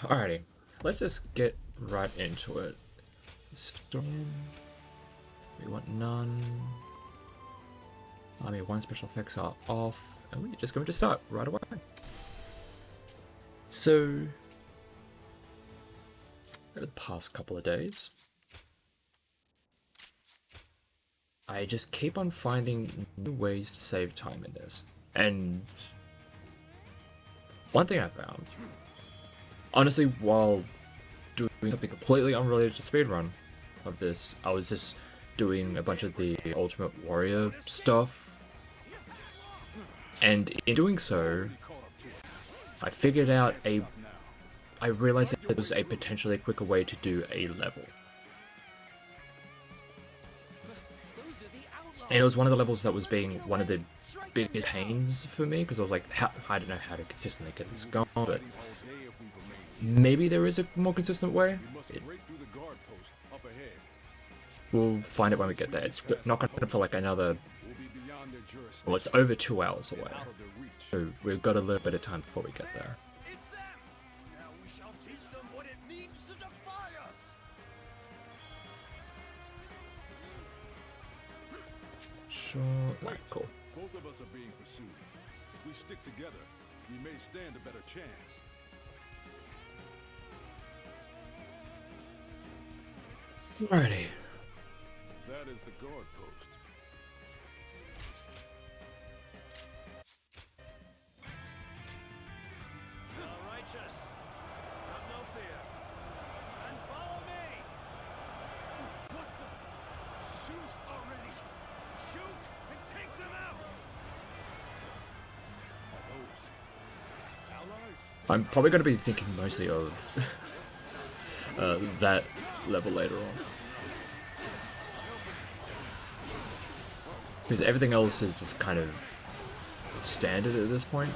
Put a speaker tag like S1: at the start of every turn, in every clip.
S1: Alrighty, let's just get right into it. Storm. We want none. Army 1 special effects are off, and we're just going to start right away. So, over the past couple of days, I just keep on finding new ways to save time in this. And one thing I found, honestly, while doing something completely unrelated to speedrun of this, I was just doing a bunch of the Ultimate Warrior stuff. And in doing so, I figured out I realized that there was a potentially quicker way to do a level. And it was one of the levels that was being one of the biggest pains for me, because I was like, I don't know how to consistently get this going, but maybe there is a more consistent way. We'll find it when we get there. It's not going to for like another... Well, it's over 2 hours away. So we've got a little bit of time before we get there. Sure, like, cool.
S2: Both of us are being pursued. If we stick together, we may stand a better chance.
S1: Alrighty.
S2: That is the guard post.
S3: All righteous, have no fear, and follow me. What the? Shoot already! Shoot and take them out.
S2: Are those allies?
S1: I'm probably going to be thinking mostly of that level later on. Because everything else is just kind of standard at this point.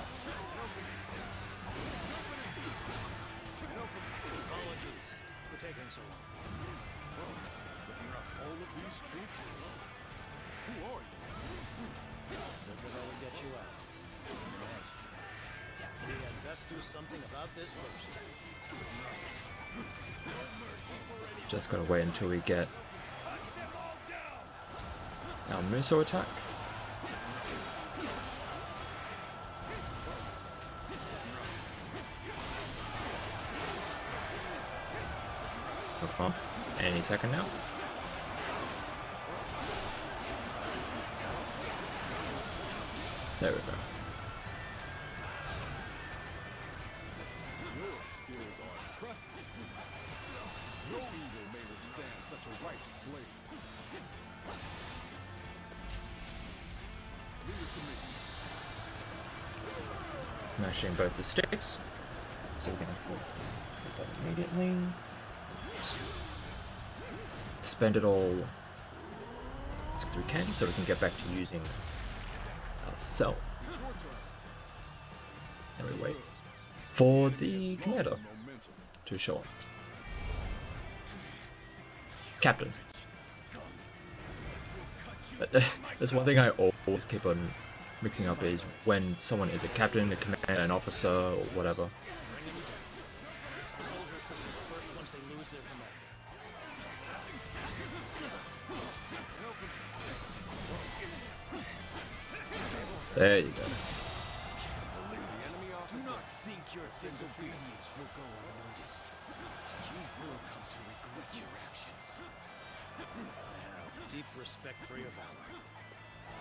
S3: Apologies for taking so long.
S2: Looking rough. All of these troops? Who are you?
S3: Said that I would get you out. Right. We had best do something about this first.
S1: Just gotta wait until we get our Muso attack. Any second now. There we go.
S2: Your skills are impressive. No evil may withstand such a righteous blade. Leave it to me.
S1: Smashing both the sticks. So we're gonna put that immediately. Spend it all as we can so we can get back to using our cell. And we wait for the commander to show up. Captain. There's one thing I always keep on mixing up is when someone is a captain, a commander, an officer, or whatever.
S3: Soldiers should disperse once they lose their commander.
S1: There you go.
S3: Do not think your disobedience will go unnoticed. You will come to regret your actions. I have deep respect for your valor.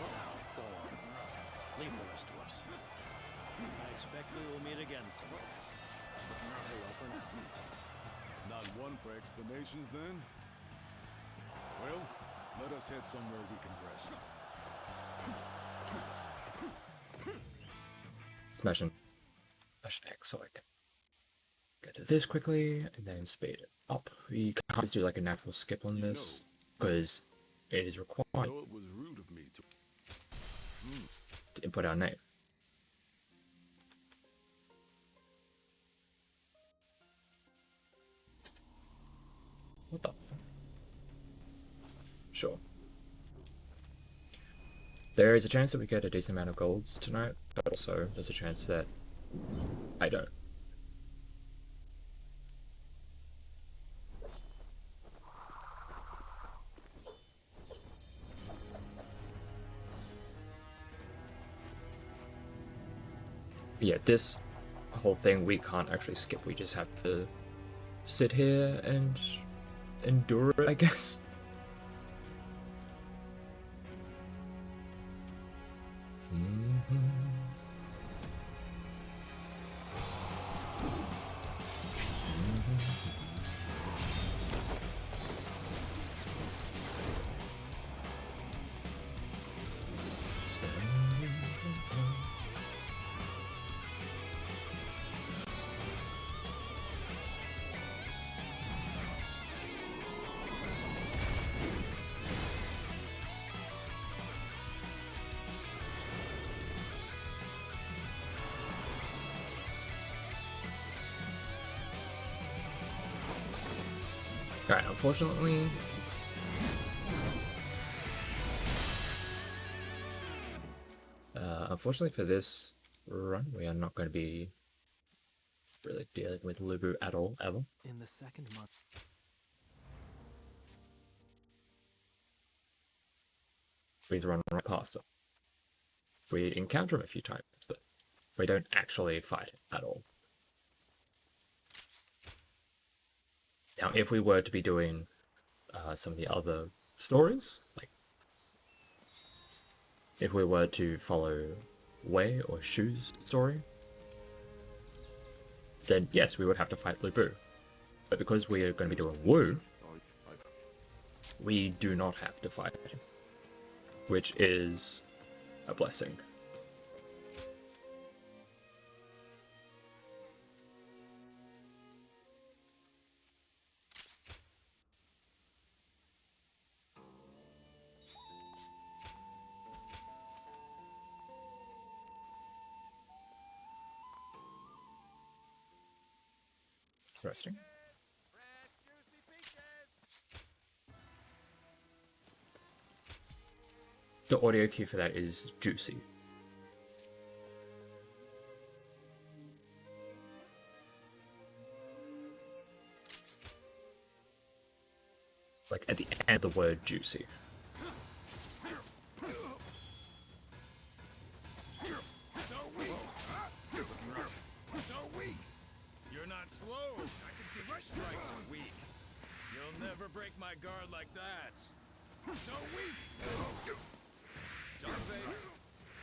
S3: Now, go on. Leave the rest to us. I expect we will meet again someday. Farewell for now.
S2: Not one for explanations, then? Well, let us head somewhere we can rest.
S1: Smashing X so I can get to this quickly and then speed it up. We can't do like a natural skip on this because it is required
S2: Though it was rude of me to...
S1: to input our name. What the f... Sure. There is a chance that we get a decent amount of golds tonight, but also there's a chance that I don't. Yeah, this whole thing we can't actually skip. We just have to sit here and endure it, I guess. Alright, unfortunately for this run, we are not going to be really dealing with Lubu at all, ever.
S3: In the second month.
S1: We run right past him. We encounter him a few times, but we don't actually fight him at all. Now, if we were to be doing some of the other stories, like if we were to follow Wei or Shu's story, then yes, we would have to fight Lubu. But because we are going to be doing Wu, we do not have to fight him, which is a blessing. Interesting. The audio cue for that is juicy. Like at the end of the word juicy.
S3: Slow. I can see my strikes are weak. You'll never break my guard like that. So weak. Don't faith.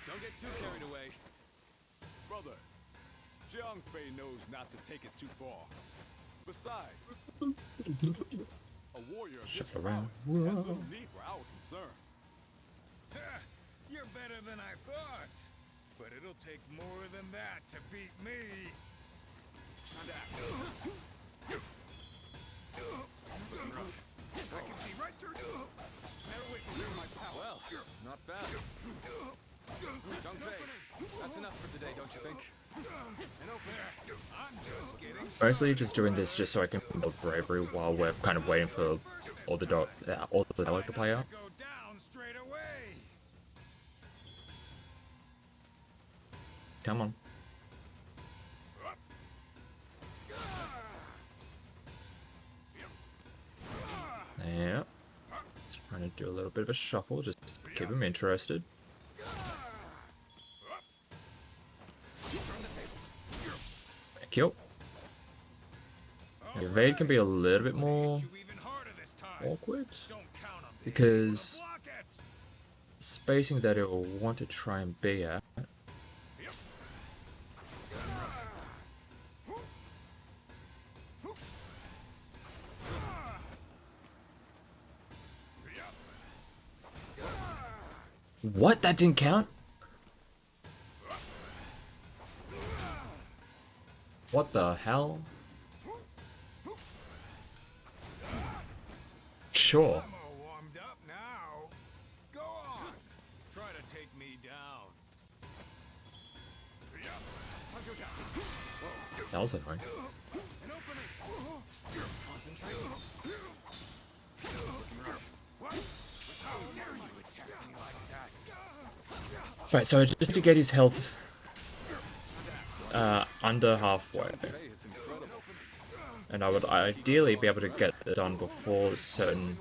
S3: Don't get too carried away.
S2: Brother, Jiang Fei knows not to take it too far. Besides, a warrior of this prowess has little need for our concern.
S3: You're better than I thought. But it'll take more than that to beat me. I can see right through you. Never wait to hear my power. Well, not bad. Zhang Fei, that's enough for today, don't you think? An opener. I'm just getting started.
S1: Mostly just doing this just so I can build bravery while we're kind of waiting for all the dialogue to play out.
S3: Go down straight away.
S1: Come on. Yeah. Just trying to do a little bit of a shuffle, just to keep him interested. Thank you. The evade can be a little bit more awkward, because spacing that it will want to try and be at. What? That didn't count? What the hell? Sure.
S3: I'm all warmed up now. Go on. Try to take me down.
S1: That was annoying.
S3: An opening. Concentrate. How dare you attack me like that?
S1: Right, so I just need to get his health under halfway. And I would ideally be able to get it done before certain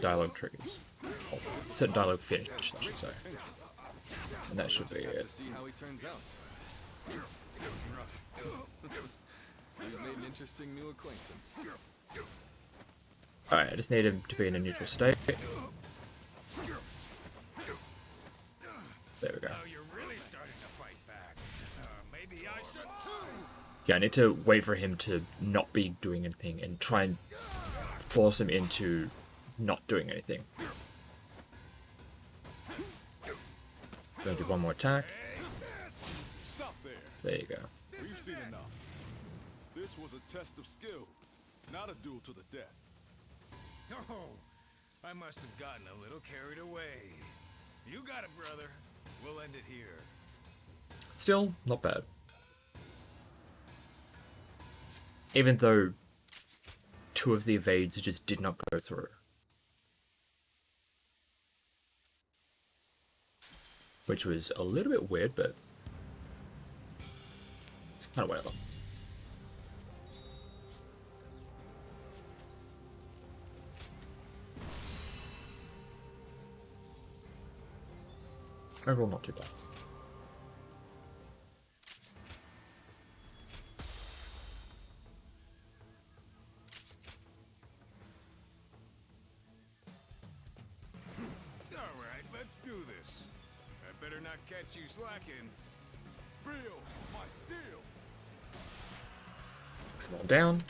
S1: dialogue triggers. Or certain dialogue finishes, I should say. And that should be
S2: Just have
S1: it.
S2: to see how he turns out. You've made an interesting new acquaintance.
S1: Alright, I just need him to be in a neutral state. There we go.
S3: Oh, you're really starting to fight back. Maybe I should too.
S1: Yeah, I need to wait for him to not be doing anything and try and force him into not doing anything. Gonna do one more attack.
S2: Stop there.
S1: There you go.
S2: We've seen enough. This was a test of skill, not a duel to the death.
S3: Oh, I must have gotten a little carried away. You got it, brother. We'll end it here.
S1: Still, not bad. Even though 2 of the evades just did not go through. Which was a little bit weird, but it's kind of whatever. Overall, not too bad.
S3: All right, let's do this. I better not catch you slacking.
S2: Feel my steel.
S1: Come on down.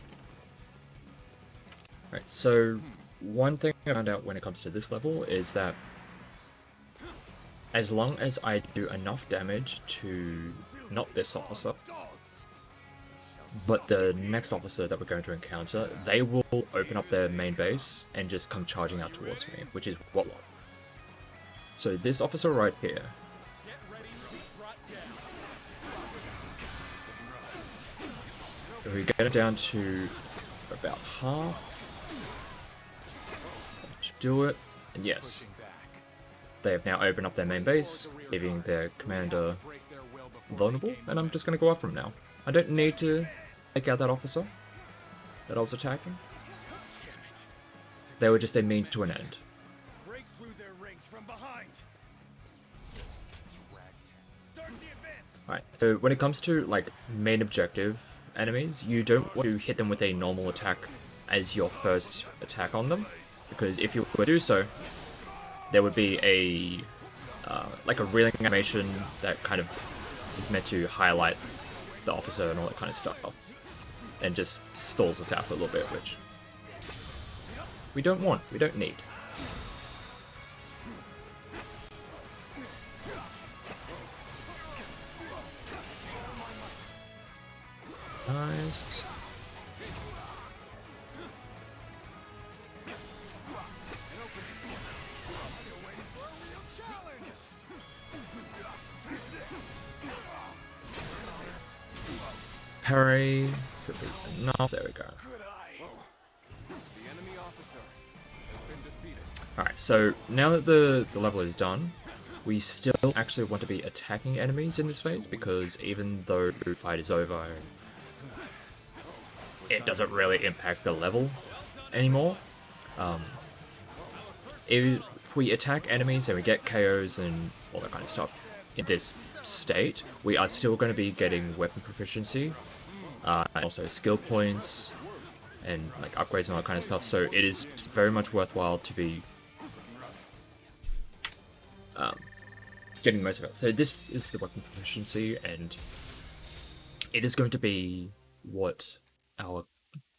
S1: Right, so one thing I found out when it comes to this level is that as long as I do enough damage to not this officer, but the next officer that we're going to encounter, they will open up their main base and just come charging out towards me, which is what I want. So this officer right here, if we get it down to about half, should do it, and yes, they have now opened up their main base, leaving their commander vulnerable, and I'm just going to go after him now. I don't need to take out that officer that I was attacking. They were just a means to an end.
S3: Break through their ranks from behind. Start the advance.
S1: Alright, so when it comes to like main objective enemies, you don't want to hit them with a normal attack as your first attack on them, because if you were to do so, there would be a like a reeling animation that kind of is meant to highlight the officer and all that kind of stuff, and just stalls us out for a little bit, which we don't want, we don't need. Nice. Parry. No, there we go. Alright, so now that the level is done, we still actually want to be attacking enemies in this phase, because even though the fight is over, it doesn't really impact the level anymore. If we attack enemies and we get KOs and all that kind of stuff in this state, we are still going to be getting weapon proficiency, and also skill points, and like upgrades and all that kind of stuff, so it is very much worthwhile to be getting most of it. So this is the weapon proficiency, and it is going to be what our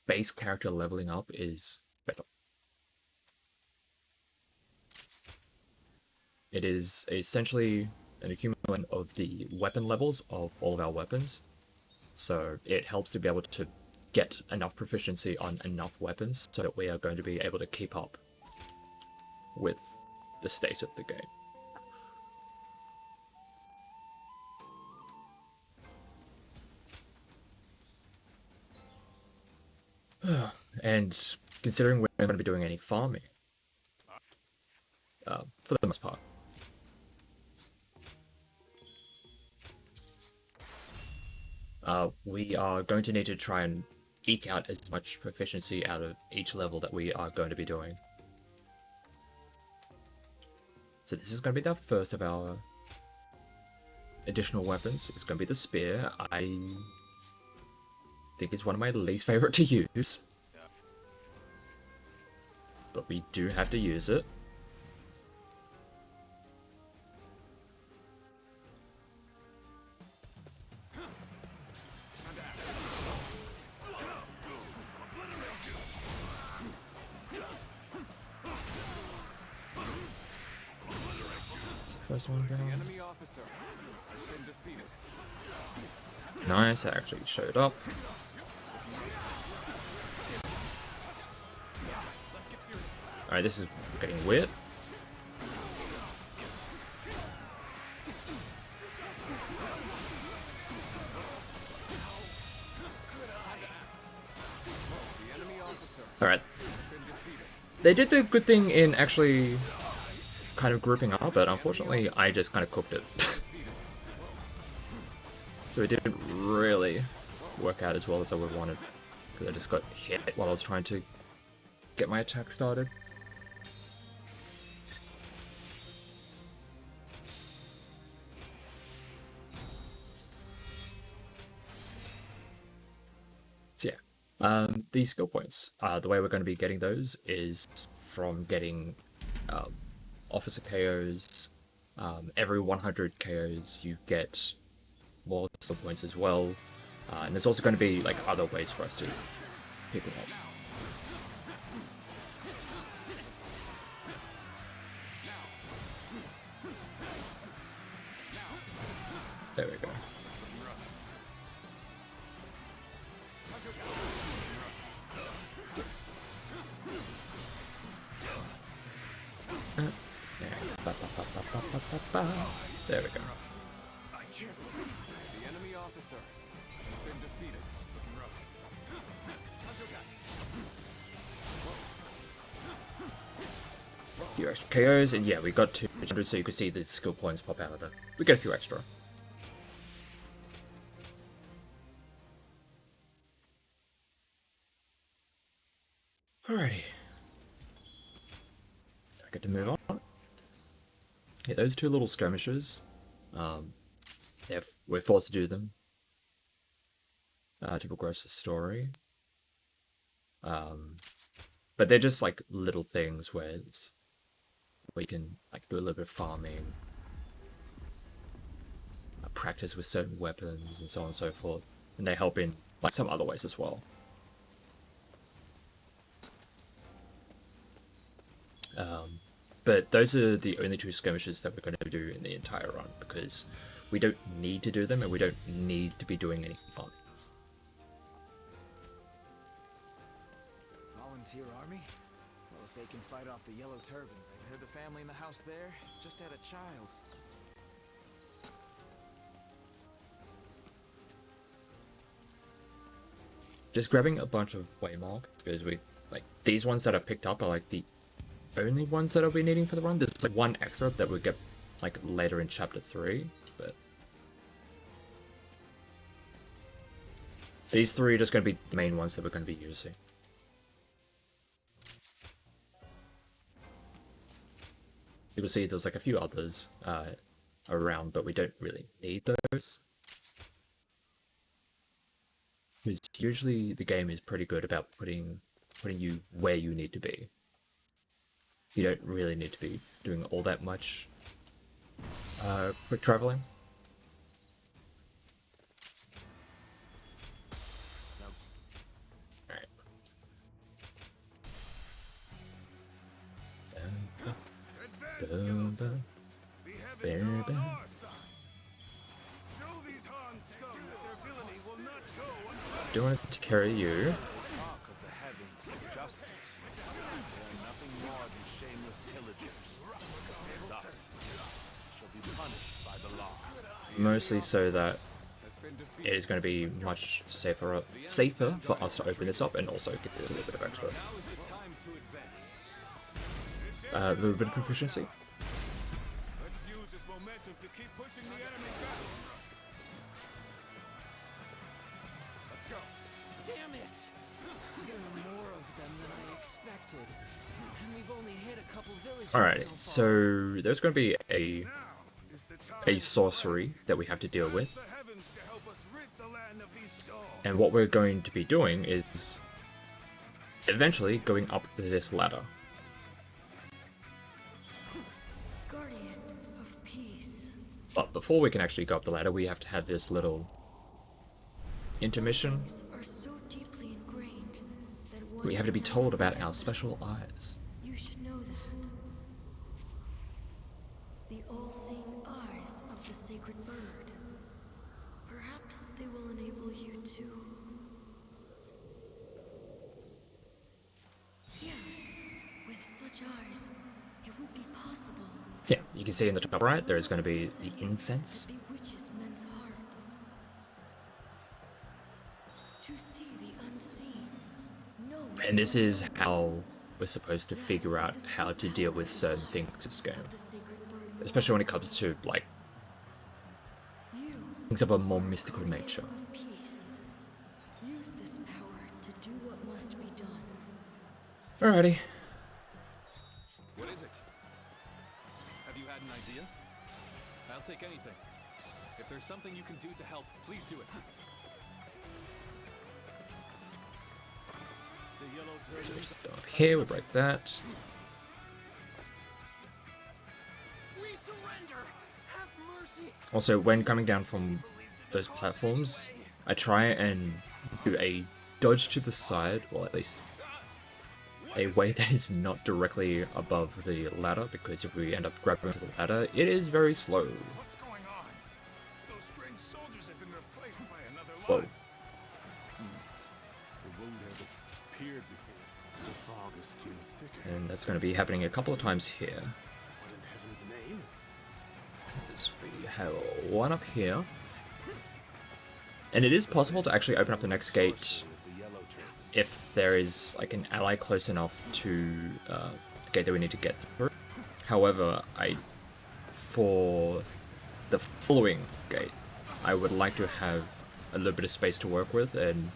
S1: base character leveling up is better. It is essentially an accumulation of the weapon levels of all of our weapons, so it helps to be able to get enough proficiency on enough weapons so that we are going to be able to keep up with the state of the game. And considering we're not going to be doing any farming, for the most part, we are going to need to try and eke out as much proficiency out of each level that we are going to be doing. So this is going to be the first of our additional weapons is going to be the spear. I think it's one of my least favorite to use, but we do have to use it. First one down.
S2: Enemy officer has been defeated.
S1: Nice, it actually showed up. Alright, this is getting weird. Alright. They did the good thing in actually kind of grouping up, but unfortunately I just kind of cooked it. So it didn't really work out as well as I would have wanted, because I just got hit while I was trying to get my attack started. So yeah, these skill points, the way we're going to be getting those is from getting officer KOs. Every 100 KOs you get more skill points as well, and there's also going to be like other ways for us to pick them up. There we go. There we go.
S2: The enemy officer has been defeated.
S1: A few extra KOs, and yeah, we got 200, so you can see the skill points pop out of them. We get a few extra. Alrighty. I get to move on. Yeah, those two little skirmishes. We're forced to do them to progress the story. But they're just like little things where we can like do a little bit of farming, practice with certain weapons, and so on and so forth. And they help in like some other ways as well. But those are the only two skirmishes that we're going to do in the entire run, because we don't need to do them and we don't need to be doing any fun.
S3: Volunteer army? Well, if they can fight off the yellow turbans, I heard the family in the house there just had a child.
S1: Just grabbing a bunch of waymarks, because we like these ones that are picked up are like the only ones that I'll be needing for the run. There's like one extra that we get like later in chapter 3, but these three are just going to be the main ones that we're going to be using. You can see there's like a few others around, but we don't really need those. Because usually the game is pretty good about putting you where you need to be. You don't really need to be doing all that much quick traveling. Alright. Do want to carry you. Mostly so that it is going to be much safer for us to open this up and also get a little bit of extra. A little bit of proficiency.
S2: Let's use this momentum to keep pushing the enemy back. Let's go.
S3: Damn it! There are more of them than I expected. And we've only hit a couple villages.
S1: Alright, so there's going to be a
S2: Now is the time
S1: a sorcery that we have to deal with.
S2: The heavens to help us rid the land of these dogs.
S1: And what we're going to be doing is eventually going up this ladder.
S4: Guardian of peace.
S1: But before we can actually go up the ladder, we have to have this little intermission.
S4: Some things are so deeply ingrained that one
S1: We have to be
S4: cannot
S1: told about
S4: forget
S1: our
S4: them.
S1: special eyes.
S4: You should know that. The all-seeing eyes of the sacred bird. Perhaps they will enable you to... Yes, with such eyes, it would be possible.
S1: Yeah, you can see in the top right, there is going to be the incense.
S4: Bewitches men's hearts. To see the unseen. No
S1: And this is how we're supposed to figure out how to deal with certain things in this game.
S4: of the sacred bird.
S1: Especially when it comes to, like,
S4: You
S1: things of a more mystical
S4: guardian
S1: nature.
S4: of peace. Use this power to do what must be done.
S1: Alrighty.
S2: What is it? Have you had an idea? I'll take anything. If there's something you can do to help, please do it. The yellow turtle.
S1: Just go up here, we'll break that.
S3: We surrender. Have mercy.
S1: Also, when coming down from those platforms, I try and do a dodge to the side, or at least a way that is not directly above the ladder, because if we end up grabbing to the ladder, it is very slow.
S2: What's going on? Those strange soldiers have been replaced by another
S1: Whoa.
S2: lot. The road has appeared before. The fog is getting thicker.
S1: And that's going to be happening a couple of times here.
S3: What in heaven's name?
S1: As we have one up here. And it is possible to actually open up the next gate if there is like an ally close enough to the gate that we need to get through. However, for the following gate, I would like to have a little bit of space to work with, and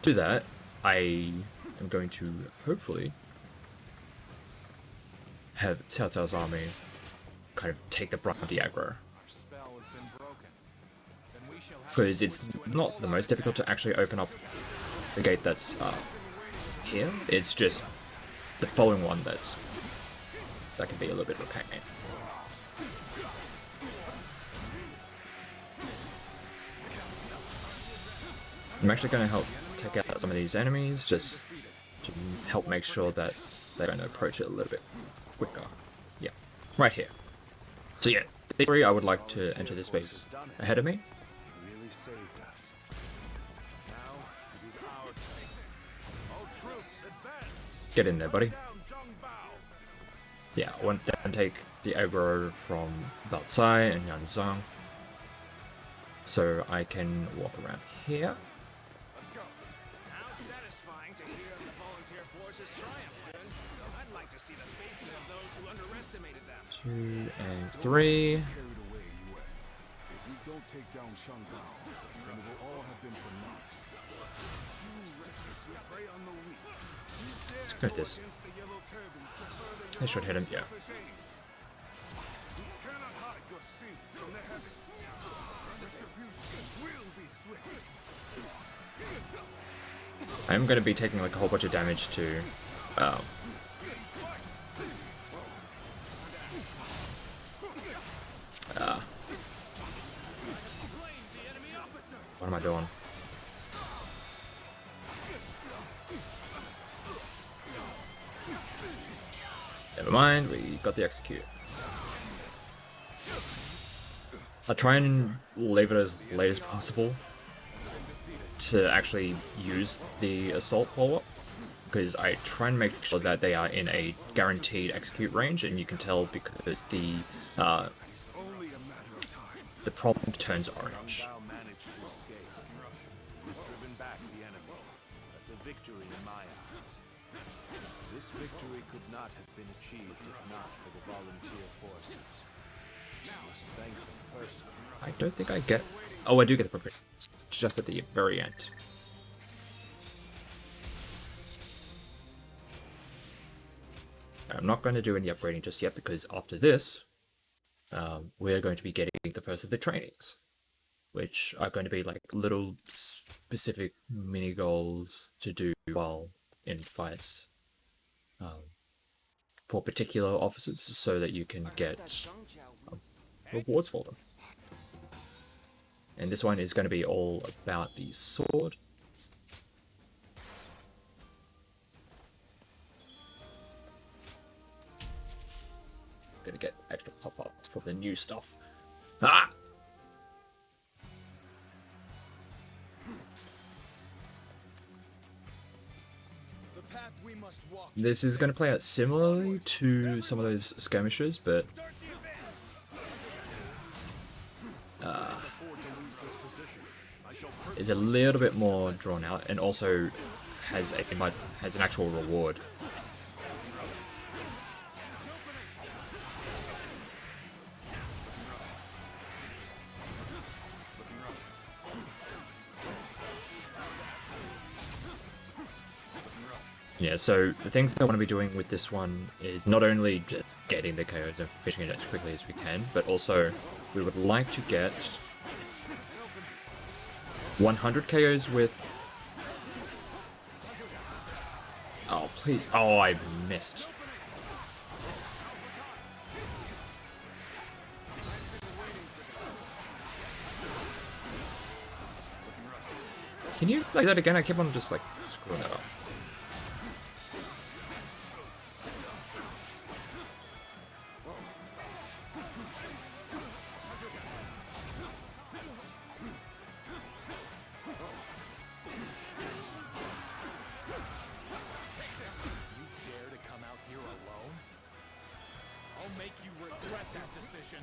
S1: to that, I am going to hopefully have Cao Cao's army kind of take the brunt of the aggro.
S2: Our spell has been broken. Then we shall have
S1: Because it's not the most difficult to actually open up the gate that's here. It's just the following one that can be a little bit of a pain. I'm actually going to help take out some of these enemies, just to help make sure that they're going to approach it a little bit quicker. Yeah, right here. So yeah, these three I would like to enter this space ahead of me.
S3: Really saved us.
S2: now. It is our turn. All troops advance.
S1: Get in there, buddy.
S2: Down Zhang Bao.
S1: Yeah, I want to take the aggro from Balcai and Yanzhang, so I can walk around here.
S2: Let's go.
S3: How satisfying to hear the volunteer forces triumph, I'd like to see the faces of those who underestimated them.
S1: 2 and 3.
S2: Carried away you were. If we don't take down Zhang Bao, then it will all have been for naught. You wretches who prey on the weak. You dare
S1: Let's go with this.
S2: against the yellow turbans to further your
S1: I should hit him, yeah.
S2: selfish aims. You cannot hide your sins from the heavens. Retribution will be swift.
S1: I'm going to be taking like a whole bunch of damage to what am I doing? Never mind, we got the execute. I'll try and leave it as late as possible to actually use the assault follow-up, because I try and make sure that they are in a guaranteed execute range, and you can tell because the prompt turns orange.
S3: Bao managed to escape. We've driven back the enemy. That's a victory in my eyes. This victory could not have been achieved if not for the volunteer forces. I must thank them personally.
S1: I don't think I get... Oh, I do get the perfect. Just at the very end. I'm not going to do any upgrading just yet, because after this, we're going to be getting the first of the trainings, which are going to be like little specific mini goals to do while in fights for particular officers, so that you can get rewards for them. And this one is going to be all about the sword. Gonna get extra pop-ups for the new stuff. Ah!
S3: The path we must walk.
S1: This is going to play out similarly to some of those skirmishes, but is a little bit more drawn out, and also has an actual reward. Yeah, so the things I want to be doing with this one is not only just getting the KOs and finishing it as quickly as we can, but also we would like to get 100 KOs with... Oh, please. Oh, I missed. Can you like that again? I keep on just like screwing that up.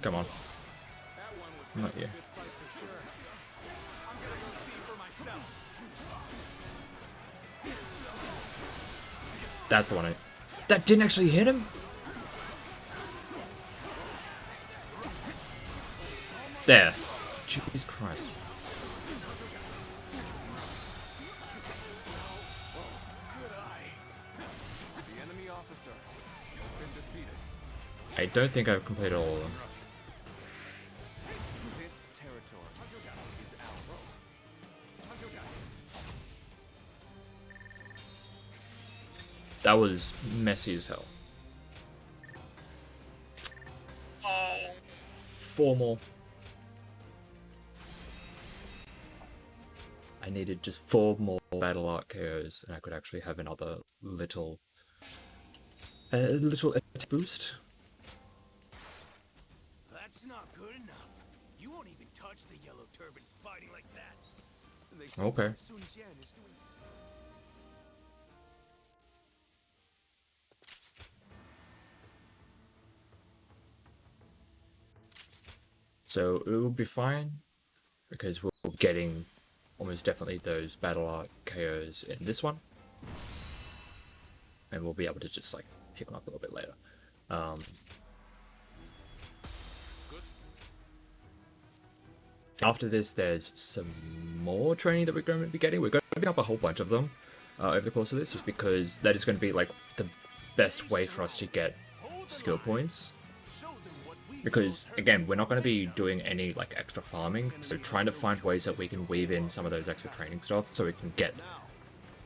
S1: Come on. Not you. That's the one. That didn't actually hit him? There. Jesus Christ. I don't think I've completed all of them.
S3: This territory is ours.
S1: That was messy as hell. 4 more. I needed just 4 more battle art KOs, and I could actually have another little attack boost.
S3: That's not good enough. You won't even touch the yellow turbans fighting like that. They say
S1: Okay.
S3: Sun Jian is doing.
S1: So it will be fine, because we're getting almost definitely those battle art KOs in this one, and we'll be able to just like pick them up a little bit later. After this, there's some more training that we're going to be getting. We're going to pick up a whole bunch of them over the course of this, just because that is going to be like the best way for us to get skill points. Because again, we're not going to be doing any like extra farming, so trying to find ways that we can weave in some of those extra training stuff so we can get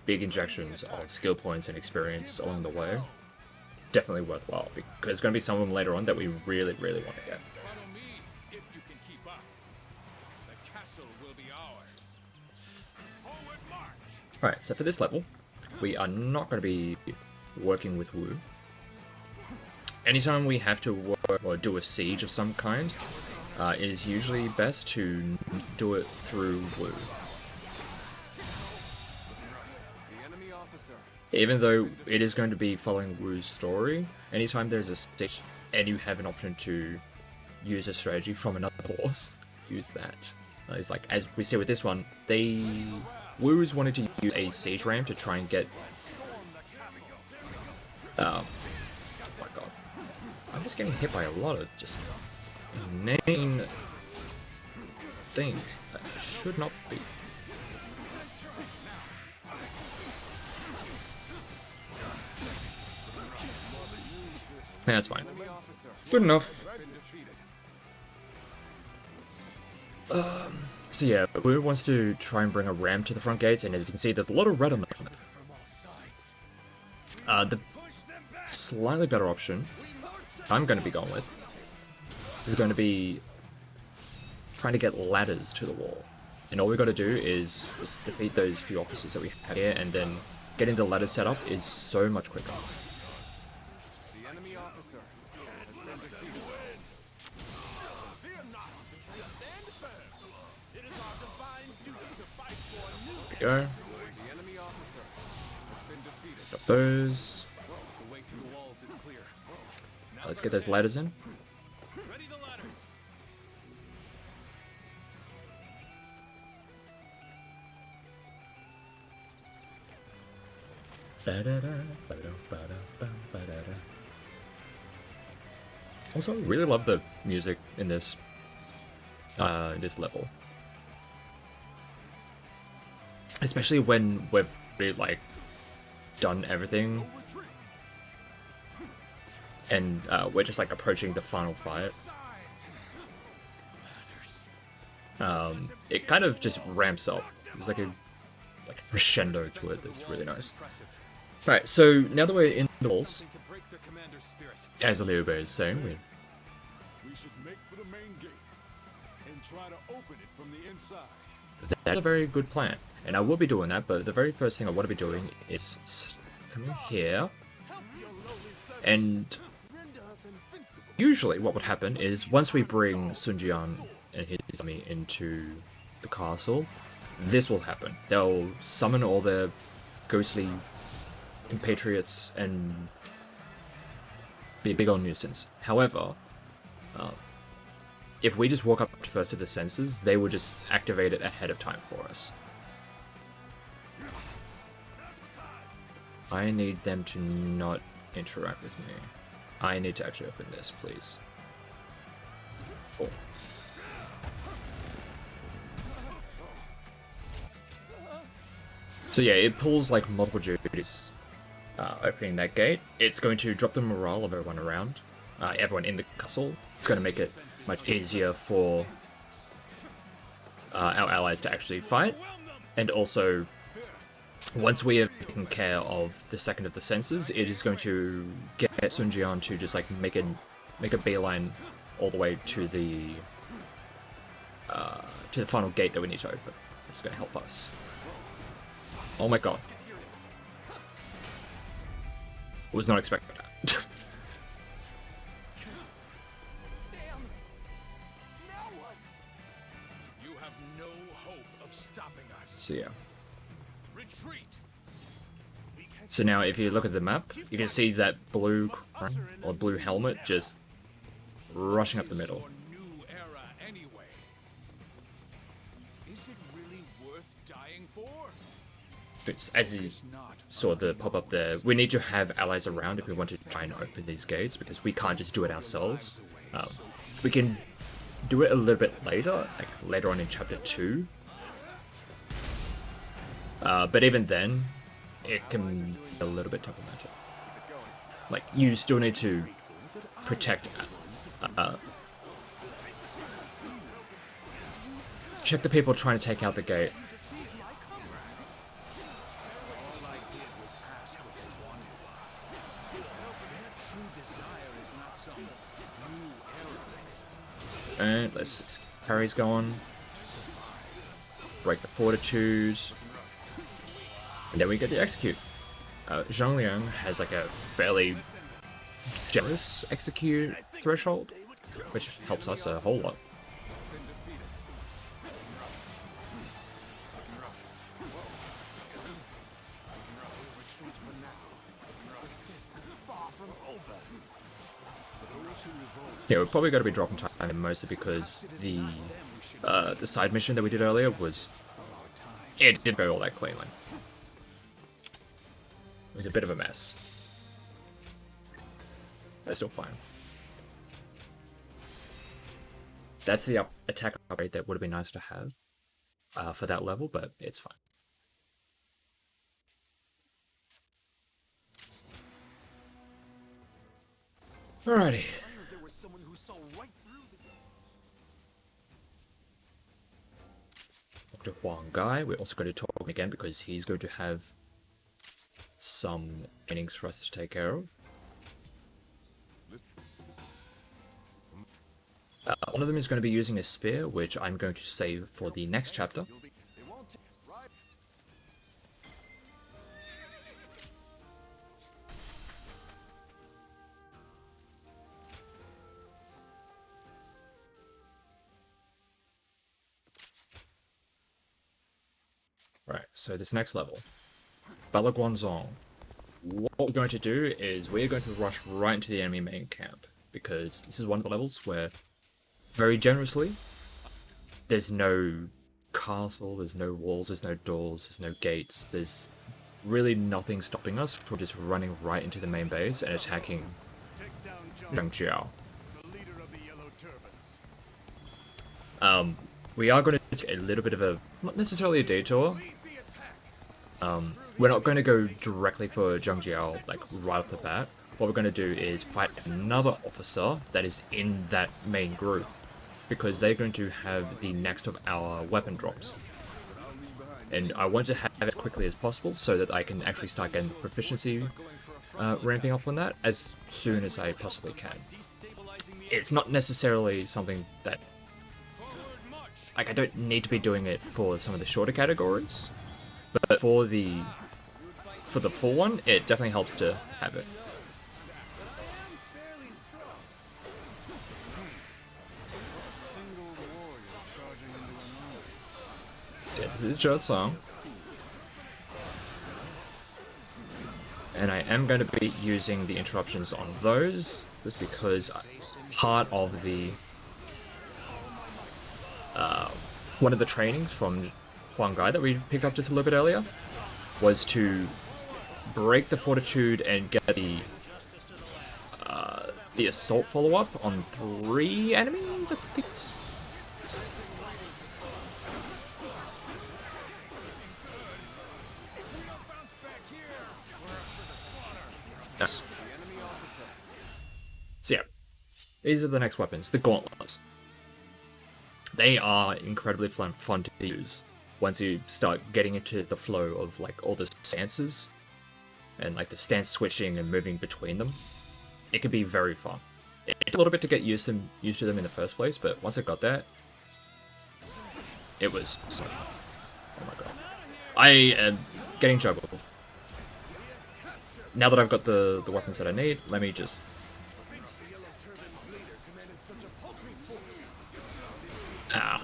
S1: big injections of skill points and experience along the way. Definitely worthwhile, because there's going to be some of them later on that we really, really want to get.
S2: Follow me if you can keep up. The castle will be ours. Forward march.
S1: Alright, so for this level, we are not going to be working with Wu. Anytime we have to work or do a siege of some kind, it is usually best to do it through Wu. Even though it is going to be following Wu's story, anytime there's a siege and you have an option to use a strategy from another boss, use that. It's like, as we see with this one, Wu's wanted to use a siege ram to try and get... oh my god. I'm just getting hit by a lot of just inane things that should not be. That's fine. Good enough. So yeah, Blue wants to try and bring a ram to the front gates, and as you can see, there's a lot of red on the map. The slightly better option I'm going to be going with is going to be trying to get ladders to the wall. And all we got to do is just defeat those few officers that we have here, and then getting the ladders set up is so much quicker.
S2: The enemy officer has been defeated. Fear not. Stand firm. It is our divine duty to fight for a new.
S1: There we go.
S2: The enemy officer has been defeated.
S1: Got those.
S2: The way to the walls is clear.
S1: Let's get those ladders in.
S2: Ready the ladders.
S1: Also, really love the music in this level, especially when we've really, like, done everything, and we're just like approaching the final fight. It kind of just ramps up. There's like a crescendo to it that's really nice. Alright, so now that we're in the walls,
S2: To break the commander's spirit.
S1: as Oliver is saying,
S2: We should make for the main gate and try to open it from the inside.
S1: that's a very good plan. And I will be doing that, but the very first thing I want to be doing is coming here. And usually what would happen is once we bring Sun Jian and his army into the castle, this will happen. They'll summon all their ghostly compatriots and be a big old nuisance. However, if we just walk up first to the sensors, they will just activate it ahead of time for us. I need them to not interact with me. I need to actually open this, please. Cool. So yeah, it pulls like multiple duties opening that gate. It's going to drop the morale of everyone around, everyone in the castle. It's going to make it much easier for our allies to actually fight. And also, once we have taken care of the second of the sensors, it is going to get Sun Jian to just like make a beeline all the way to the final gate that we need to open. It's going to help us. Oh my god. Was not expecting that.
S3: You have no hope of stopping us.
S1: So yeah.
S3: Retreat.
S1: So now if you look at the map, you can see that blue crown, or blue helmet just rushing up the middle.
S3: Your new era anyway. Is it really worth dying for?
S1: As you saw the pop up there, we need to have allies around if we want to try and open these gates, because we can't just do it ourselves. We can do it a little bit later, like later on in chapter 2. But even then, it can be a little bit problematic. Like, you still need to protect, check the people trying to take out the gate.
S3: All I did was ask what they wanted. Their true desire is not some new era.
S1: And let's just carries going. Break the fortitude. And then we get to execute. Zhang Liang has like a fairly generous execute threshold, which helps us a whole lot. Yeah, we're probably going to be dropping time mostly because the side mission that we did earlier it didn't go all that cleanly. It was a bit of a mess. That's still fine. That's the attack upgrade that would have been nice to have for that level, but it's fine. Alrighty.
S3: There was someone who saw right through
S1: to Huang Gai. We're also going to talk to him again because he's going to have some trainings for us to take care of. One of them is going to be using a spear, which I'm going to save for the next chapter. Right, so this next level, Balaguanzong. What we're going to do is we're going to rush right into the enemy main camp, because this is one of the levels where, very generously, there's no castle, there's no walls, there's no doors, there's no gates, there's really nothing stopping us from just running right into the main base and attacking Zhang Jiao. We are going to take a little bit of a, not necessarily a detour. We're not going to go directly for Zhang Jiao, like, right off the bat. What we're going to do is fight another officer that is in that main group, because they're going to have the next of our weapon drops. And I want to have it as quickly as possible so that I can actually start getting proficiency ramping up on that as soon as I possibly can. It's not necessarily something that, like, I don't need to be doing it for some of the shorter categories, but for the full one, it definitely helps to have it. So yeah, this is Zhe Song. And I am going to be using the interruptions on those, just because part of the one of the trainings from Huang Gai that we picked up just a little bit earlier was to break the fortitude and get the assault follow-up on 3 enemies, I think. Yes. So yeah, these are the next weapons, the gauntlets. They are incredibly fun to use once you start getting into the flow of, like, all the stances and, like, the stance switching and moving between them. It can be very fun. It took a little bit to get used to them in the first place, but once I got that, it was so fun. Oh my god. I am getting juggled. Now that I've got the weapons that I need, let me just... Ah.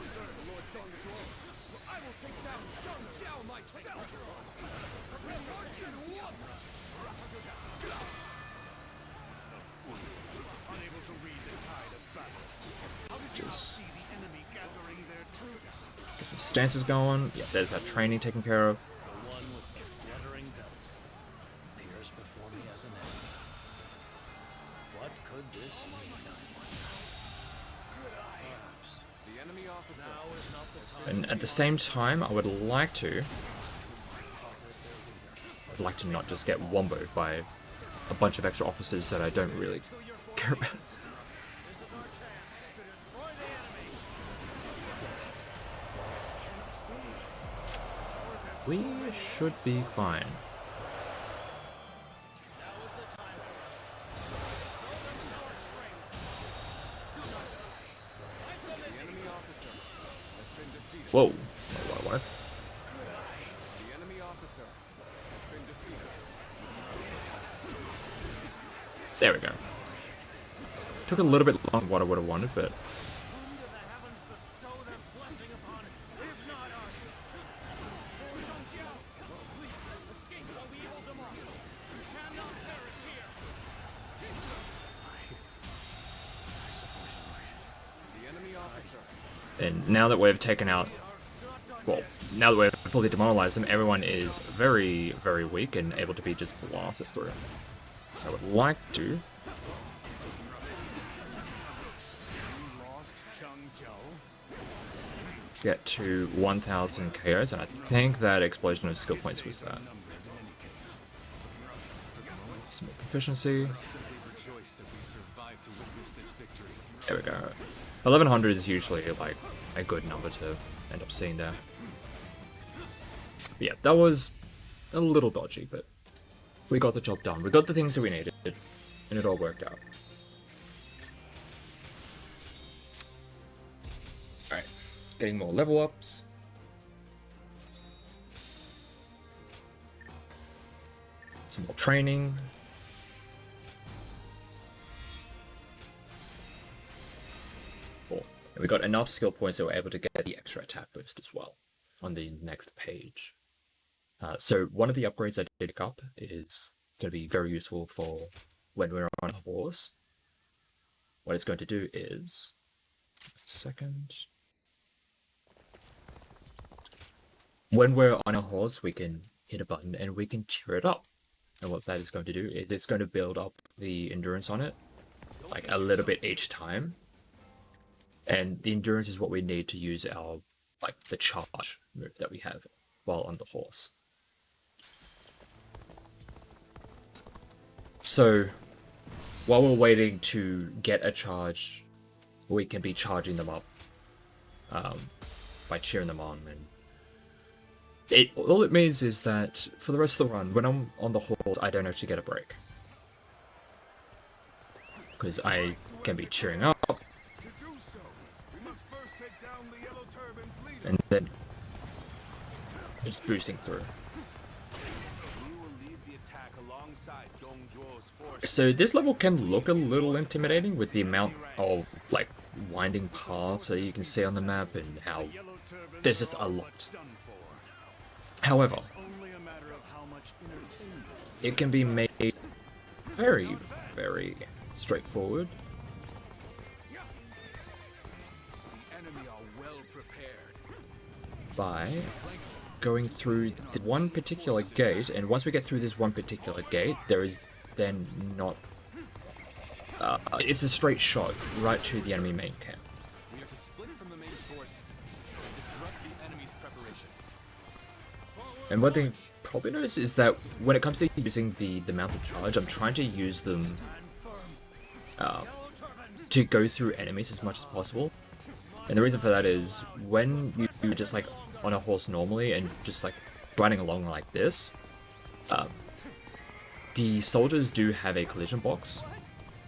S1: Just get some stances going. Yeah, there's that training taken care of. And at the same time, I would like to not just get womboed by a bunch of extra officers that I don't really care about. We should be fine. Whoa, not what I wanted.
S2: The enemy officer has been defeated.
S1: There we go. Took a little bit longer than what I would have wanted, but... And now that we've taken out... Well, now that we've fully demoralized them, everyone is very, very weak and able to be just blasted through. I would like to... get to 1,000 KOs, and I think that explosion of skill points was that. Some more proficiency. There we go. 1100 is usually, like, a good number to end up seeing there. yeah, that was a little dodgy, but we got the job done. We got the things that we needed, and it all worked out. Alright, getting more level ups. Some more training. And we got enough skill points that we're able to get the extra attack boost as well on the next page. So one of the upgrades I did pick up is going to be very useful for when we're on a horse. What it's going to do is... Second. When we're on a horse, we can hit a button and we can cheer it up. And what that is going to do is it's going to build up the endurance on it, like a little bit each time. And the endurance is what we need to use our, like, the charge move that we have while on the horse. So, while we're waiting to get a charge, we can be charging them up by cheering them on. And all it means is that for the rest of the run, when I'm on the horse, I don't actually get a break. Because I can be cheering up, and then just boosting through. So this level can look a little intimidating with the amount of, like, winding paths that you can see on the map and how there's just a lot. However, it can be made very, very straightforward by going through the one particular gate, and once we get through this one particular gate, there is then not... it's a straight shot right to the enemy main camp.
S2: We are to split from the main force and disrupt the enemy's preparations.
S1: And one thing you probably notice is that when it comes to using the mounted charge, I'm trying to use them to go through enemies as much as possible. And the reason for that is when you just like on a horse normally and just like riding along like this, the soldiers do have a collision box,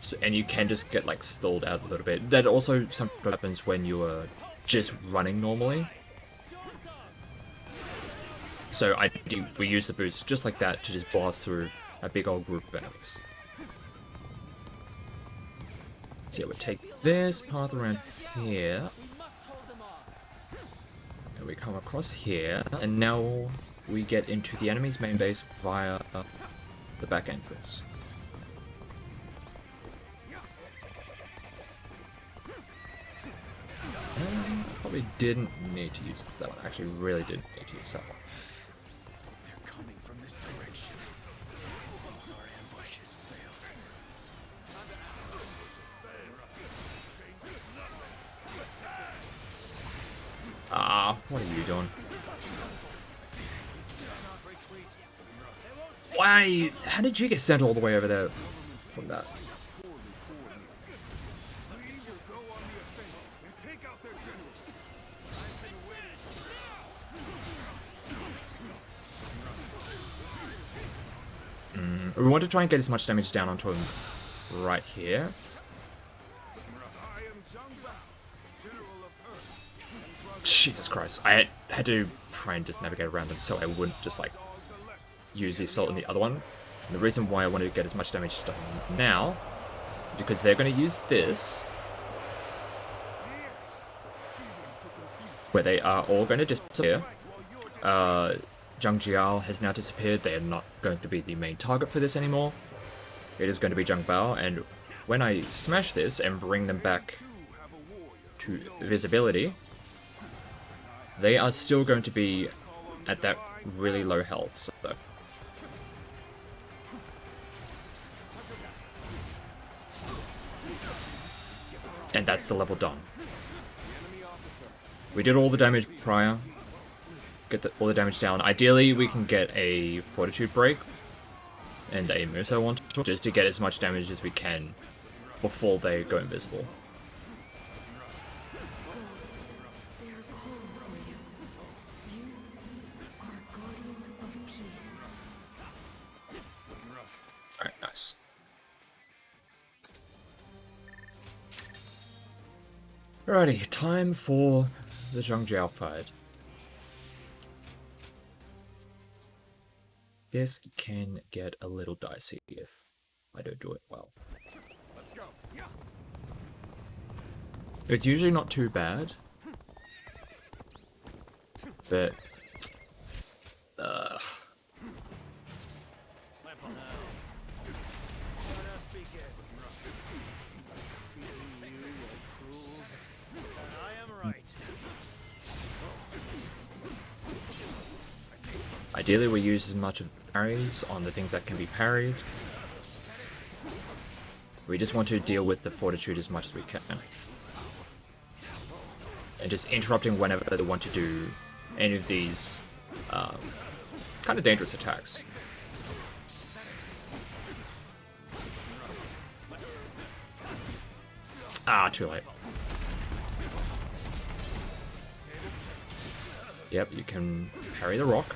S1: so, and you can just get like stalled out a little bit. That also sometimes happens when you are just running normally. So we use the boost just like that to just blast through a big old group of enemies. So yeah, we take this path around here, and we come across here, and now we get into the enemy's main base via the back entrance. Probably didn't need to use that one. Actually, really didn't need to use that one.
S3: They're coming from this direction. It seems our ambush has failed.
S1: Ah, what are you doing? Why? How did you get sent all the way over there from that? We want to try and get as much damage down onto him right here. Jesus Christ, I had to try and just navigate around them so I wouldn't just like use the assault in the other one. And the reason why I wanted to get as much damage done now, because they're going to use this, where they are all going to disappear. Zhang Jiao has now disappeared. They are not going to be the main target for this anymore. It is going to be Zhang Bao, and when I smash this and bring them back to visibility, they are still going to be at that really low health. So. And that's the level done. We did all the damage prior. Get all the damage down. Ideally, we can get a Fortitude break and a Muso one, just to get as much damage as we can before they go invisible.
S4: They are calling for you. You are guardian
S1: Alrighty, time for the Zhangjiao fight. This can get a little dicey if I don't do it well.
S2: Let's go.
S1: It's usually not too bad, but
S3: Lamp on now. Let us begin. Feeling you will prove that I am right.
S1: ideally we use as much of the parries on the things that can be parried. We just want to deal with the fortitude as much as we can. And just interrupting whenever they want to do any of these kind of dangerous attacks. Ah, too late. Yep, you can parry the rock.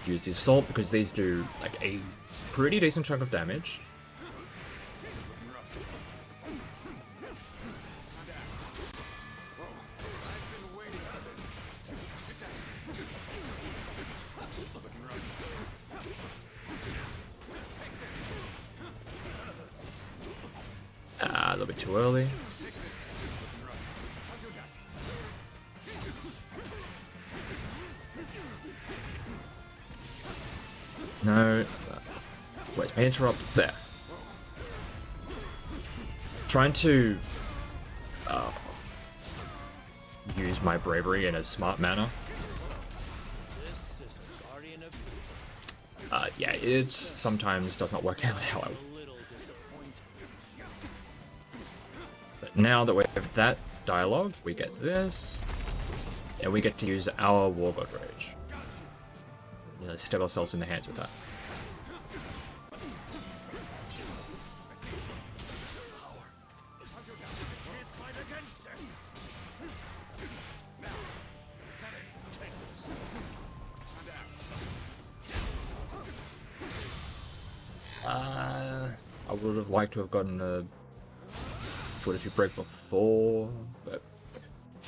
S1: Use the assault because these do like a pretty decent chunk of damage. A little bit too early. No. Wait, may I interrupt? There. Trying to use my bravery in a smart manner.
S3: This is a guardian of peace.
S1: Yeah, it sometimes does not work out how I.
S3: A little disappointing.
S1: But now that we have that dialogue, we get this, and we get to use our War God Rage. You know, stab ourselves in the hands with that. I would have liked to have gotten a fortitude break before, but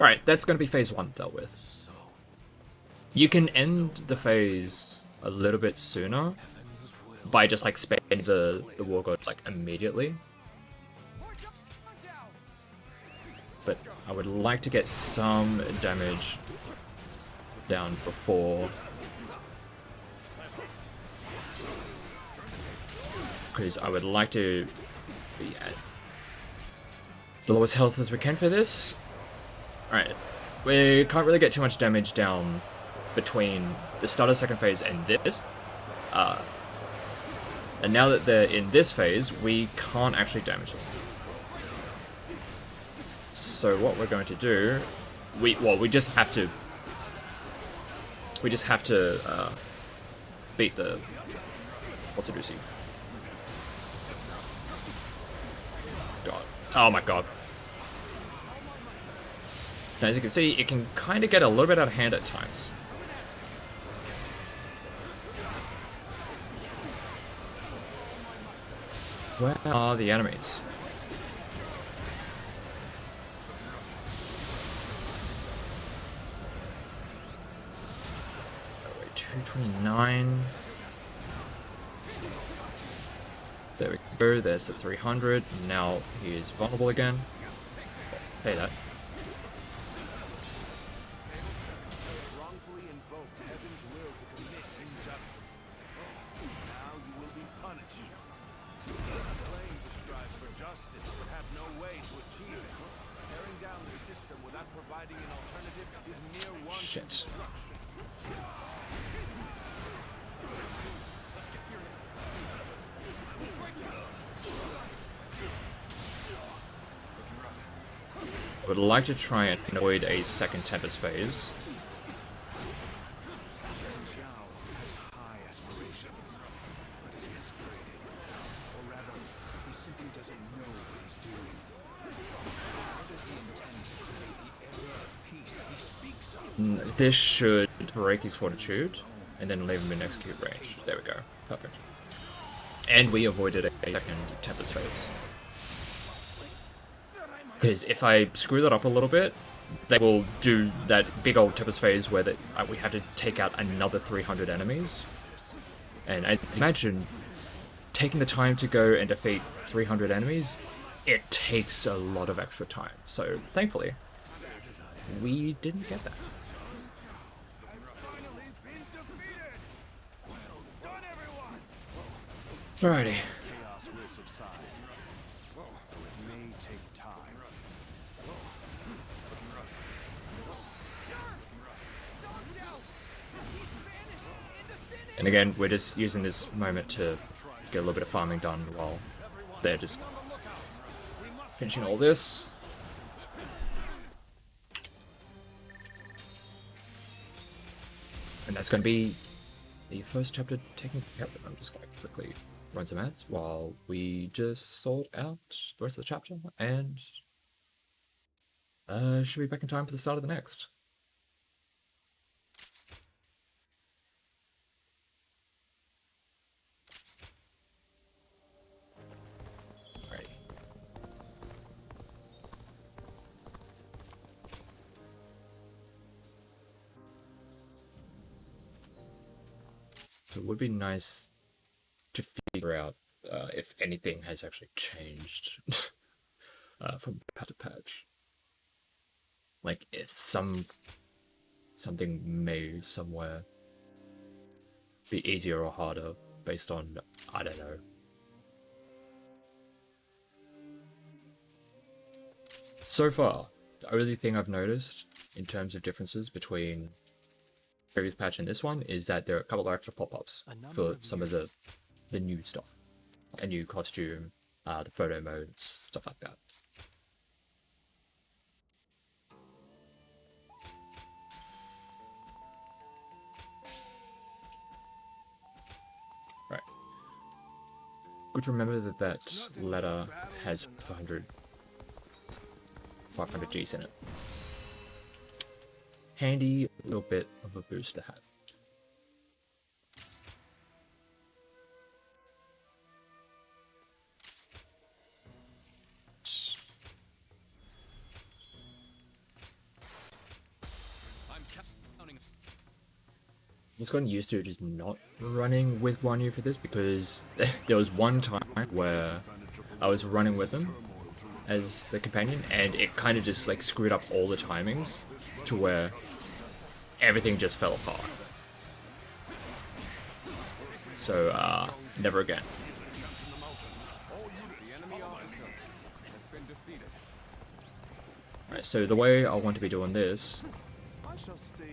S1: alright, that's going to be phase 1 dealt with. You can end the phase a little bit sooner by just like spamming the War God like immediately. But I would like to get some damage down before, because I would like to be at the lowest health as we can for this. Alright, we can't really get too much damage down between the start of the second phase and this. And now that they're in this phase, we can't actually damage them. So what we're going to do, we just have to beat the what's it do? God, oh my god! As you can see, it can kind of get a little bit out of hand at times. Where are the enemies? Oh, wait, 229. There we go, there's the 300. Now he is vulnerable again. Pay that.
S2: Wrongfully invoked heaven's will to commit injustice. Now you will be punished. Claim to strive for justice, but have no way to achieve it. Tearing down the system without providing an alternative is mere wanton
S1: Shit.
S2: destruction. Let's get serious.
S1: I would like to try and avoid a second Tempest phase.
S2: Zhao has high aspirations, but is misguided. Or rather, he simply doesn't know what he's doing. How does he intend to create the era of peace he speaks of?
S1: This should break his fortitude, and then leave him in execute range. There we go. Perfect. And we avoided a second Tempest phase. Because if I screw that up a little bit, they will do that big old Tempest phase where we have to take out another 300 enemies. And as you imagine, taking the time to go and defeat 300 enemies, it takes a lot of extra time. So thankfully, we didn't get that. Alrighty.
S2: Chaos will subside. Though it may take time.
S1: And again, we're just using this moment to get a little bit of farming done while they're just finishing all this. And that's going to be the first chapter taken care of. I'm just going to quickly run some ads while we just sort out the rest of the chapter, and should be back in time for the start of the next. Alrighty. So it would be nice to figure out if anything has actually changed from patch to patch. Like if something may somewhere be easier or harder based on, I don't know. So far, the only thing I've noticed in terms of differences between previous patch and this one is that there are a couple of extra pop-ups for some of the new stuff. A new costume, the photo modes, stuff like that. Right. Good to remember that that letter has 500 Gs in it. Handy little bit of a boost to have. I've just gotten used to just not running with Guan Yu for this, because there was one time where I was running with him as the companion, and it kind of just like screwed up all the timings to where everything just fell apart. So, never again. Right, so the way I want to be doing this,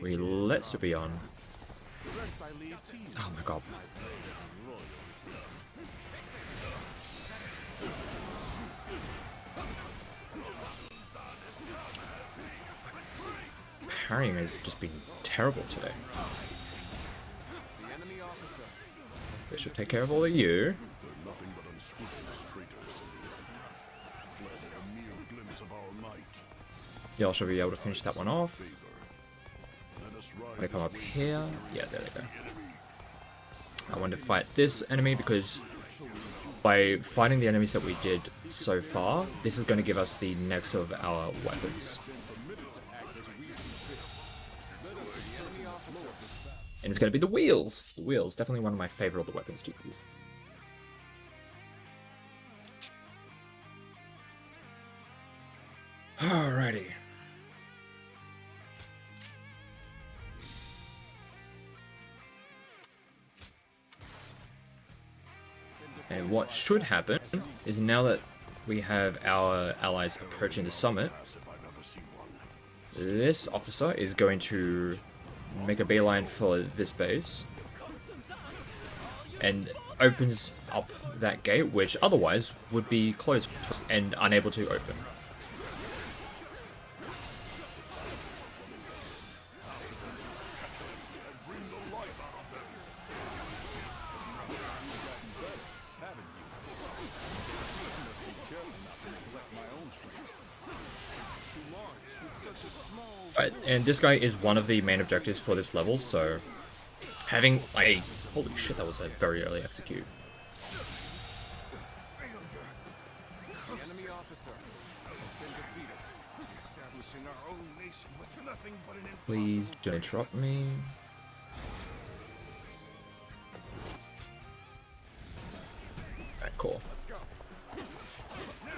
S1: we let Super on. Oh my god. Parrying has just been terrible today. They should take care of all of you. Y'all should be able to finish that one off. I come up here. Yeah, there they go. I want to fight this enemy because by fighting the enemies that we did so far, this is going to give us the next of our weapons. And it's going to be the wheels. The wheels, definitely one of my favorite weapons to use. Alrighty. And what should happen is, now that we have our allies approaching the summit, this officer is going to make a beeline for this base and opens up that gate, which otherwise would be closed and unable to open. Right, and this guy is one of the main objectives for this level, so having like, holy shit, that was a very early execute.
S2: officer has been defeated. Establishing our own nation was nothing but an
S1: Please
S2: impossible
S1: don't interrupt me. Alright, cool.
S2: Let's go. Now,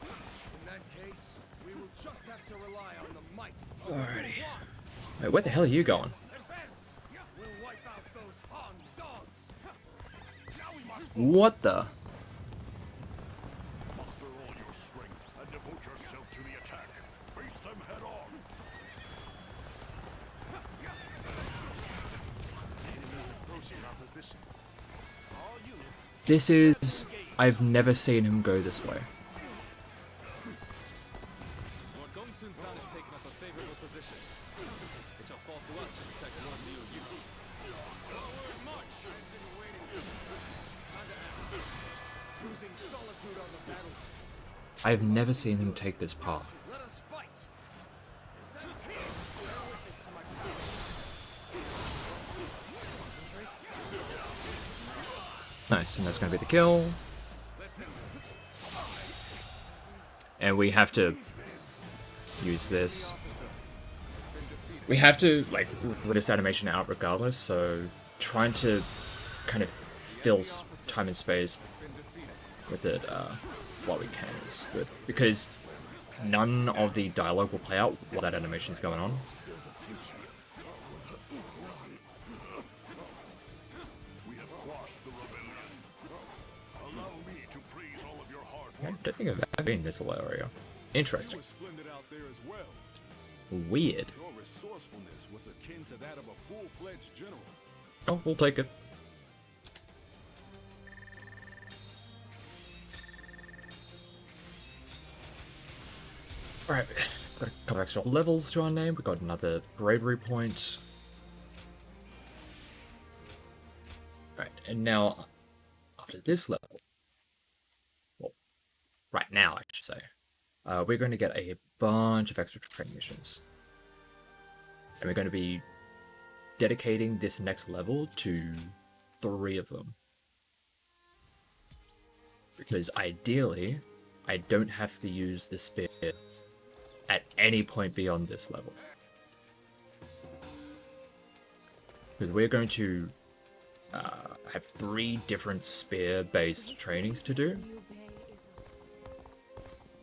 S2: in that case, we will just have to rely on the might of
S1: Alrighty.
S2: one.
S1: Wait, where the hell are you going?
S2: Advance! We'll wipe out those Han dogs. Now we must
S1: What the?
S2: muster all your strength and devote yourself to the attack. Face them head on. Enemies approaching our position. All units.
S1: This is... I've never seen him go this way.
S3: Lord Gongsun Zan has taken up a favorable position. It shall fall to us to protect Lord Liu Yu. Forward march! I've been waiting for this. Time to act.
S2: Choosing solitude on the battlefield.
S1: I've never seen him take this path.
S2: Let us fight. Descends here. Bear witness to my power. Concentrate.
S1: Nice, and that's going to be the kill.
S2: Let's end this.
S1: And we have to use this. We have to, like, with this animation out regardless, so trying to kind of fill time and space with it while we can is good. Because none of the dialogue will play out while that animation is going on.
S2: We have quashed the rebellion. Allow me to praise all of your hard
S1: I
S2: work.
S1: don't think I've ever been in this little area. Interesting.
S2: Splendid out there as well.
S1: Weird.
S2: Your resourcefulness was akin to that of a full-fledged general.
S1: Oh, we'll take it. Alright, got a couple extra levels to our name. We got another bravery point. Right, and now, after this level, well, right now I should say, we're going to get a bunch of extra training missions. And we're going to be dedicating this next level to 3 of them. Because ideally, I don't have to use the spear at any point beyond this level. Because we're going to have 3 different spear-based trainings to do.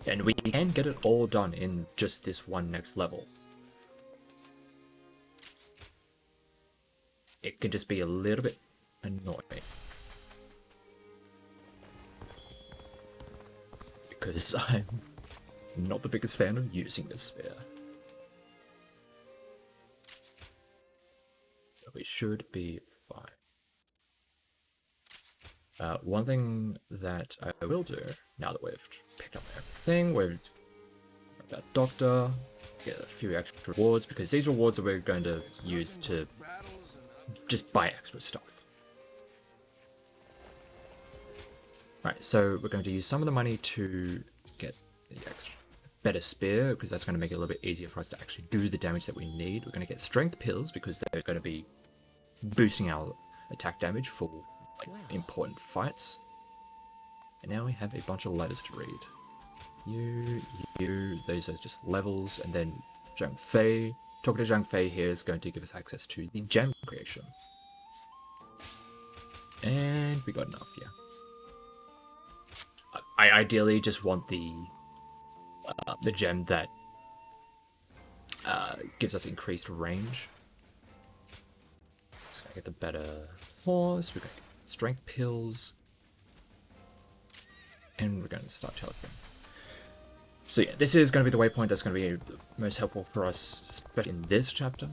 S1: And we can get it all done in just this one next level. It can just be a little bit annoying. Because I'm not the biggest fan of using this spear. But we should be fine. One thing that I will do, now that we've picked up everything, we've got that doctor, get a few extra rewards, because these rewards are we're going to use to just buy extra stuff. Right, so we're going to use some of the money to get the extra better spear, because that's going to make it a little bit easier for us to actually do the damage that we need. We're going to get strength pills, because they're going to be boosting our attack damage for like, important fights. And now we have a bunch of letters to read. Those are just levels, and then Zhang Fei. Talking to Zhang Fei here is going to give us access to the gem creation. And we got enough, yeah. I ideally just want the gem that gives us increased range. Just gotta get the better horse, we're gonna get strength pills, and we're going to start teleporting. So yeah, this is going to be the waypoint that's going to be most helpful for us, especially in this chapter,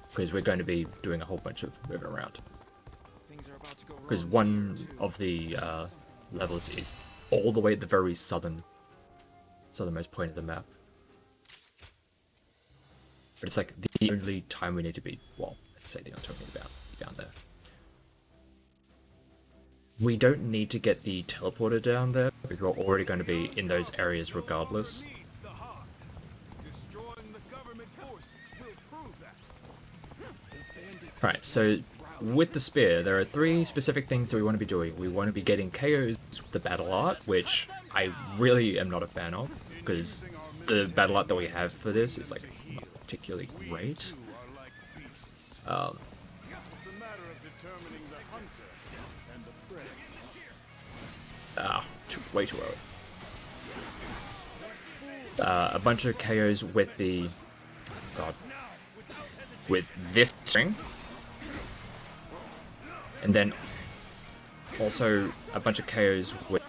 S1: because we're going to be doing a whole bunch of moving around. Because one of the levels is all the way at the very southernmost point of the map. But it's like the only time we need to be, well, let's say the only time we need to be down there. We don't need to get the teleporter down there, because we're already going to be in those areas regardless. Right, so with the spear, there are 3 specific things that we want to be doing. We want to be getting KOs with the battle art, which I really am not a fan of, because the battle art that we have for this is like not particularly great.
S2: It's a matter of determining the hunter and the prey.
S1: Way too early. A bunch of KOs with the with this string, and then also a bunch of KOs with.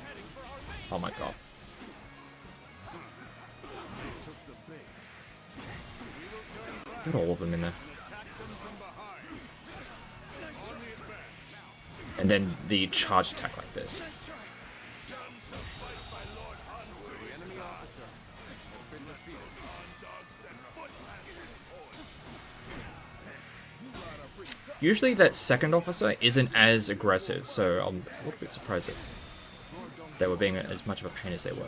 S1: Oh my god. Got all of them in there. And then the charge attack like this. Usually that second officer isn't as aggressive, so I'm a little bit surprised that they were being as much of a pain as they were.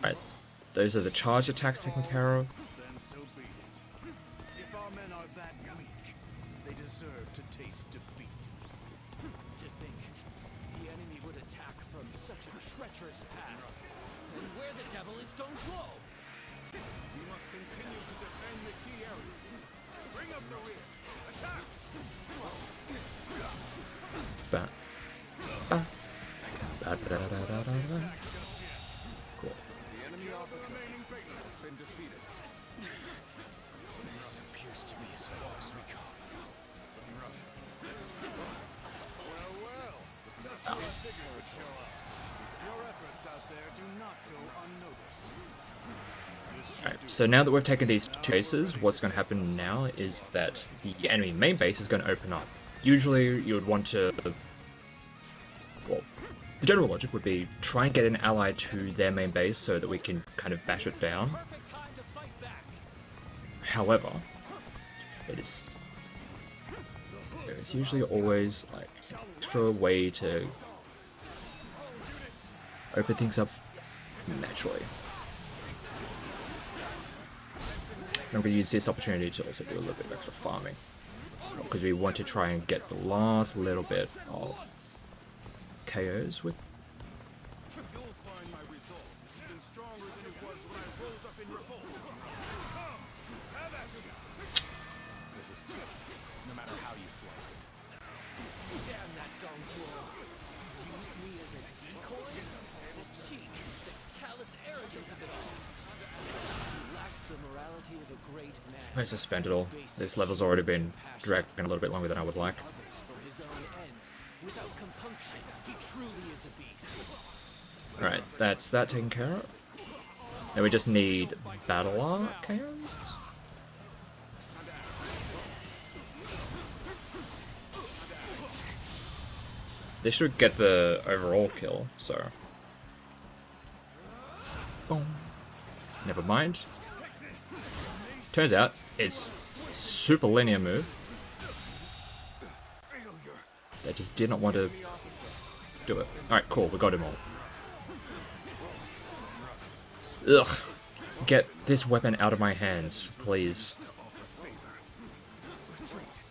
S1: Right, those are the charge attacks taken care of.
S2: Then so be it. If our men are that weak, they deserve to taste defeat.
S3: To think the enemy would attack from such a treacherous path. And where the devil is don't throw.
S2: We must continue to defend the key areas. Bring up the rear. Attack!
S1: Ba. Ba. Ba, da, da, da, da, da. Cool.
S2: The enemy officer has been defeated.
S3: This appears to be as far as we go.
S2: Well, just when a signal would show up. Your efforts out there do not go unnoticed.
S1: Alright, so now that we've taken these two bases, what's going to happen now is that the enemy main base is going to open up. Usually you would want to, well, the general logic would be try and get an ally to their main base so that we can kind of bash it down. However, there is usually always like an extra way to open things up naturally. I'm going to use this opportunity to also do a little bit of extra farming, because we want to try and get the last little bit of KOs with.
S2: You'll find my resolve even stronger than it was when I rose up in revolt. Come! Have at you! This is tough, no matter how you slice it.
S3: Damn that Dongjuo! Use me as a decoy? The cheek, the callous arrogance of it all. He lacks the morality of a great man.
S1: I suspend it all. This level's already been dragging a little bit longer than I would like.
S3: Others for his own ends. Without compunction, he truly is a beast.
S1: Alright, that's that taken care of. Now we just need battle arc KOs. This should get the overall kill, so. Boom. Never mind. Turns out it's super linear move. They just did not want to do it. Alright, cool, we got him all. Ugh. Get this weapon out of my hands, please.
S2: Retreat.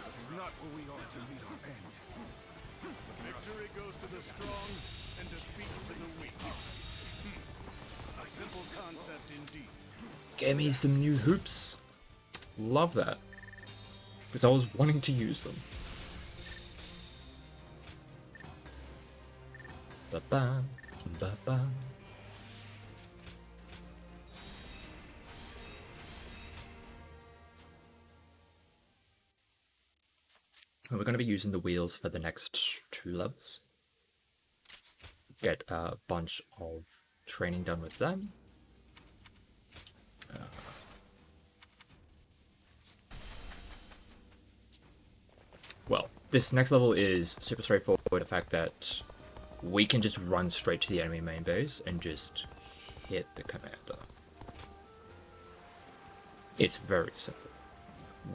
S2: This is not where we ought to meet our end. Victory goes to the strong and defeat to the weak. A simple concept indeed.
S1: Give me some new hoops. Love that. Because I was wanting to use them. Ba-ba, ba-ba. We're going to be using the wheels for the next 2 levels. Get a bunch of training done with them. Well, this next level is super straightforward. The fact that we can just run straight to the enemy main base and just hit the commander. It's very simple.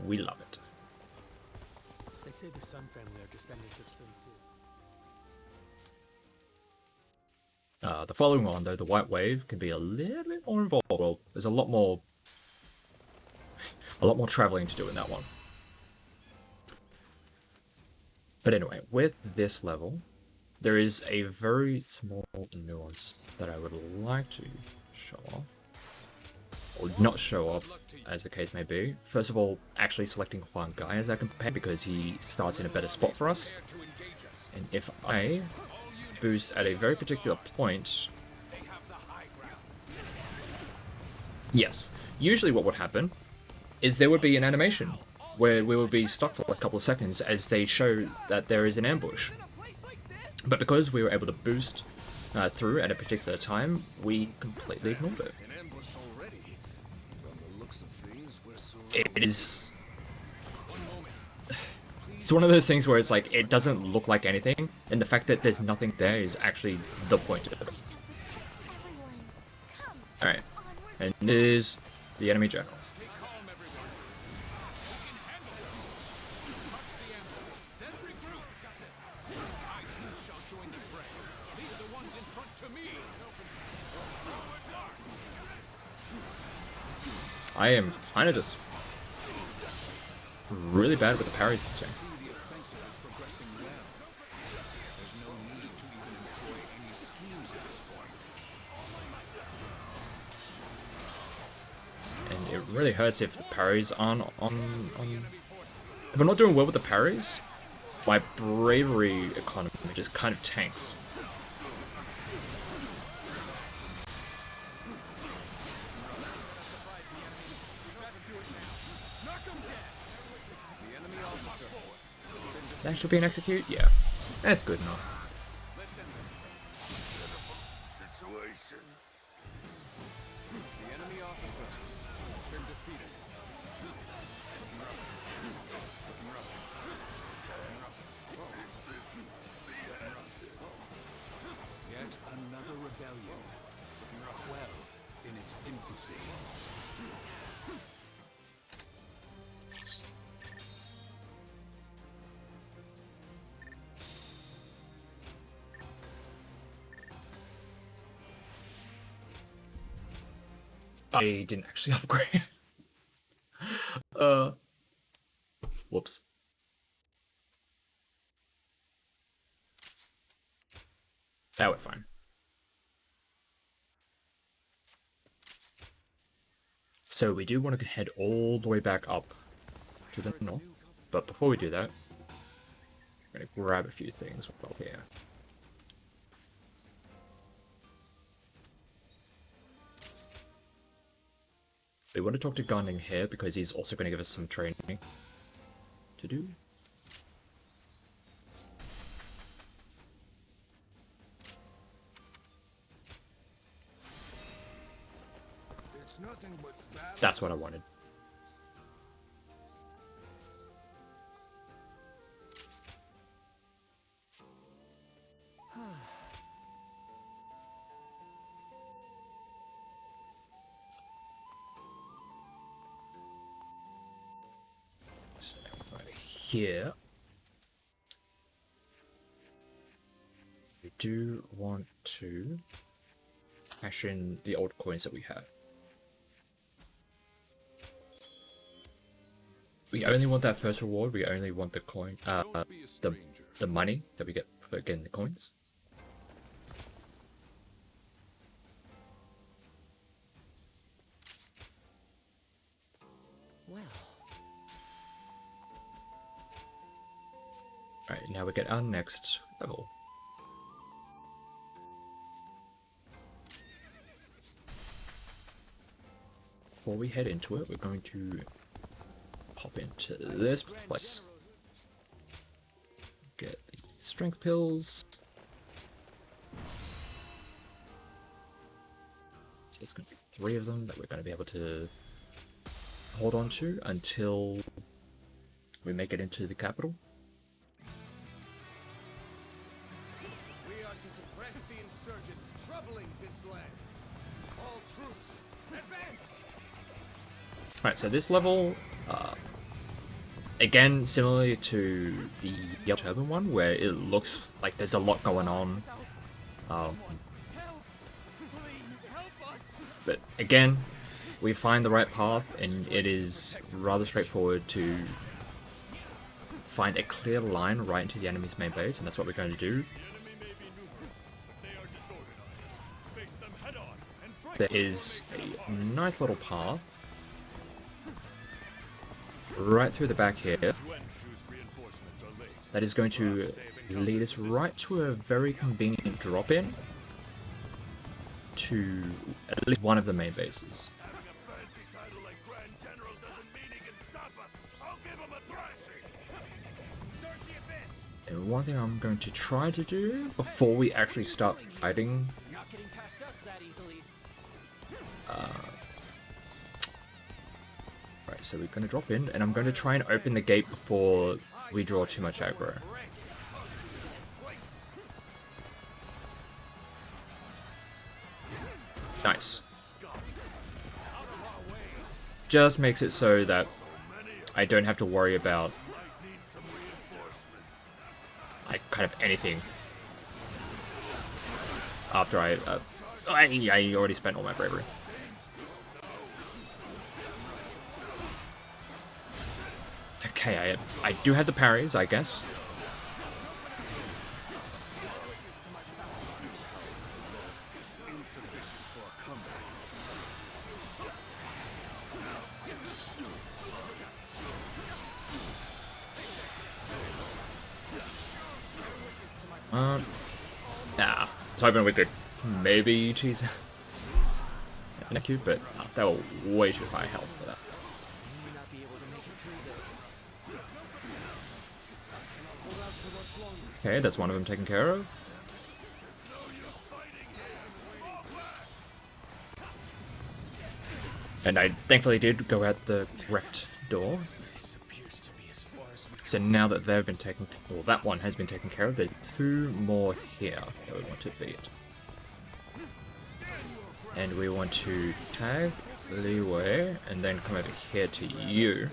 S1: We love it.
S3: They say the Sun family are descendants of Sun Tzu.
S1: The following one, though, the White Wave, can be a little bit more involved. Well, there's a lot more traveling to do in that one. But anyway, with this level, there is a very small nuance that I would like to show off. Or not show off, as the case may be. First of all, actually selecting one guy as our companion because he starts in a better spot for us. And if I boost at a very particular point... Yes, usually what would happen is there would be an animation where we would be stuck for a couple of seconds as they show that there is an ambush. But because we were able to boost through at a particular time, we completely ignored it. It is... It's one of those things where it's like, it doesn't look like anything, and the fact that there's nothing there is actually the point of it. Alright, and there's the enemy jackal. I am kind of just really bad with the parries this game. And it really hurts if the parries aren't on... If I'm not doing well with the parries, my bravery economy just kind of tanks. That should be an execute? Yeah. That's good enough.
S2: Situation. The enemy officer has been defeated. Yet another rebellion, quelled in its infancy.
S1: I didn't actually upgrade. Whoops. That was fine. So we do want to head all the way back up to the north, but before we do that, I'm going to grab a few things while here. We want to talk to Gunning here because he's also going to give us some training to do.
S2: It's nothing but battle.
S1: That's what I wanted. Here, we do want to cash in the old coins that we have. We only want that first reward. We only want the coin, the money that we get for getting the coins.
S3: Well.
S1: Alright, now we get our next level. Before we head into it, we're going to pop into this place. Get the strength pills. So there's going to be 3 of them that we're going to be able to hold on to until we make it into the capital.
S2: The insurgents troubling this land. All troops, advance!
S1: Alright, so this level, again, similarly to the Yellow Turban one, where it looks like there's a lot going on. But again, we find the right path, and it is rather straightforward to find a clear line right into the enemy's main base, and that's what we're going to do. There is a nice little path right through the back here that is going to lead us right to a very convenient drop-in to at least one of the main bases. And one thing I'm going to try to do before we actually start fighting, right, so we're going to drop in, and I'm going to try and open the gate before we draw too much aggro. Nice. Just makes it so that I don't have to worry about like kind of anything after I already spent all my bravery. Okay, I do have the parries, I guess. Nah, I was hoping we could maybe cheese cube, but they were way too high health for that. Okay, that's one of them taken care of. And I thankfully did go out the correct door. So now that they've been taken, well, that one has been taken care of, there's two more here that we want to beat. And we want to tag Leeway and then come over here to you.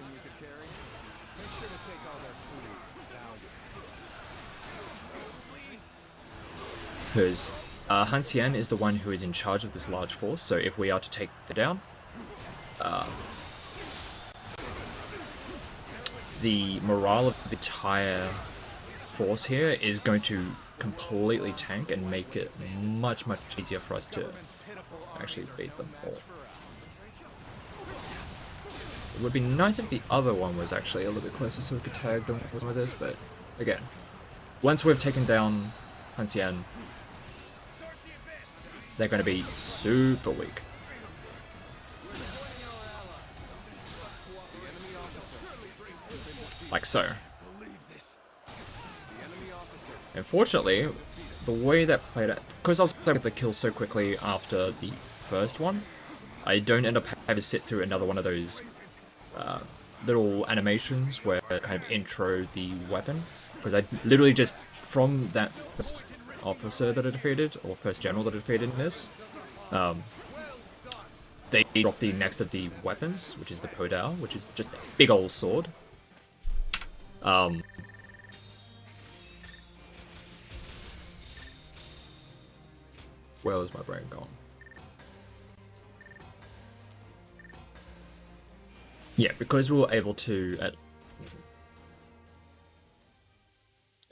S1: Because Han Xian is the one who is in charge of this large force, so if we are to take it down, the morale of the entire force here is going to completely tank and make it much easier for us to actually beat them all. It would be nice if the other one was actually a little bit closer so we could tag them with some of this, but again, once we've taken down Han Xian, they're going to be super weak. Like so. Unfortunately, the way that played out, because I was able to kill so quickly after the first one, I don't end up having to sit through another one of those little animations where I kind of intro the weapon. Because I literally just, from that first officer that I defeated, or first general that I defeated in this, they drop the next of the weapons, which is the Podao, which is just a big old sword. Where was my brain gone? Yeah, because we were able to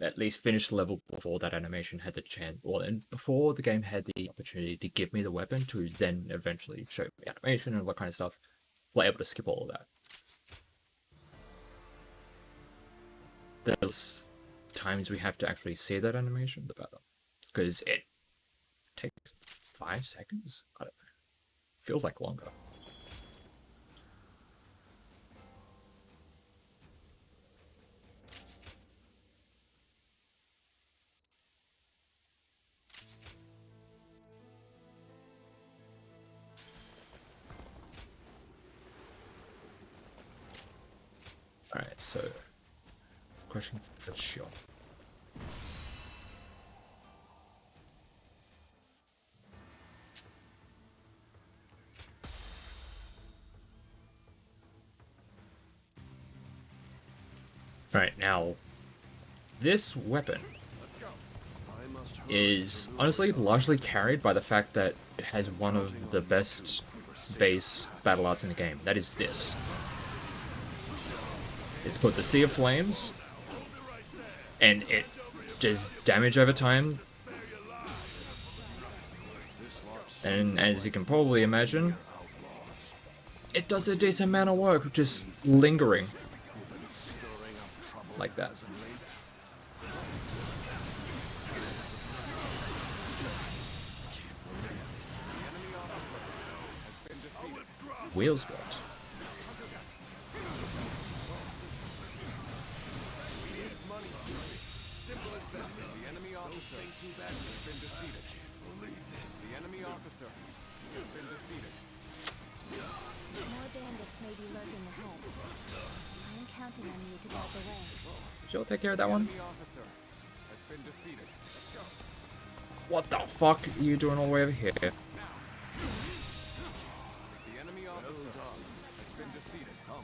S1: at least finish the level before that animation had the chance, well, and before the game had the opportunity to give me the weapon to then eventually show me the animation and all that kind of stuff, we're able to skip all of that. There's times we have to actually see that animation, the better. Because it takes 5 seconds? I don't know. Feels like longer. Alright, so question for sure. Alright, now this weapon is honestly largely carried by the fact that it has one of the best base battle arts in the game. That is this. It's called the Sea of Flames, and it does damage over time. And as you can probably imagine, it does a decent amount of work just lingering like that. Wheels what?
S5: More bandits may be lurking ahead. I am counting on you to guard the way.
S1: Did y'all take care of that one? What the fuck are you doing all the way over here?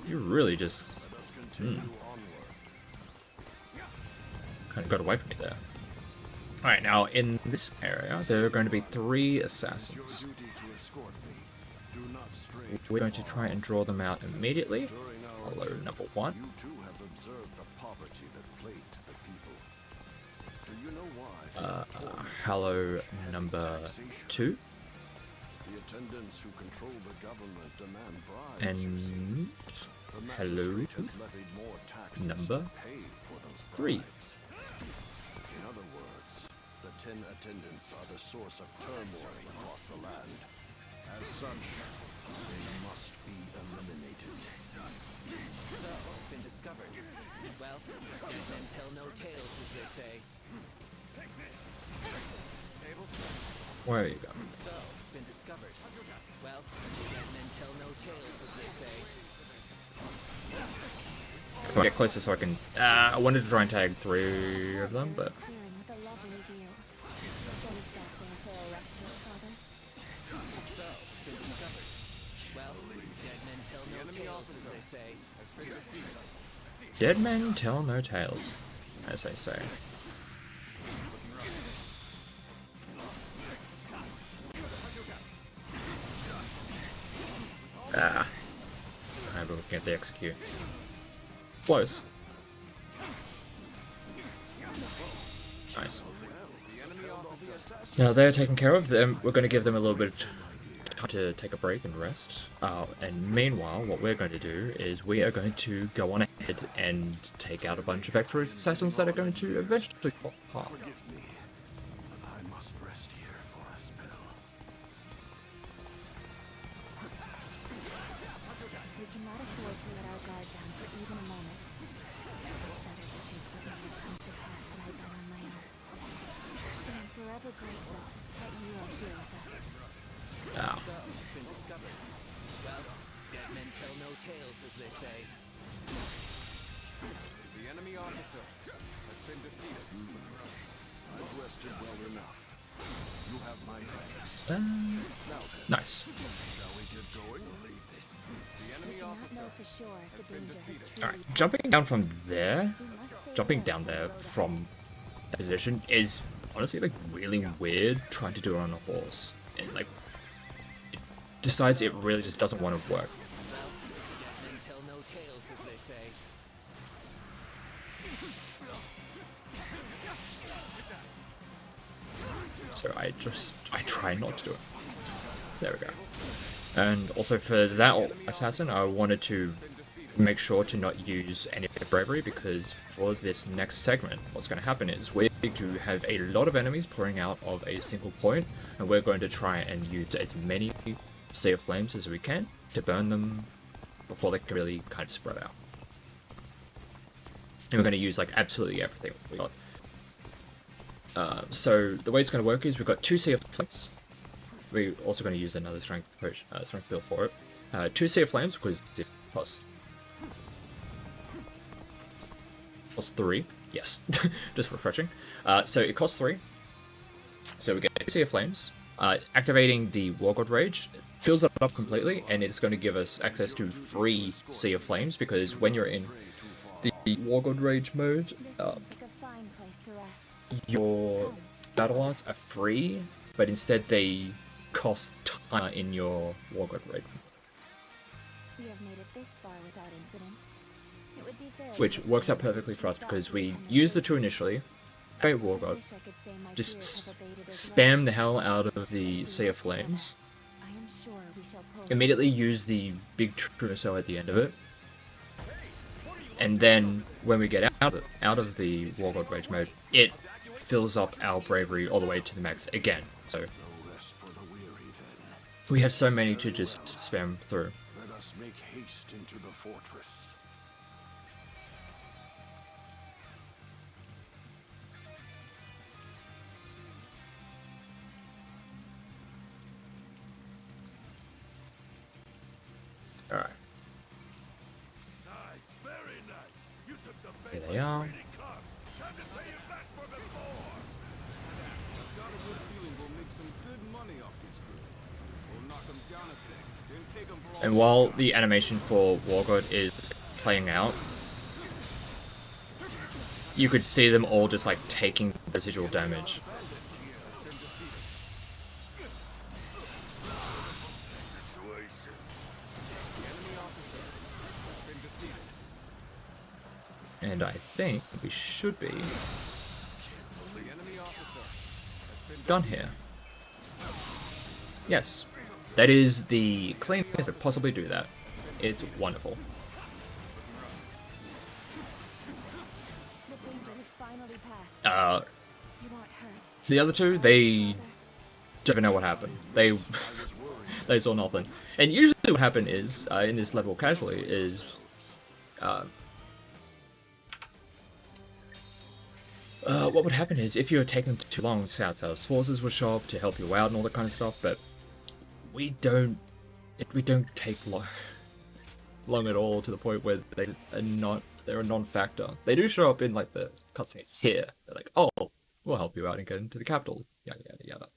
S1: You really just kind of got away from me there. Alright, now in this area there are going to be 3 assassins. We're going to try and draw them out immediately. Hello, number 1. Hello, number 2. And hello, number 3.
S2: In other words, the 10 attendants are the source of turmoil across the land. As such, they must be eliminated.
S3: So, been discovered. Well, dead men tell no tales, as they say.
S1: Where are you going?
S3: So, been discovered. Well, dead men tell no tales, as they say.
S1: Come on, get closer so I can... I wanted to try and tag 3 of them, but...
S5: Clearing with a lovely view. Jenny staff there for a rest here, Father.
S3: So, been discovered. Well, dead men tell no tales, as they say.
S1: Dead men tell no tales, as they say. Ah. I'm looking at the execute. Close. Nice. Now they're taken care of. Then we're going to give them a little bit of time to take a break and rest. And meanwhile, what we're going to do is we are going to go on ahead and take out a bunch of extra assassins that are going to eventually pop off.
S2: Forgive me, but I must rest here for a spell.
S5: We cannot afford to let our guard down for even a moment. I shudder to think what might have come to pass had I been on my own. But I'm forever grateful that you are here with us.
S1: Ow.
S3: So, been discovered. Well, dead men tell no tales, as they say.
S2: The enemy officer has been defeated. I've rested well enough. You have my thanks.
S1: Nice.
S2: Shall we get going? The enemy
S5: We cannot
S2: officer
S5: know for sure if the danger has truly
S1: Alright, jumping down from there,
S5: We must stay
S1: jumping
S5: alert
S1: down
S5: to the
S1: there
S5: road
S1: from that position is honestly like really weird trying to do it on a horse. And like, it decides it really just doesn't want to work.
S3: Well, dead men tell no tales, as they say.
S1: So I try not to do it. There we go. And also for that assassin, I wanted to make sure to not use any of the bravery, because for this next segment, what's going to happen is we're going to have a lot of enemies pouring out of a single point, and we're going to try and use as many Sea of Flames as we can to burn them before they can really kind of spread out. And we're going to use like absolutely everything we got. So the way it's going to work is we've got 2 Sea of Flames. We're also going to use another strength build for it. 2 Sea of Flames, because it's plus 3. Yes, just refreshing. So it costs 3. So we get 2 Sea of Flames. Activating the War God Rage fills it up completely, and it's going to give us access to free Sea of Flames, because when you're in the War God Rage mode,
S5: This seems like a fine place to rest.
S1: your battle arts are free, but instead they cost time in your War God Rage.
S5: We have made it this far without incident. It would be fair
S1: which
S5: to
S1: works out
S5: assume
S1: perfectly
S5: that
S1: for us
S5: you
S1: because we
S5: stopped
S1: use the
S5: becoming
S1: two initially, activate War
S5: I
S1: God,
S5: wish I could say my
S1: just
S5: fears have abated as
S1: spam
S5: well.
S1: the hell out of
S5: If
S1: the
S5: we
S1: Sea
S5: work
S1: of Flames,
S5: together, I am sure we shall pull
S1: immediately use the big Truso at the end of it, and then when we get out of the War God Rage mode, it fills up our bravery all the way to the max again. So we have so many to just spam through.
S2: Let us make haste into the fortress.
S1: Alright,
S2: Nice, very nice. You took the
S1: here
S2: bait
S1: they are.
S2: pretty clever. Time to pay you back for before. I've got a good feeling we'll make some good money off this group. We'll knock them down a tick, then take them for all
S1: And while the animation for War God is playing out, you could see them all just like taking residual damage.
S2: situation. The enemy officer has been defeated.
S1: And I think we should be
S2: The enemy officer has been
S1: done here. Yes, that is the cleanest to possibly do that. It's wonderful.
S5: The danger has finally passed. You aren't hurt.
S1: The other two, they don't even know what happened. They they saw nothing. And usually what happened is, in this level casually, is what would happen is if you were taking too long, South's forces would show up to help you out and all that kind of stuff, but we don't take long at all, to the point where they're a non-factor. They do show up in like the cutscenes here. They're like, oh, we'll help you out and get into the capital. Yada yada yada.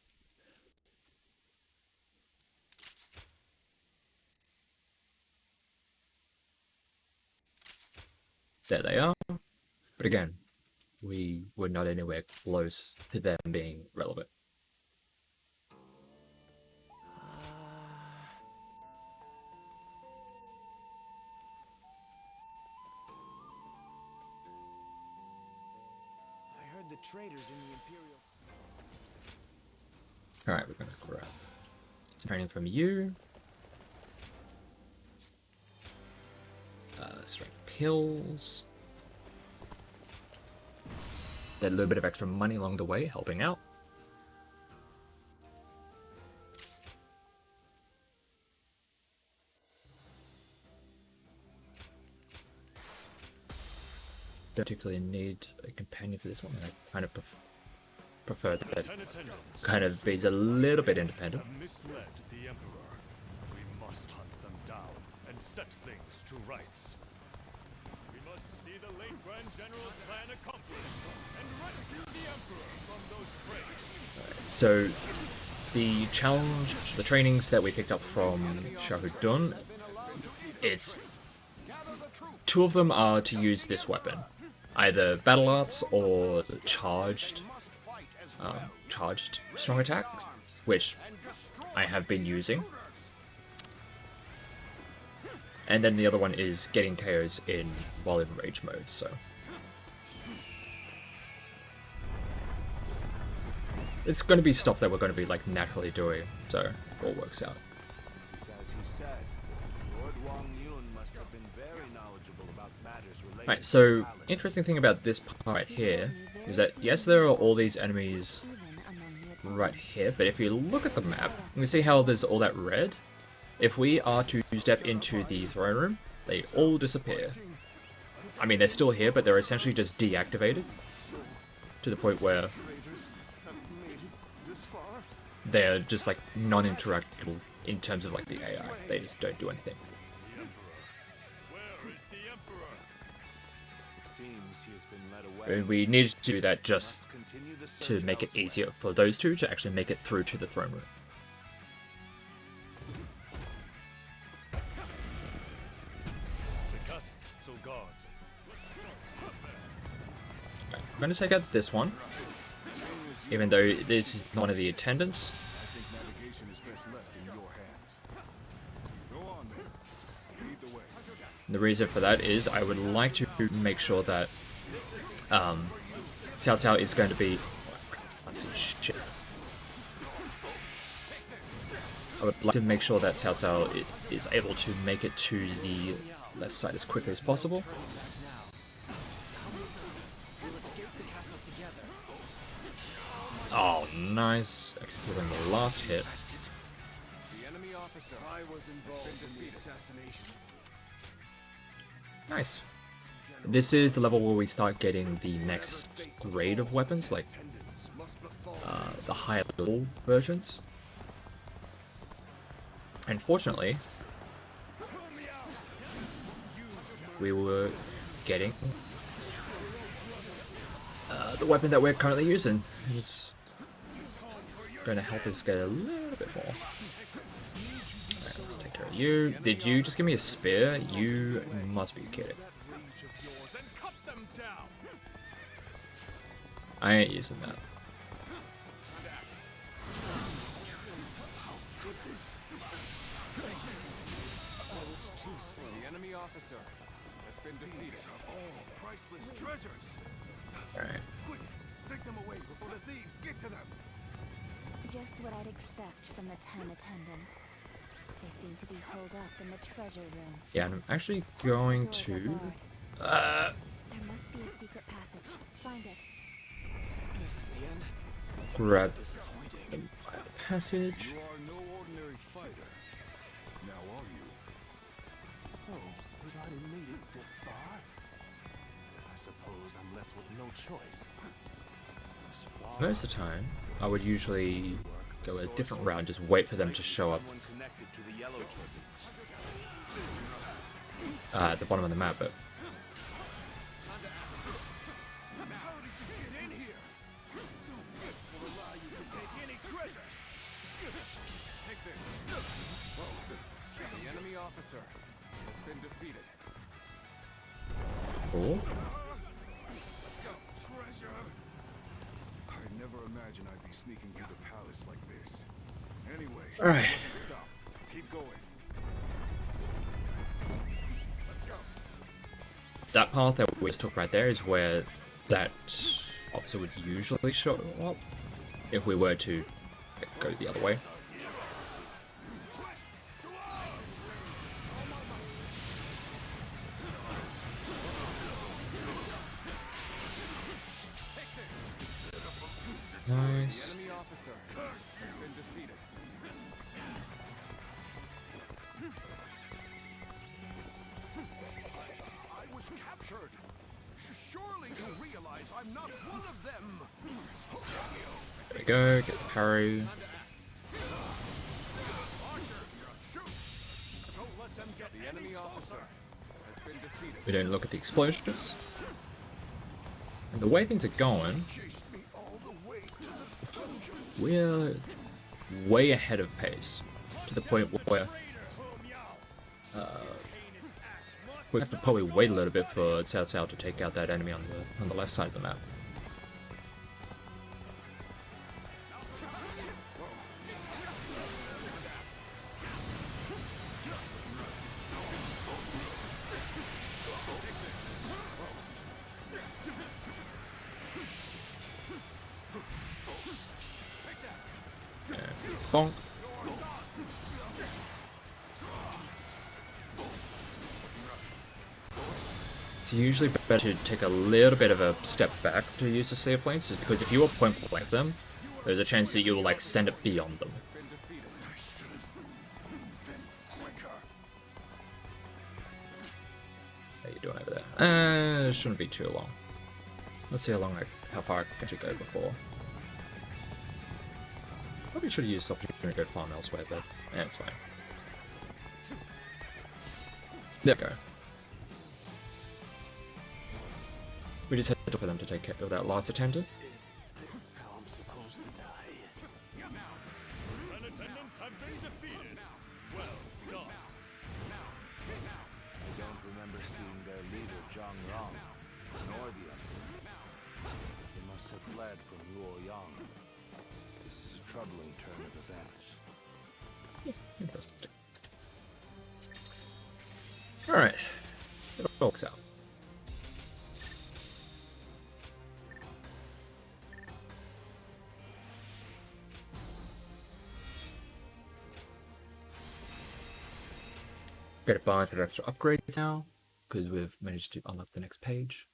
S1: There they are. But again, we were not anywhere close to them being relevant.
S3: I heard the traitors in the Imperial...
S1: Alright, we're gonna grab training from you. Strength pills. Get a little bit of extra money along the way, helping out. Don't particularly need a companion for this one. I kind of prefer that kind of be a little bit independent.
S6: Have misled the Emperor. We must hunt them down and set things to rights. We must see the late Grand General's plan accomplished and rescue the Emperor from those traitors.
S1: So, the challenge, the trainings that we picked up from Shahudun, it's two of them are to use this weapon, either battle arts or the charged strong attacks, which I have been using. And then the other one is getting KOs while in rage mode, so. It's going to be stuff that we're going to be like naturally doing, so it all works out.
S2: As he said, Lord Wang Yun must have been very knowledgeable about matters related
S1: Right,
S2: to
S1: so
S2: the palace.
S1: interesting thing about this part right here is that yes, there are all these enemies right here, but if you look at the map, you can see how there's all that red. If we are to step into the throne room, they all disappear. I mean, they're still here, but they're essentially just deactivated to the point where they're just like non-interactable in terms of like the AI. They just don't do anything.
S6: Where is the Emperor?
S2: It seems he has been led away.
S1: And we need to do that just
S2: Continue the
S1: to
S2: search
S1: make it
S2: elsewhere.
S1: easier for those two to actually make it through to the throne room.
S6: The castle guards.
S1: I'm going to take out this one, even though this is one of the attendants.
S2: I think navigation is best left in your hands. Go on then. Lead the way.
S1: And the reason for that is I would like to make sure that Cao Cao is going to be. Let's see, shit. I would like to make sure that Cao Cao is able to make it to the left side as quickly as possible. Oh, nice. Executing the last hit.
S2: The enemy officer I was involved in the assassination.
S1: Nice. This is the level where we start getting the next grade of weapons, like the higher level versions. And fortunately, we were getting the weapon that we're currently using. It's going to help us get a little bit more. Alright, let's take care of you. Did you just give me a spear? You must be kidding. I ain't using that.
S2: The enemy officer has been defeated. These are all priceless treasures.
S1: Alright.
S2: Quick, take them away before the thieves get to them.
S5: Just what I'd expect from the 10 attendants. They seem to be holed up in the treasure room.
S1: Yeah, I'm actually going
S5: Doors
S1: to
S5: are barred. There must be a secret passage. Find it.
S3: This is the end.
S1: grab
S3: Disappointing.
S1: the passage.
S2: You are no ordinary fighter. Now are you?
S3: So, we've already made it this far? I suppose I'm left with no choice. As far
S1: Most of the time, I would usually go a different route and just wait for them to show up
S2: Someone connected to the yellow turbines.
S1: at the bottom of the map, but
S2: How did you get in here? Will allow you to take any treasure. Take this. The enemy officer has been defeated.
S1: cool.
S2: Let's go. Treasure. I never imagined I'd be sneaking through the palace like this. Anyway,
S1: Alright.
S2: it doesn't stop. Keep going. Let's go.
S1: That path that we just took right there is where that officer would usually show up if we were to go the other way. Nice.
S2: Enemy officer has been defeated. I was captured. Surely you realize I'm not one of them.
S1: There we go, get the parry.
S2: Shoot! Don't let them get the enemy officer has been defeated.
S1: We don't look at the explosions. And the way things are going,
S2: Chased me all the way to the dungeon.
S1: we're way ahead of pace. To the point where we have to probably wait a little bit for Cao Cao to take out that enemy on the left side of the map. And bonk. It's usually better to take a little bit of a step back to use the Sea of Flames, just because if you were point blank them, there's a chance that you'll like send it beyond them.
S2: Been defeated. I should have been quicker.
S1: How you doing over there? It shouldn't be too long. Let's see how far I can actually go before. Probably should have used this opportunity to go farm elsewhere, but it's fine. There we go. We just had to for them to take care of that last attendant.
S3: Is this how I'm supposed to die?
S6: 10 attendants have been defeated. Well done.
S2: I don't remember seeing their leader, Zhang Rong, nor the Emperor. They must have fled from Luoyang. This is a troubling turn of events.
S1: Interesting. Alright. It all works out. Get a bunch of extra upgrades now, because we've managed to unlock the next page.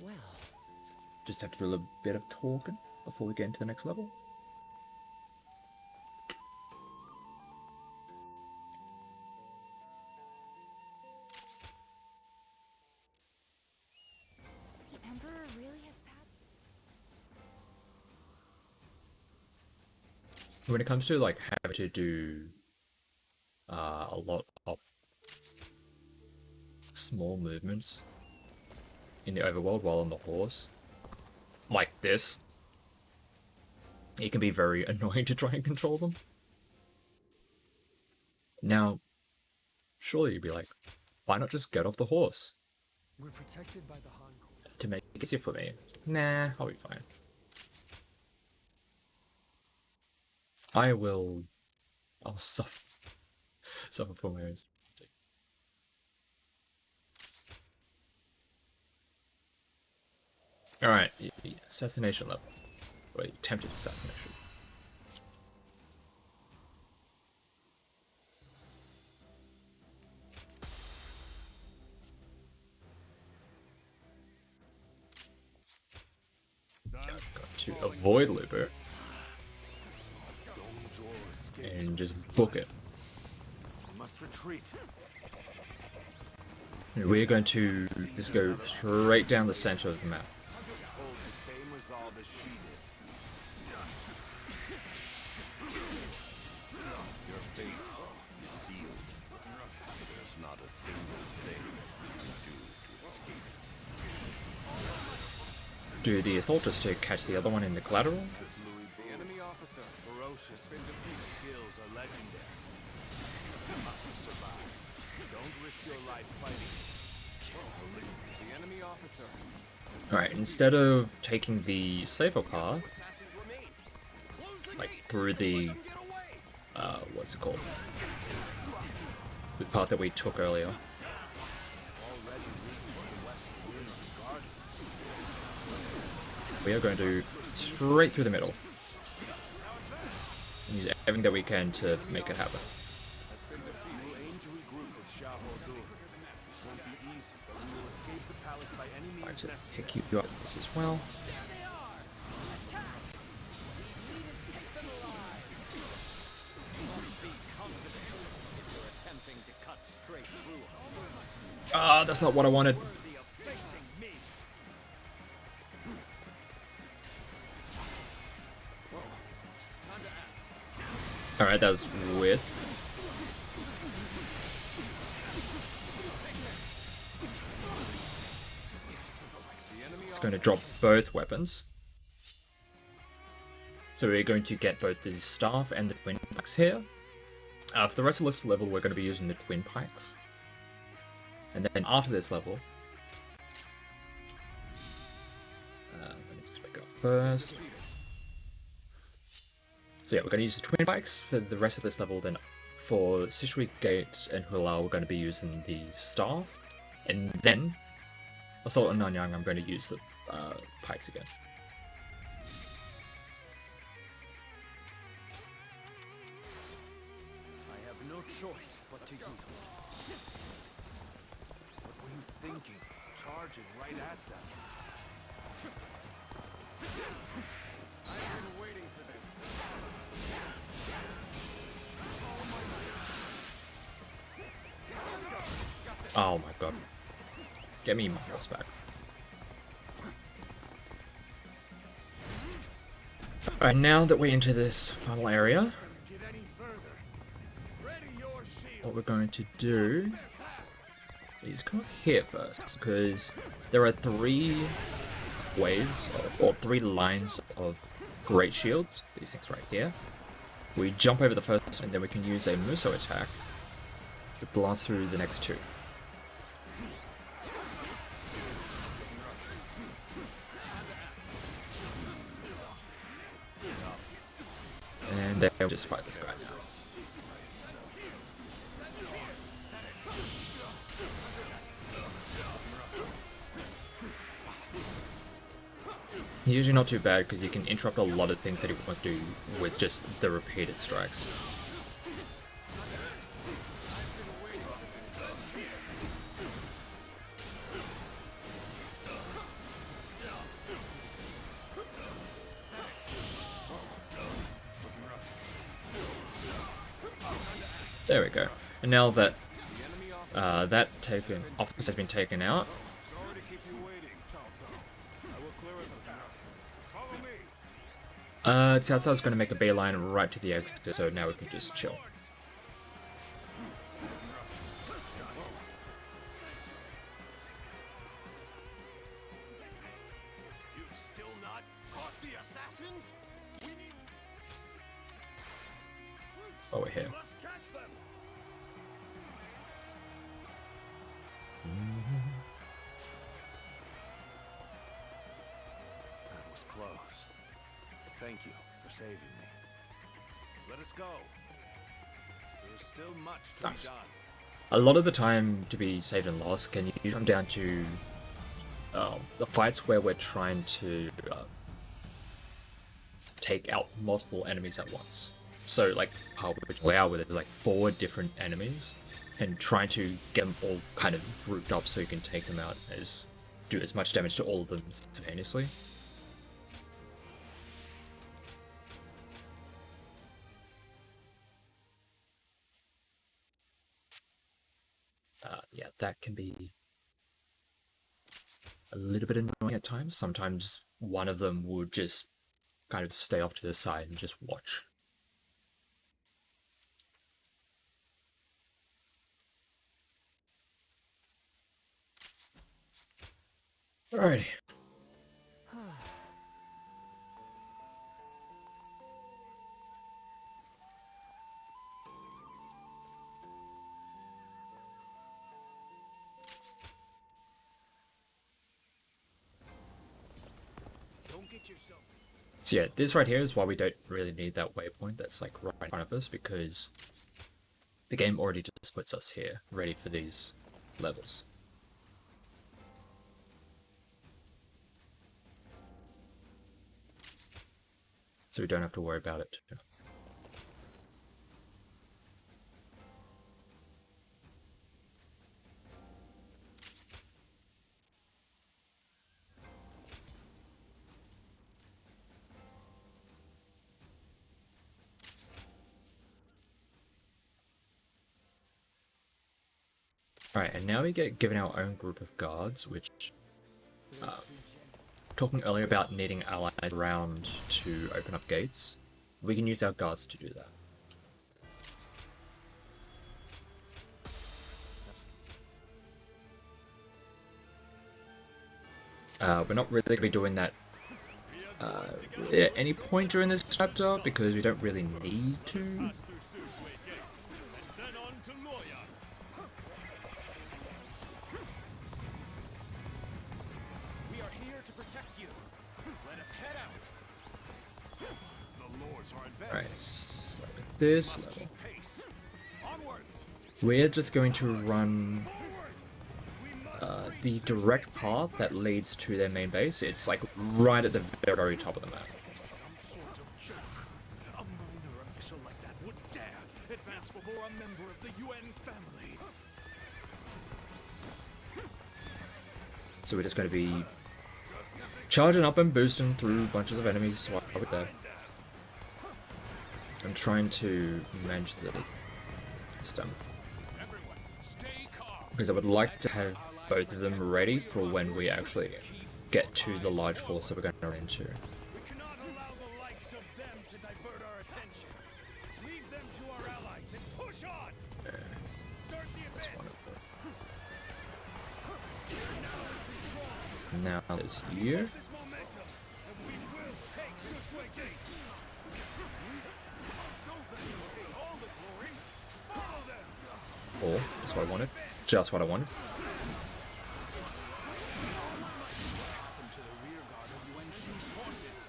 S3: Well,
S1: Just have to do a little bit of talking before we get into the next level.
S5: The Emperor really has passed.
S1: When it comes to like having to do a lot of small movements in the overworld while on the horse, like this, it can be very annoying to try and control them. Now, surely you'd be like, why not just get off the horse
S3: we're protected by the Han Court.
S1: to make it easier for me? Nah, I'll be fine. I'll suffer for my own. Alright, assassination level. Or attempted assassination. Got to avoid Looper and just book it.
S2: We must retreat.
S1: We're going to just go straight down the center of the map.
S2: Hold the same resolve as she did. Your fate is sealed. There's not a single thing you can do to escape it.
S1: Do the assaulters to catch the other one in the collateral?
S2: The enemy officer, ferocious, and defeat skills are legendary. You must survive. Don't risk your life fighting. The enemy officer.
S1: Alright, instead of taking the safer path,
S2: Assassins remain. Close the
S1: like
S2: gate.
S1: through the,
S2: Let them get away.
S1: what's it called? The path that we took earlier.
S2: Already reached the west wing of the garden.
S1: We are going to straight through the middle. And use everything that we can to make it happen.
S2: Has been defeated. We'll aim to regroup with Shah Hordur. This won't be easy, but we will escape the palace by any
S1: I'll
S2: means
S1: to
S2: necessary.
S1: pick you up this as well.
S3: Attempting to cut straight through us.
S1: Ah, that's not what I wanted.
S3: Worthy of facing me. Time to act.
S1: Alright, that was weird. It's going to drop both weapons. So we're going to get both the staff and the twin pikes here. For the rest of this level, we're going to be using the twin pikes. And then after this level, let me just pick it up first. So yeah, we're going to use the twin pikes for the rest of this level. Then for Sishui Gate and Hulao, we're going to be using the staff. And then Assault on Nanyang, I'm going to use the pikes again.
S3: I have no choice but to yield.
S2: What were you thinking? Charging right at them. I've been waiting for this.
S1: Oh my god. Get me my horse back. Alright, now that we're into this final area,
S2: Get any further. Ready your shield.
S1: what we're going to do is come up here first, because there are 3 waves, or 3 lines of great shields, these things right here, We jump over the first, and then we can use a Muso attack to blast through the next two. And then we'll just fight this guy now. Usually not too bad because you can interrupt a lot of things that he wants to do with just the repeated strikes. There we go. And now that that officer has been taken out,
S2: Sorry to keep you waiting, Cao Cao. I will clear us a path. Follow me.
S1: Cao Cao's going to make a beeline right to the exit, so now we can just chill.
S2: You've still not caught the assassins? We need...
S1: Oh, we're here.
S2: Let's catch them! That was close. Thank you for saving me. Let us go. There's still much to
S1: Nice.
S2: be done.
S1: A lot of the time to be saved and lost can usually come down to the fights where we're trying to take out multiple enemies at once. So like how we play out with it is like 4 different enemies and trying to get them all kind of grouped up so you can take them out do as much damage to all of them simultaneously. Yeah, that can be a little bit annoying at times. Sometimes one of them would just kind of stay off to the side and just watch. Alrighty.
S2: Don't get yourself...
S1: So yeah, this right here is why we don't really need that waypoint that's like right in front of us, because the game already just puts us here, ready for these levels. So we don't have to worry about it. Alright, and now we get given our own group of guards, which... talking earlier about needing allies around to open up gates, we can use our guards to do that. We're not really going to be doing that at any point during this chapter, because we don't really need to.
S6: Pass through Sushui Gate, and then on to Loya.
S3: We are here to protect you. Let us head out.
S2: The lords are advancing.
S1: Alright, so at this
S2: Must
S1: level,
S2: keep pace. Onwards.
S1: we're just going to run the direct path that leads to their main base. It's like right at the very top of the map.
S2: Some sort of joke. A minor official like that would dare advance before a member of the UN family.
S1: So we're just going to be charging up and boosting through bunches of enemies while we're there. I'm trying to manage the stun,
S2: Everyone, stay calm.
S1: because I would like to have both of them ready for when we actually get to the large force that we're going to run into.
S2: We cannot allow the likes of them to divert our attention. Leave them to our allies and push on. Start the advance.
S1: So now it's here.
S2: This momentum, and we will take Sushui Gate. Don't
S1: That's what I wanted. Just what I wanted.
S2: To the rear guard of Yuan Shu's forces.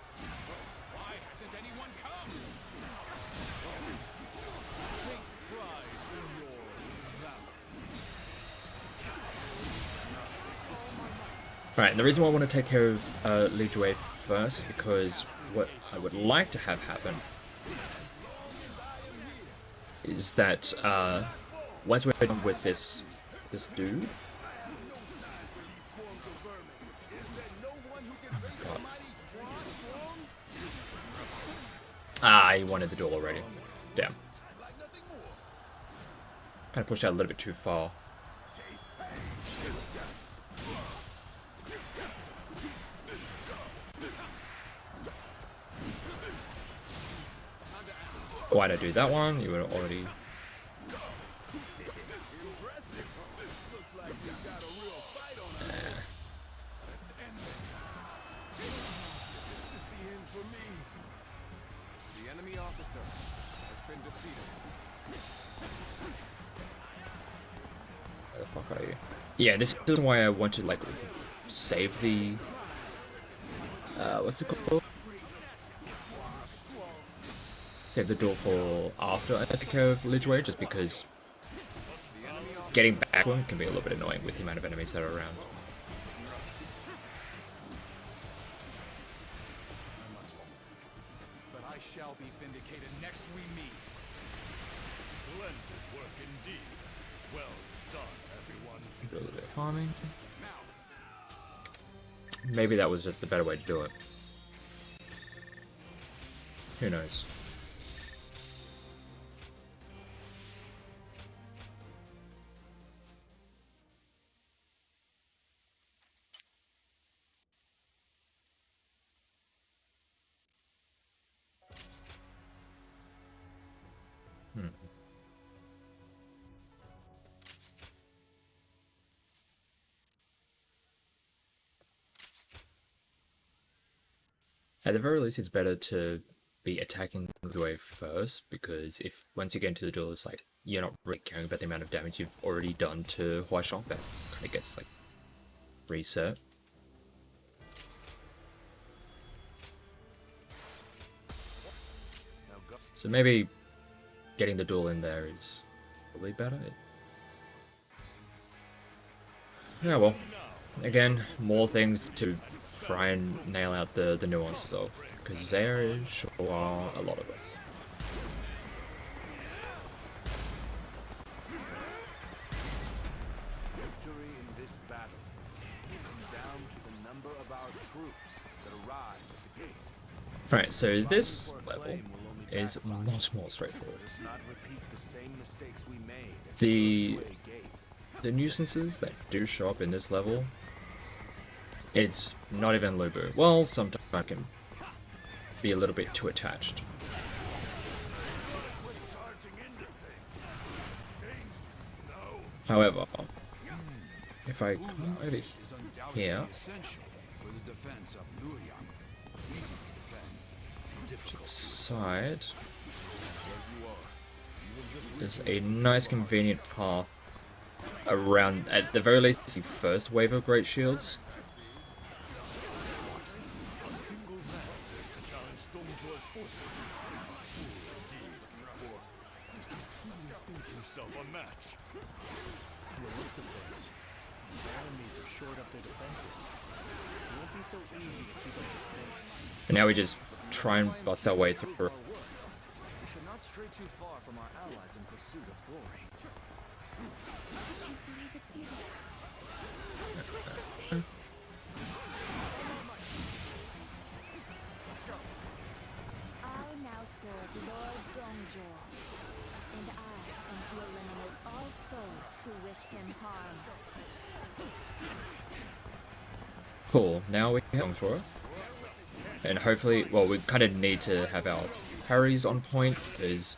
S2: Why hasn't anyone come? Take pride in your valor.
S1: Right, and the reason why I want to take care of Li Jue first, because what I would like to have happen is that once we're done with this dude. God. Ah, he wanted the duel already. Damn. Kind of pushed out a little bit too far. Why'd I do that one? You would have already...
S2: The enemy officer has been defeated.
S1: Where the fuck are you? Yeah, this is why I want to, like, save the... what's it called? Save the duel for after I take care of Li Jue, just because getting back to him can be a little bit annoying with the amount of enemies that are around.
S2: But I shall be vindicated next we meet.
S6: Splendid work indeed. Well done, everyone.
S1: Do a little bit of farming. Maybe that was just the better way to do it. Who knows? At the very least, it's better to be attacking the way first, because if once you get into the duel, it's like you're not really caring about the amount of damage you've already done to Huaishong. That kind of gets like reset. So maybe getting the duel in there is probably better. Yeah, well, again, more things to try and nail out the nuances of, because there sure are a lot of them.
S2: Victory in this battle comes down to the number of our troops that arrive at the gate.
S1: Right, so this level is much more straightforward.
S2: Let us not repeat the same mistakes we made at
S1: The
S2: Shui Gate.
S1: the nuisances that do show up in this level, it's not even Lubu. Well, sometimes I can be a little bit too attached. However, if I come over here, side, there's a nice convenient path around, at the very least, the first wave of Great Shields. And now we just try and bust our way through.
S3: We should not stray too far from our allies in pursuit of glory.
S5: I can't believe it's you. What a twist of fate. I now serve Lord Dongzhuo, and I am to eliminate all foes who wish him harm.
S1: Cool, now we have Dongzhuo. And hopefully, well, we kind of need to have our parries on point, because,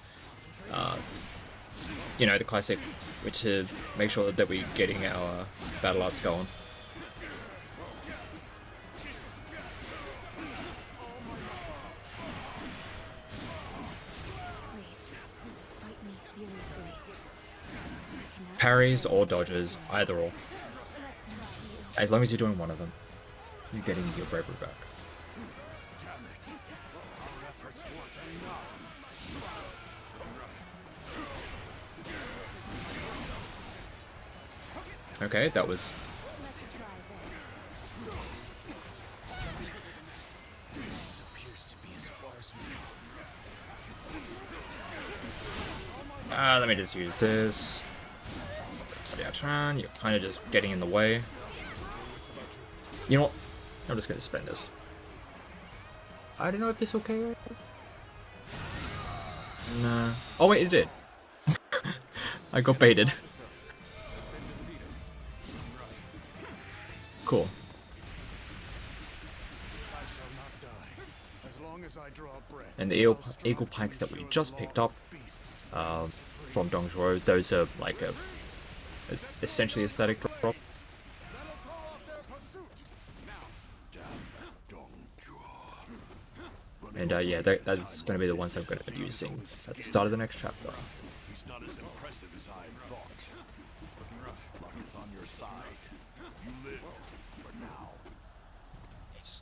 S1: you know, the classic, to make sure that we're getting our battle arts going. parries or dodges, either or. As long as you're doing one of them, you're getting your bravery back. Okay, that was... let me just use this. Speedrun, you're kind of just getting in the way. You know what? I'm just going to spend this. I don't know if this will KO. No. Oh wait, it did. I got baited. Cool. And the eagle pikes that we just picked up from Dongzhuo, those are like a essentially a static drop. And yeah, that's going to be the ones I'm going to be using at the start of the next chapter.
S2: He's not as impressive as I had thought. Luck is on your side. You live for now.
S1: Nice.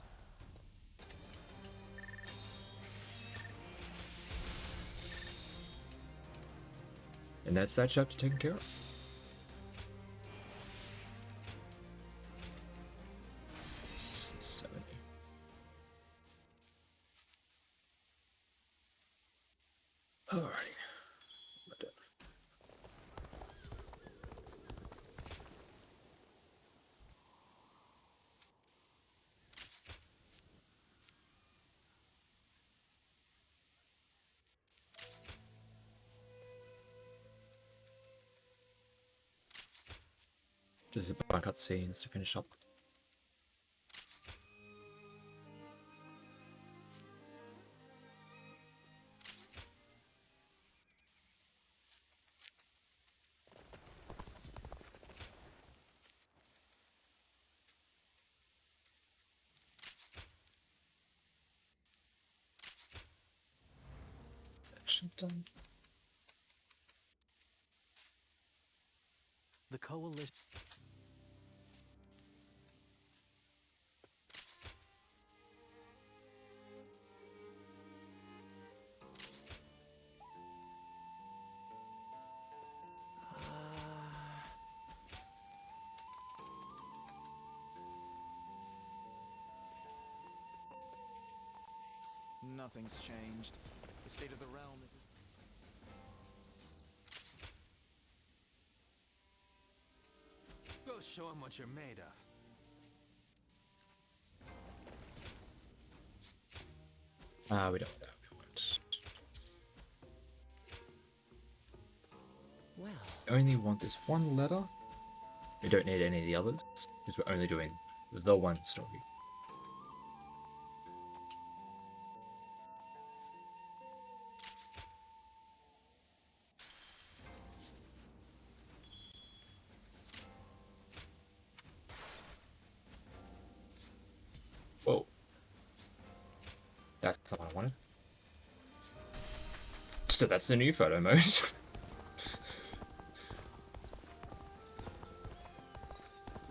S1: And that's that chapter taken care of. Alrighty. Just a bunch of cutscenes to finish up. Done.
S3: The coalition. Nothing's changed. The state of the realm is... Go show him what you're made of.
S1: We don't know.
S3: Well,
S1: We only want this one letter. We don't need any of the others, because we're only doing the one story. Whoa. That's not what I wanted. So that's the new photo mode.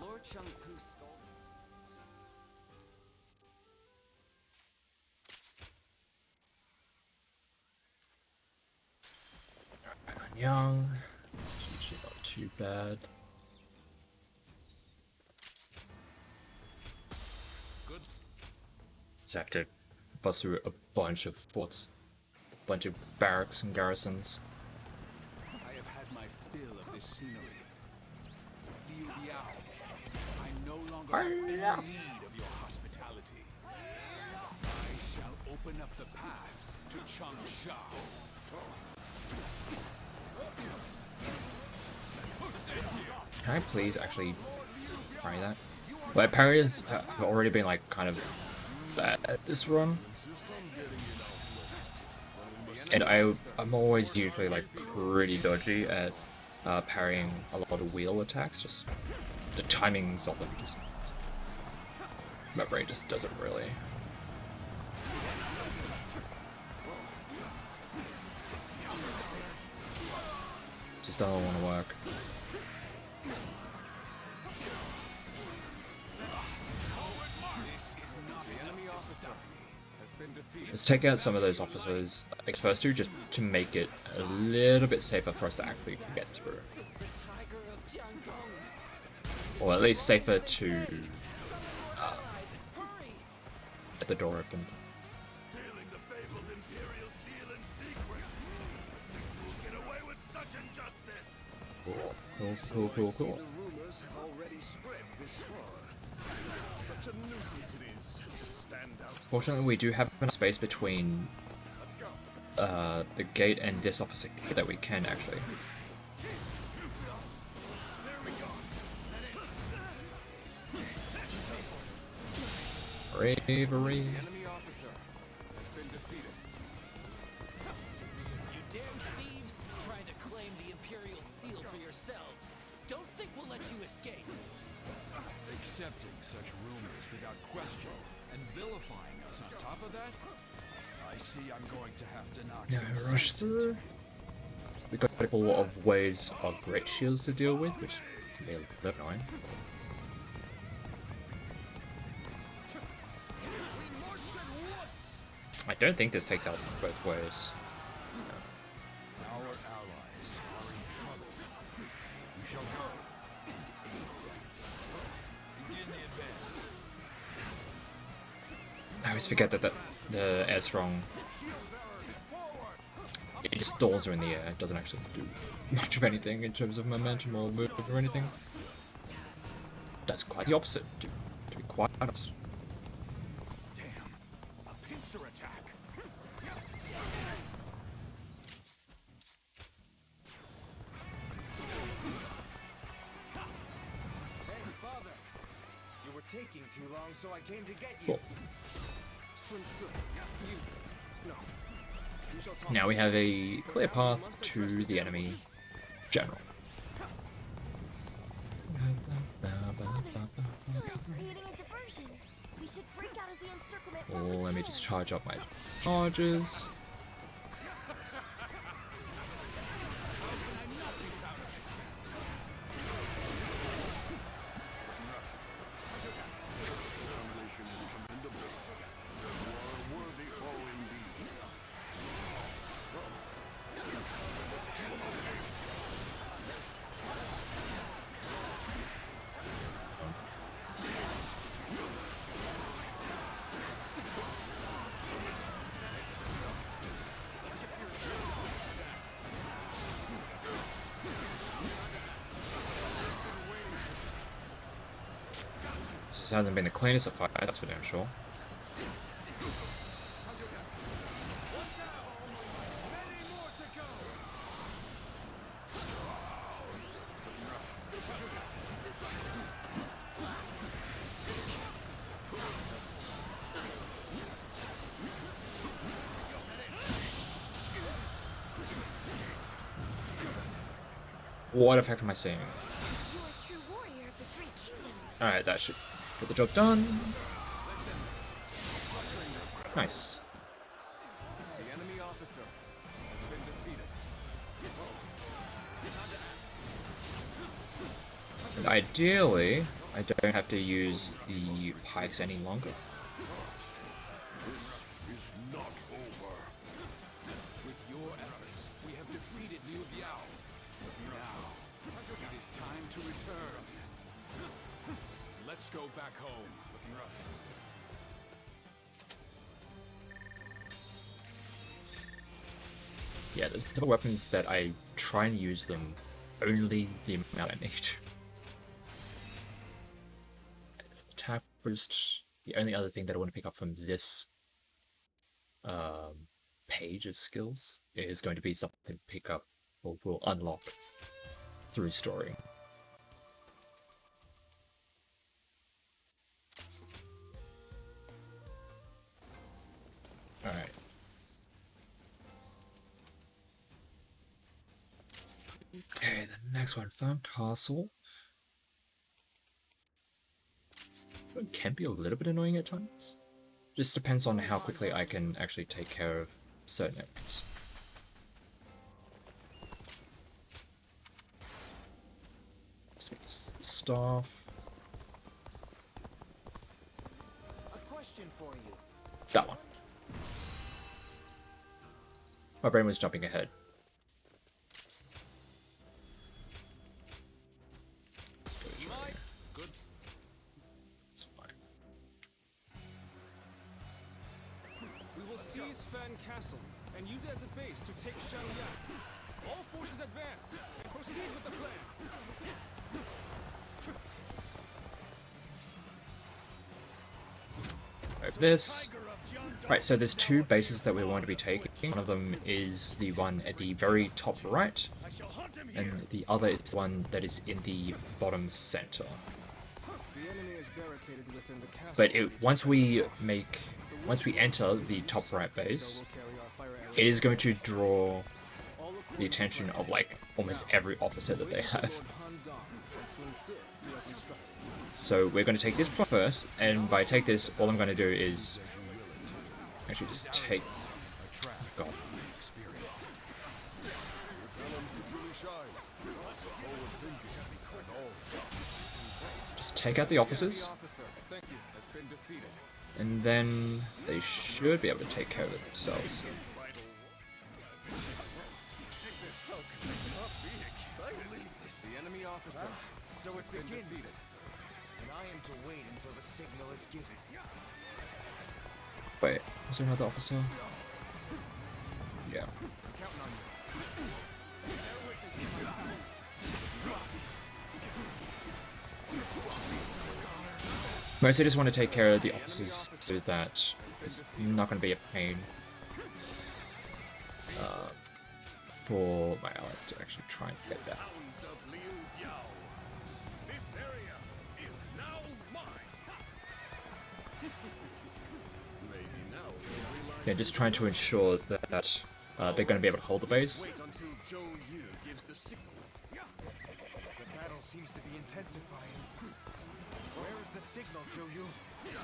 S3: Lord Chengpu's skull.
S1: I'm young. It's usually not too bad.
S2: Good.
S1: Just have to bust through a bunch of forts, a bunch of barracks and garrisons.
S2: I have had my fill of this scenery. Liu Biao, I no longer have any need of your hospitality. I shall open up the path to Changsha.
S1: Can I please actually parry that? My parries have already been like kind of bad at this run. And I'm always usually like pretty dodgy at parrying a lot of wheel attacks. Just the timings of them just, my brain just doesn't really. Just doesn't want to work. Let's take out some of those officers, like first two, just to make it a little bit safer for us to actually get through. Or at least safer to get the door opened.
S2: Stealing the fabled Imperial seal in secret. Who'll get away with such injustice?
S1: Cool.
S3: The rumors have already spread this far. Such a nuisance it is to stand out.
S1: Fortunately, we do have enough space between
S3: Let's go.
S1: the gate and this officer that we can actually. Bravery.
S3: Enemy officer has been defeated.
S7: You damn thieves, trying to claim the Imperial seal for yourselves. Don't think we'll let you escape.
S8: Accepting such rumors without question and vilifying us on top of that? I see I'm going to have to knock some
S1: Rush
S8: sense
S1: through.
S8: into you.
S1: We got a couple of waves of great shields to deal with, which can be a bit annoying. I don't think this takes out both ways.
S8: Our allies are in trouble. We shall go and aid them. Begin the advance.
S1: I always forget that the air strong. It just stalls her in the air. It doesn't actually do much of anything in terms of momentum or movement or anything. That's quite the opposite, to be quite honest.
S3: Damn, a pincer attack.
S2: Hey, Father. You were taking too long, so I came to get you.
S1: Cool.
S3: Sun Tzu, you... No. We shall talk.
S1: Now we have a clear path to the enemy general.
S5: Serious creating a diversion. We should break out of the encirclement.
S1: Oh, let me just charge up my charges.
S3: Determination is commendable. You are a worthy foe indeed.
S1: This hasn't been the cleanest of fights, that's for damn sure. What effect am I seeing?
S5: You're a true warrior of the Three Kingdoms.
S1: Alright, that should get the job done. Nice.
S3: The enemy officer has been defeated.
S1: And ideally, I don't have to use the pikes any longer.
S3: This is not over. With your efforts, we have defeated Liu Biao. Now, it is time to return. Let's go back home. Looking rough.
S1: Yeah, there's other weapons that I try and use them only the amount I need. Attack boost. The only other thing that I want to pick up from this page of skills is going to be something to pick up or will unlock through story. Alright. Okay, the next one, Firm Castle. It can be a little bit annoying at times. Just depends on how quickly I can actually take care of certain enemies. Staff.
S2: A question for you.
S1: That one. My brain was jumping ahead. It's fine.
S2: We will seize Fan Castle and use it as a base to take Shangyang. All forces advance and proceed with the plan.
S1: Like this. Right, so there's two bases that we want to be taking. One of them is the one at the very top right, and the other is the one that is in the bottom center.
S2: The enemy is barricaded within the castle.
S1: But once we enter the top right base, it is going to draw the attention of like almost every officer that they have. So we're going to take this one first, and by take this, all I'm going to do is actually just take. God. Just take out the officers, and then they should be able to take care of it themselves.
S2: The enemy officer.
S3: So it begins. And I am to wait until the signal is given.
S1: Wait, was there another officer? Yeah. Mostly just want to take care of the officers so that it's not going to be a pain for my allies to actually try and get that.
S2: This area is now mine.
S1: Yeah, just trying to ensure that they're going to be able to hold the base.
S2: Wait until Zhou Yu gives the signal.
S3: The battle seems to be intensifying. Where is the signal, Zhou-Yu? We've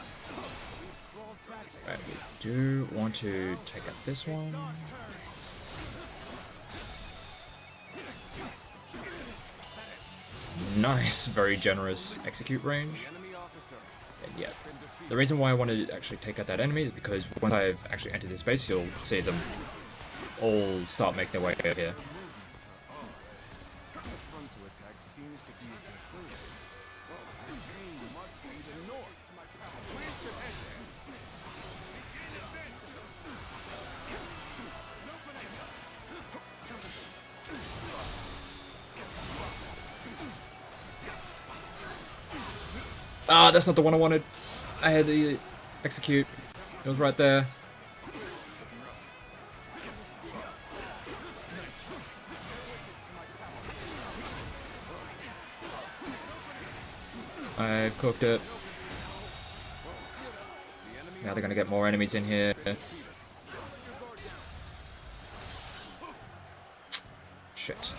S3: crawled past it.
S1: Right, we do want to take out this one. Nice, very generous execute range. And yeah, the reason why I want to actually take out that enemy is because once I've actually entered this base, you'll see them all start making their way over here.
S2: The frontal attack seems to be a diversion. The pain must be the north. We should head there.
S1: Ah, that's not the one I wanted. I had the execute. It was right there. I cooked it. Now they're gonna get more enemies in here. Shit.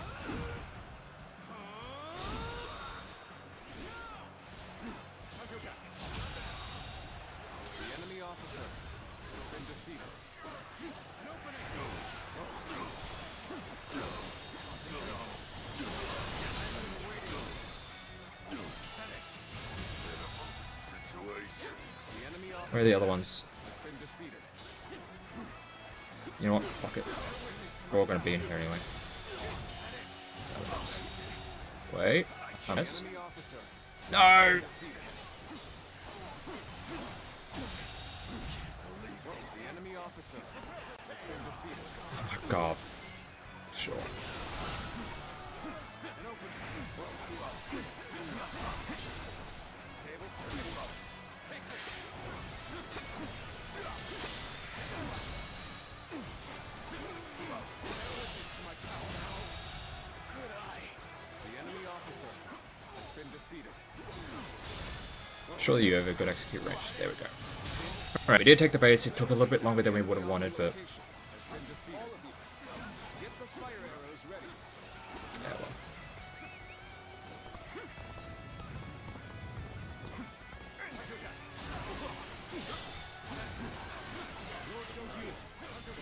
S2: The enemy officer has been defeated.
S1: Where are the other ones?
S2: Has been defeated.
S1: You know what? Fuck it. We're all gonna be in here anyway. Wait. I miss.
S2: Enemy officer.
S1: No!
S2: The enemy officer has been defeated.
S1: Oh my god. Sure.
S2: Tables turning. Take this. The enemy officer has been defeated.
S1: Surely you have a good execute range. There we go. Alright, we did take the base. It took a little bit longer than we would have wanted, but...
S2: Has been defeated. Get the fire arrows ready.
S1: Yeah, well.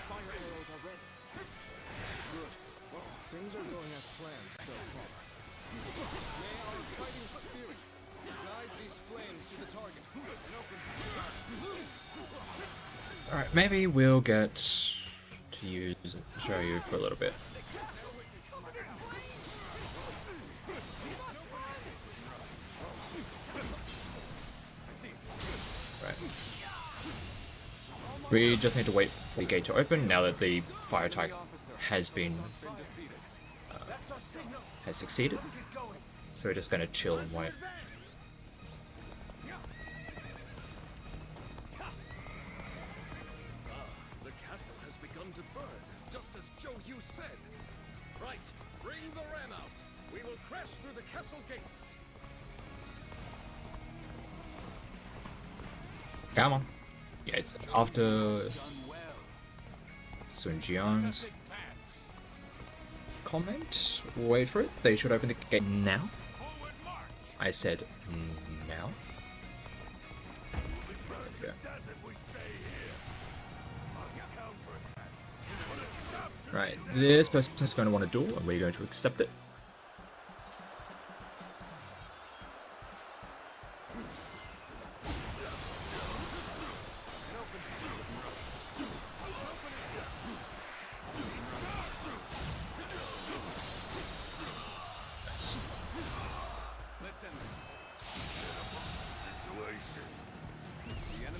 S2: Fire arrows are ready. Good. Well, things are going as planned so far. May our fighting spirit guide these flames to the target and open.
S1: Alright, maybe we'll get to show you for a little bit. Right. We just need to wait for the gate to open now that the fire attack has been has succeeded. So we're just gonna chill and wait.
S3: The castle has begun to burn, just as Joe Yu said. Right, bring the ram out. We will crash through the castle gates.
S1: Come on. Yeah, it's after Sun Jian's comment. Wait for it. They should open the gate now. I said now. There we go. Right, this person is going to want a duel, and we're going to accept it.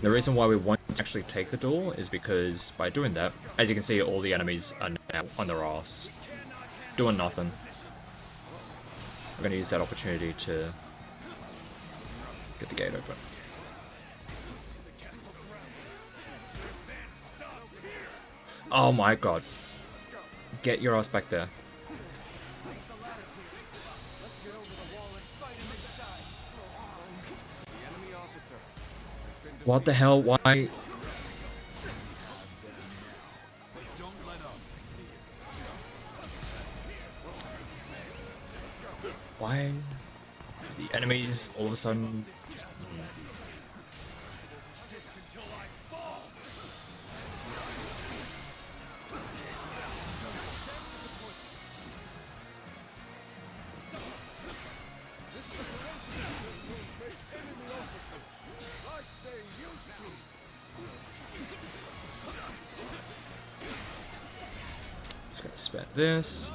S1: The reason why we want to actually take the duel is because by doing that, as you can see, all the enemies are now on their ass, doing nothing. We're going to use that opportunity to get the gate open. Oh my god. Get your ass back there. What the hell? Why? Why do the enemies all of a sudden? Just gonna spend this.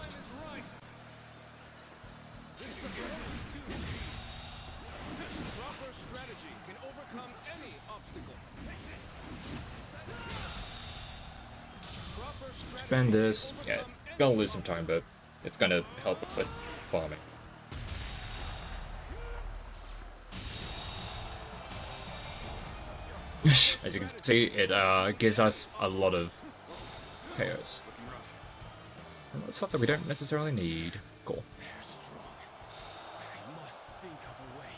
S1: Spend this. Yeah, gonna lose some time, but it's gonna help with farming. As you can see, it gives us a lot of KOs. And that's stuff that we don't necessarily need. Cool.
S3: They're strong. I must think of a way.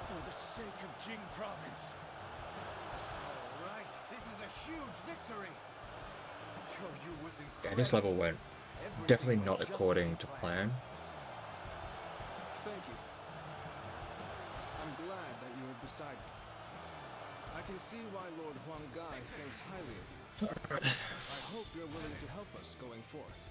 S3: For the sake of Jing province.
S2: All right, this is a huge victory. Joe Yu was incredible.
S1: Yeah, this level went definitely not according to plan.
S3: Thank you. I'm glad that you were beside me. I can see why Lord Huang Gai thinks highly of you. I hope you're willing to help us going forth.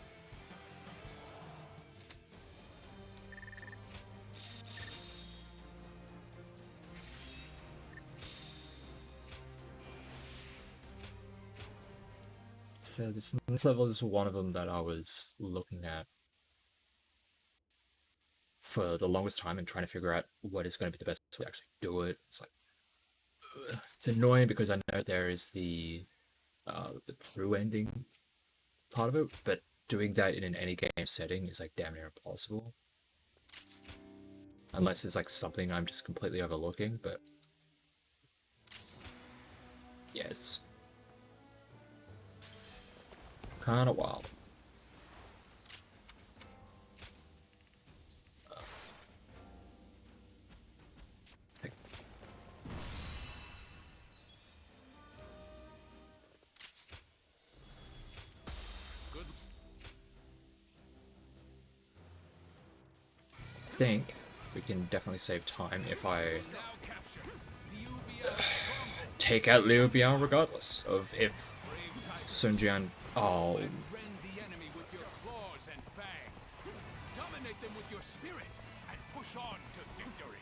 S1: So this level is one of them that I was looking at for the longest time and trying to figure out what is going to be the best way to actually do it. It's like, it's annoying because I know there is the true ending part of it, but doing that in an any game setting is like damn near impossible. Unless it's like something I'm just completely overlooking, but yeah, it's kind of wild. I think we can definitely save time if I take out Liu Biao regardless of if Sun Jian. Oh.
S3: Rend the enemy with your claws and fangs. Dominate them with your spirit and push on to victory.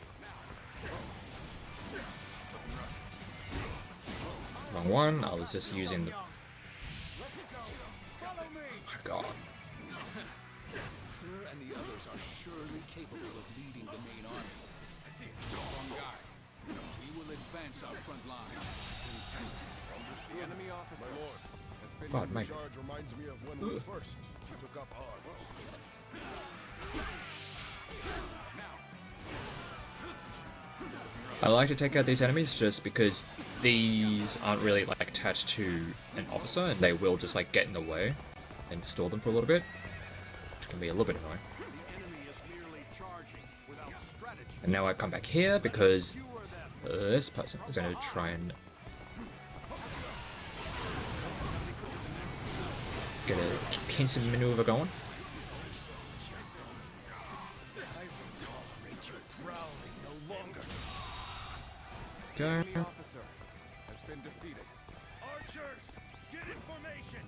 S1: Wrong one. I was just using the my god.
S3: Sir and the others are surely capable of leading the main army. I see it. Wrong guy. We will advance our front line.
S2: The enemy officer has been
S1: God, Mike.
S2: charge reminds me of when we first took up arms.
S1: I like to take out these enemies just because these aren't really like attached to an officer, and they will just like get in the way and stall them for a little bit, which can be a little bit annoying.
S2: The enemy is merely charging without strategy.
S1: And now I come back here because this person is going to try and get a pincer maneuver going. Go.
S2: The officer has been defeated.
S6: Archers, get in formation!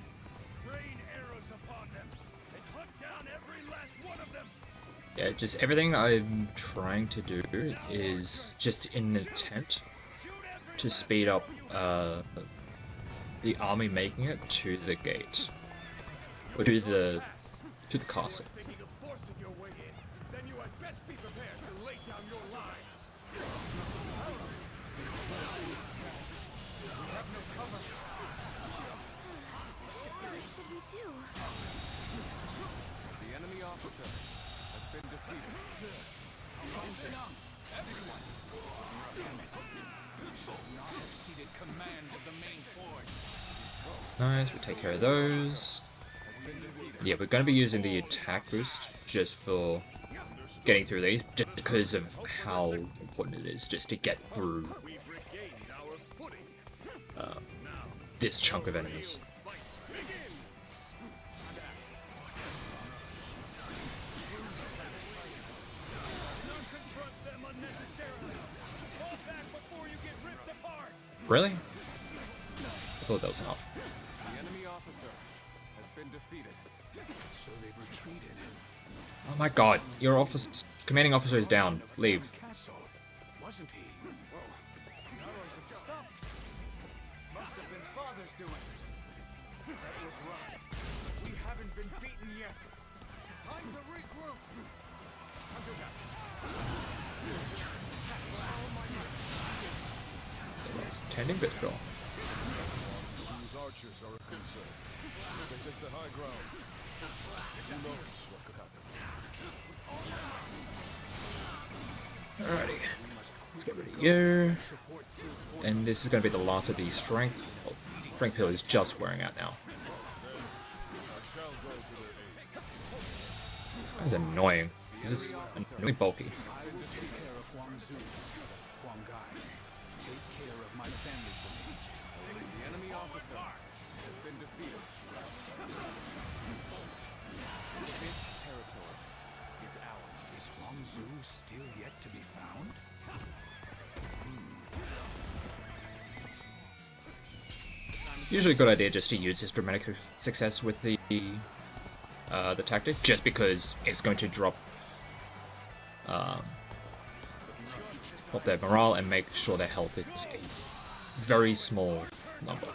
S6: Rain arrows upon them, and hunt down every last one of them!
S1: Yeah, just everything I'm trying to do is just in an attempt to speed up the army making it to the gate, or to the castle.
S6: Thinking of forcing your way in, then you had best be prepared to lay down your lives.
S5: So what should we do?
S2: The enemy officer has been defeated.
S3: Xiang, everyone! Damn it! We should not have ceded command of the main force.
S1: Nice, we'll take care of those. Yeah, we're going to be using the attack boost just for getting through these, just because of how important it is just to get through
S6: We've regained our footing.
S1: this chunk of enemies.
S6: Fight begins! Don't confront them unnecessarily. Fall back before you get ripped apart.
S1: Really? I thought that was enough.
S2: The enemy officer has been defeated.
S3: So they've retreated.
S1: Oh my god, your office, commanding officer is down. Leave.
S3: Castle, wasn't he?
S2: Stop! Must have been Father's doing. That was rough. We haven't been beaten yet. Time to regroup.
S1: Tending bit fill.
S2: These archers are a concern. They take the high ground. Who knows what could happen?
S1: Alrighty. Let's get rid of you. And this is going to be the last of the strength. Oh, strength pill is just wearing out now.
S2: I shall go to their aid.
S1: This guy's annoying. He's just really bulky.
S3: I will take care of Huang Zu. Huang Gai, take care of my family for me.
S2: The enemy officer has been defeated. This territory is ours.
S3: Is Huang Zu still yet to be found?
S1: Usually a good idea just to use this dramatic success with the tactic, just because it's going to drop their morale and make sure their health is a very small number.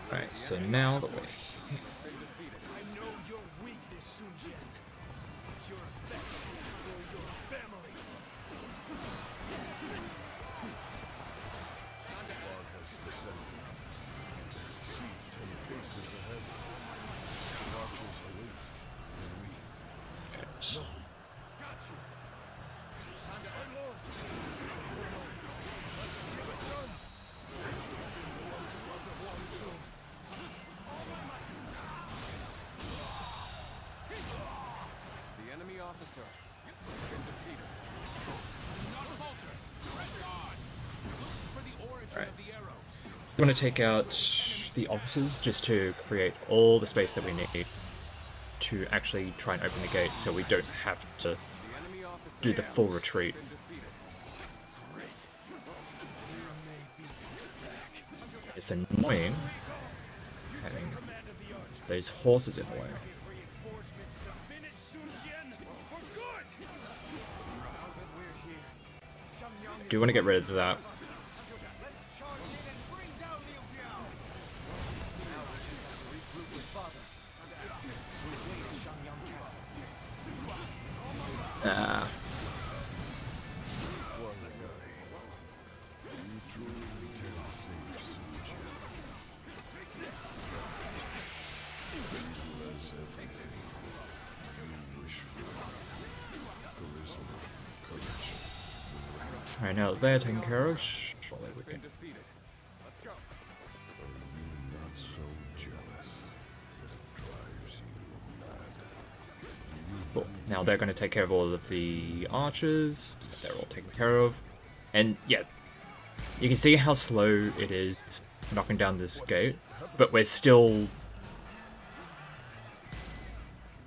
S1: Alright, so now the way.
S6: I know your weakness, Sun Jian. It's your affection for your family.
S2: Fog has descended. See 10 paces ahead. The archers await their lead.
S6: Got you. My lord. Let's give it done.
S2: The enemy officer has been defeated.
S3: Not falter. Press on. Look for the origin
S1: Right.
S3: of the arrows.
S1: I'm going to take out the officers just to create all the space that we need to actually try and open the gate, so we don't have to
S2: The enemy officer
S1: do the full retreat.
S2: has been defeated.
S1: It's annoying having those horses in the way.
S6: Reinforcements to finish Sun Jian for good.
S1: Do want to get rid of that.
S2: Let's charge in and bring down Liu Biao.
S1: Ah. Alright, now they're taken care of. Surely we can. Cool. Now they're going to take care of all of the archers. They're all taken care of. And yeah, you can see how slow it is knocking down this gate, but we're still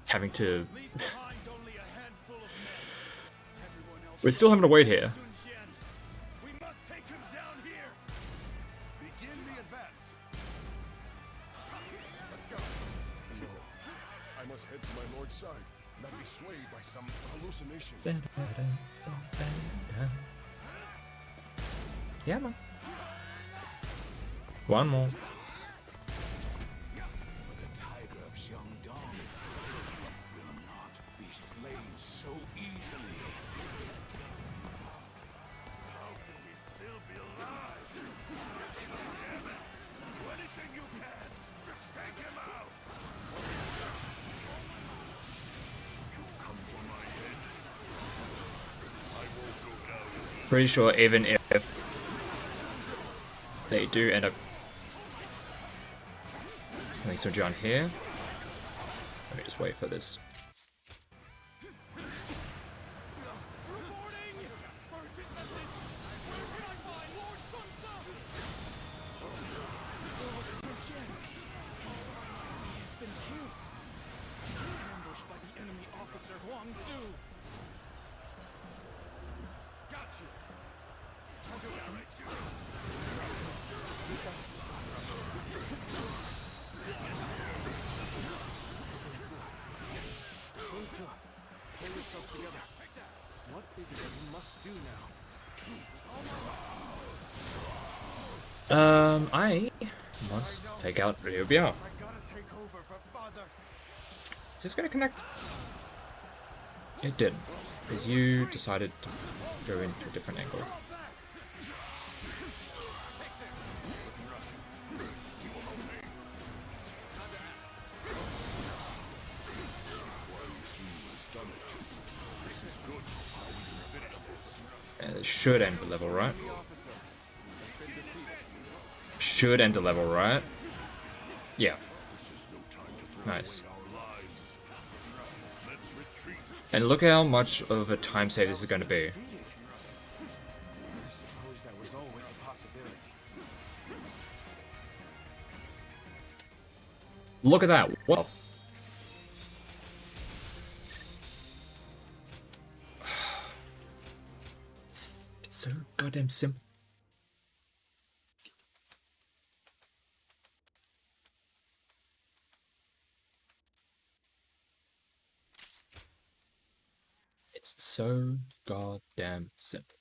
S1: having to... we're still having to wait here.
S2: We must take him down here. Begin the advance. Let's go. No, I must head to my lord's side, not be swayed by some hallucination.
S1: Yeah, man. One more.
S3: But the tiger of Xiangdong will not be slain so easily.
S2: How can he still be alive? Damn it! Do anything you can. Just take him out. So you've come for my head. I won't go down.
S1: Pretty sure even if they do end up putting Sun Jian here, let me just wait for this.
S3: Pull yourself together. What is it that you must do now?
S1: I must take out Liu Biao.
S2: I gotta take over for father.
S1: Is this gonna connect? It didn't, because you decided to go into a different angle. And it should end the level, right? Should end the level, right? Yeah. Nice. And look at how much of a time save this is going to be.
S3: I suppose that was always a possibility.
S1: Look at that. What? It's so goddamn simple. It's so goddamn simple.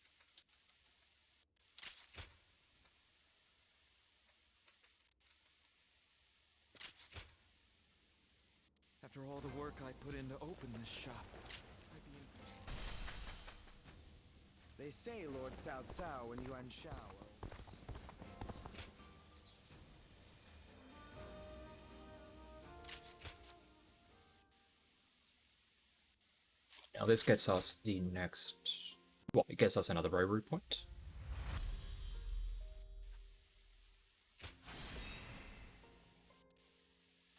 S3: After all the work I put in to open this shop, I'd be interested. They say Lord Cao Cao and Yuan Shao.
S1: Now this gets us the next... Well, it gets us another bravery point.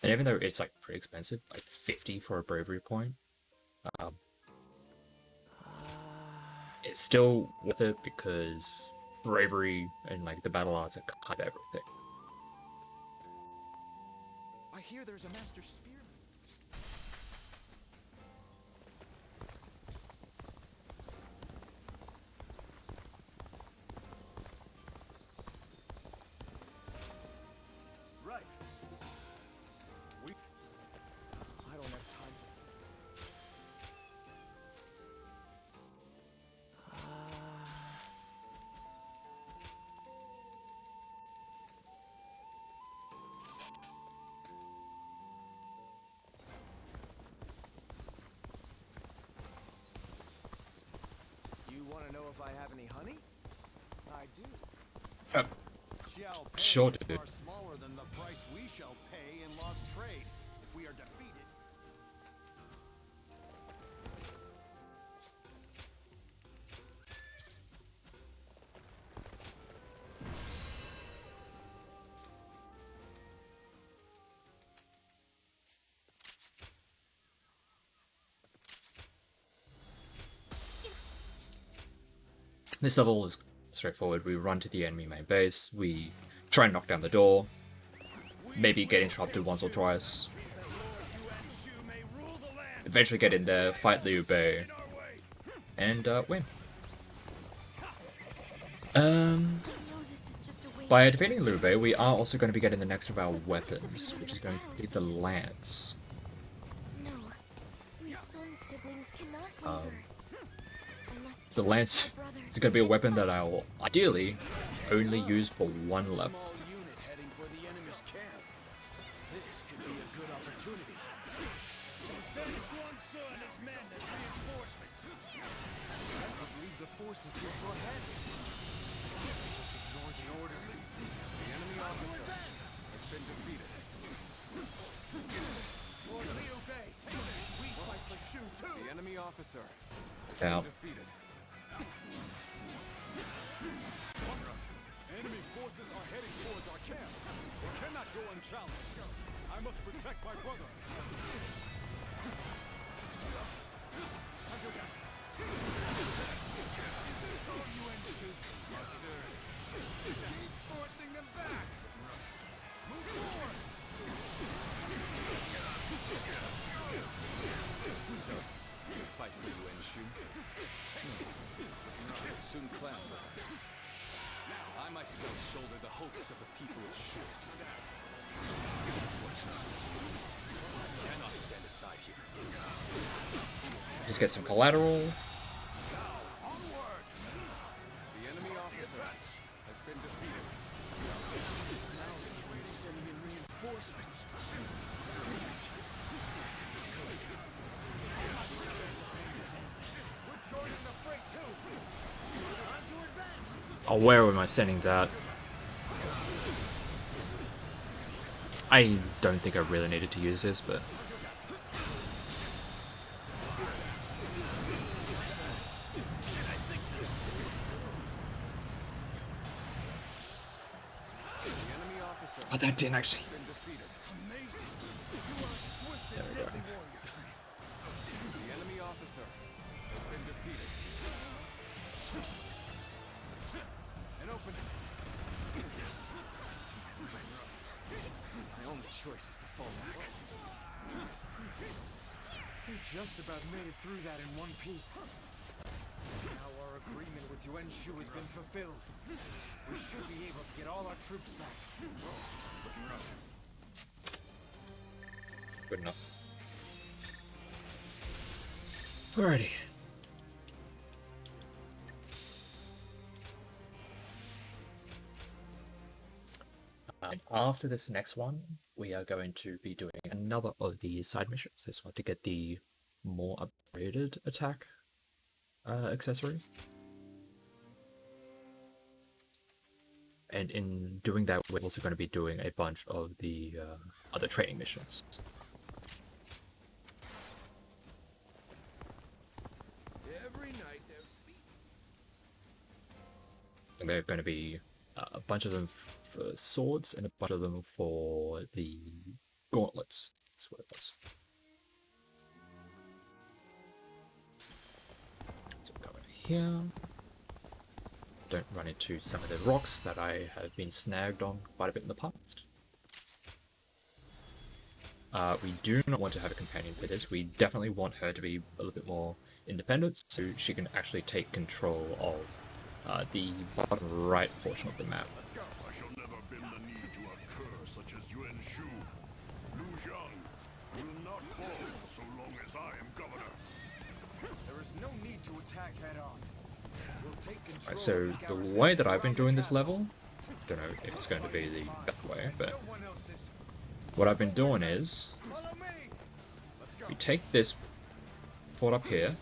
S1: And even though it's like pretty expensive, like 50 for a bravery point, it's still worth it because bravery and like the battle arts are kind of everything.
S3: I hear there's a master spearman.
S2: Right.
S3: I don't have time
S2: if I have any honey? I do. Shall pay
S1: Sure,
S2: is
S1: dude.
S2: far smaller than the price we shall pay in lost trade if we are defeated.
S1: This level is straightforward. We run to the enemy main base, we try and knock down the door, maybe get interrupted once or twice, eventually get in there, fight Liu Bei, and win.
S5: I know this is just a way
S1: By
S5: to
S1: defeating Liu Bei, we are also going to be getting the next of our weapons, which is going to be the lance.
S5: No, we Sun siblings cannot waver. I must
S1: The
S5: trust
S1: lance
S5: my brother.
S1: is going to be a weapon that I'll ideally only use for one level.
S2: Small unit heading for the enemy's camp. This could be a good opportunity.
S6: Send Sun Tzu and his men as reinforcements.
S2: I believe the force is here short-handed. Ignore the orderly. The enemy officer has been defeated.
S6: Lord Liu Bei, take this. We fight for Shu too.
S2: The enemy officer has
S1: Out.
S2: been defeated.
S6: Enemy forces are heading towards our camp. They cannot go unchallenged. I must protect my brother.
S2: Keep forcing them back. Move forward. So, you fight for Yuan Shu. Sun Clan, perhaps. I myself shoulder the hopes of the people of Shu. Unfortunately, I cannot stand aside here.
S1: Just get some collateral.
S2: The enemy officer has been defeated. Now we're sending in reinforcements.
S6: We're joining the fray too. Time to advance.
S1: Oh, where am I sending that? I don't think I really needed to use this, but...
S2: The enemy officer
S1: Oh, that didn't actually...
S2: has been defeated.
S6: Amazing. You are a swift and
S1: There we go.
S6: deadly warrior.
S2: The enemy officer has been defeated. An opening. My only choice is to fall back.
S3: We just about made it through that in one piece. Now our agreement with Yuan Shu has been fulfilled. We should be able to get all our troops back.
S2: Looking rough.
S1: Good enough. Alrighty. And after this next one, we are going to be doing another of the side missions. This one to get the more upgraded attack accessory. And in doing that, we're also going to be doing a bunch of the other training missions.
S2: Every night their feet.
S1: And there are going to be a bunch of them for swords and a bunch of them for the gauntlets. That's what it was. So we'll go over here. Don't run into some of the rocks that I have been snagged on quite a bit in the past. We do not want to have a companion for this. We definitely want her to be a little bit more independent so she can actually take control of the bottom right portion of the map.
S6: I shall never bend the knee to a cur such as Yuan Shu. Lu Jiang will not fall so long as I am governor.
S3: There is no need to attack head on. We'll take control
S1: Right, so
S3: of
S1: the
S3: garrison
S1: way that I've been
S3: surrounding
S1: doing
S3: the
S1: this
S3: castle.
S1: level, don't know if it's going to be the best way, but
S3: No one else is.
S1: what I've been doing is
S3: Follow me. Let's go.
S1: we take this fort up here,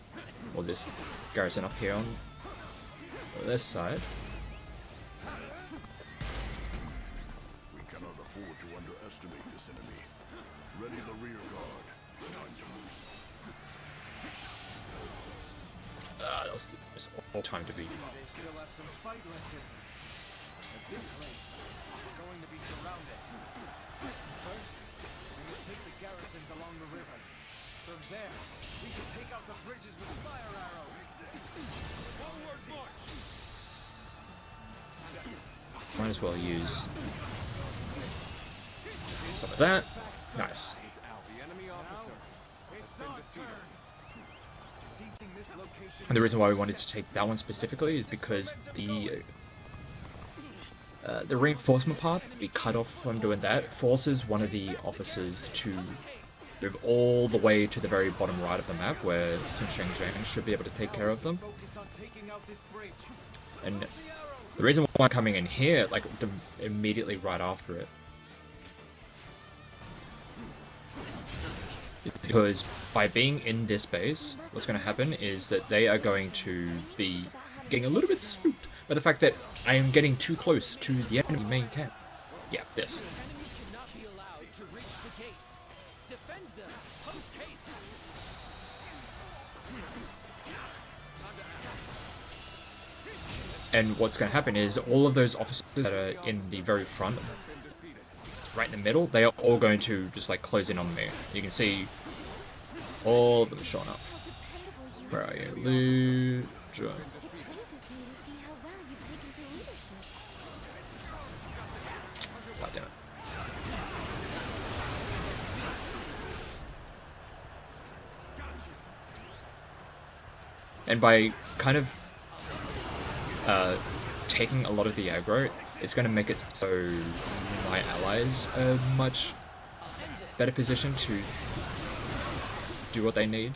S1: or this garrison up here on this side.
S8: We cannot afford to underestimate this enemy. Ready the rear guard. It's time to move.
S1: That was all time to beat.
S2: They still have some fight left in them. At this rate, we're going to be surrounded. First, we must take the garrisons along the river. From there, we can take out the bridges with fire arrows. Forward march!
S1: Might as well use some of that. Nice.
S2: The enemy officer has been defeated. Seizing this location.
S1: And the reason why we wanted to take that one specifically is because the reinforcement part, be cut off from doing that, forces one of the officers to move all the way to the very bottom right of the map, where Sun Sheng should be able to take care of them.
S2: Focus on taking out this bridge.
S1: And the reason why I'm coming in here, like immediately right after it, is because by being in this base, what's going to happen is that they are going to be getting a little bit spooked by the fact that I am getting too close to the enemy main camp. Yeah, this.
S7: The enemy cannot be allowed to reach the gates. Defend them. Post haste.
S1: And what's going to happen is all of those officers that are in the very front, right in the middle, they are all going to just like close in on me. You can see all of them showing up. Where are you? Lu...
S5: It pleases me to see how well you've taken to leadership.
S1: God damn it. And by kind of taking a lot of the aggro, it's going to make it so my allies are much better positioned to do what they need.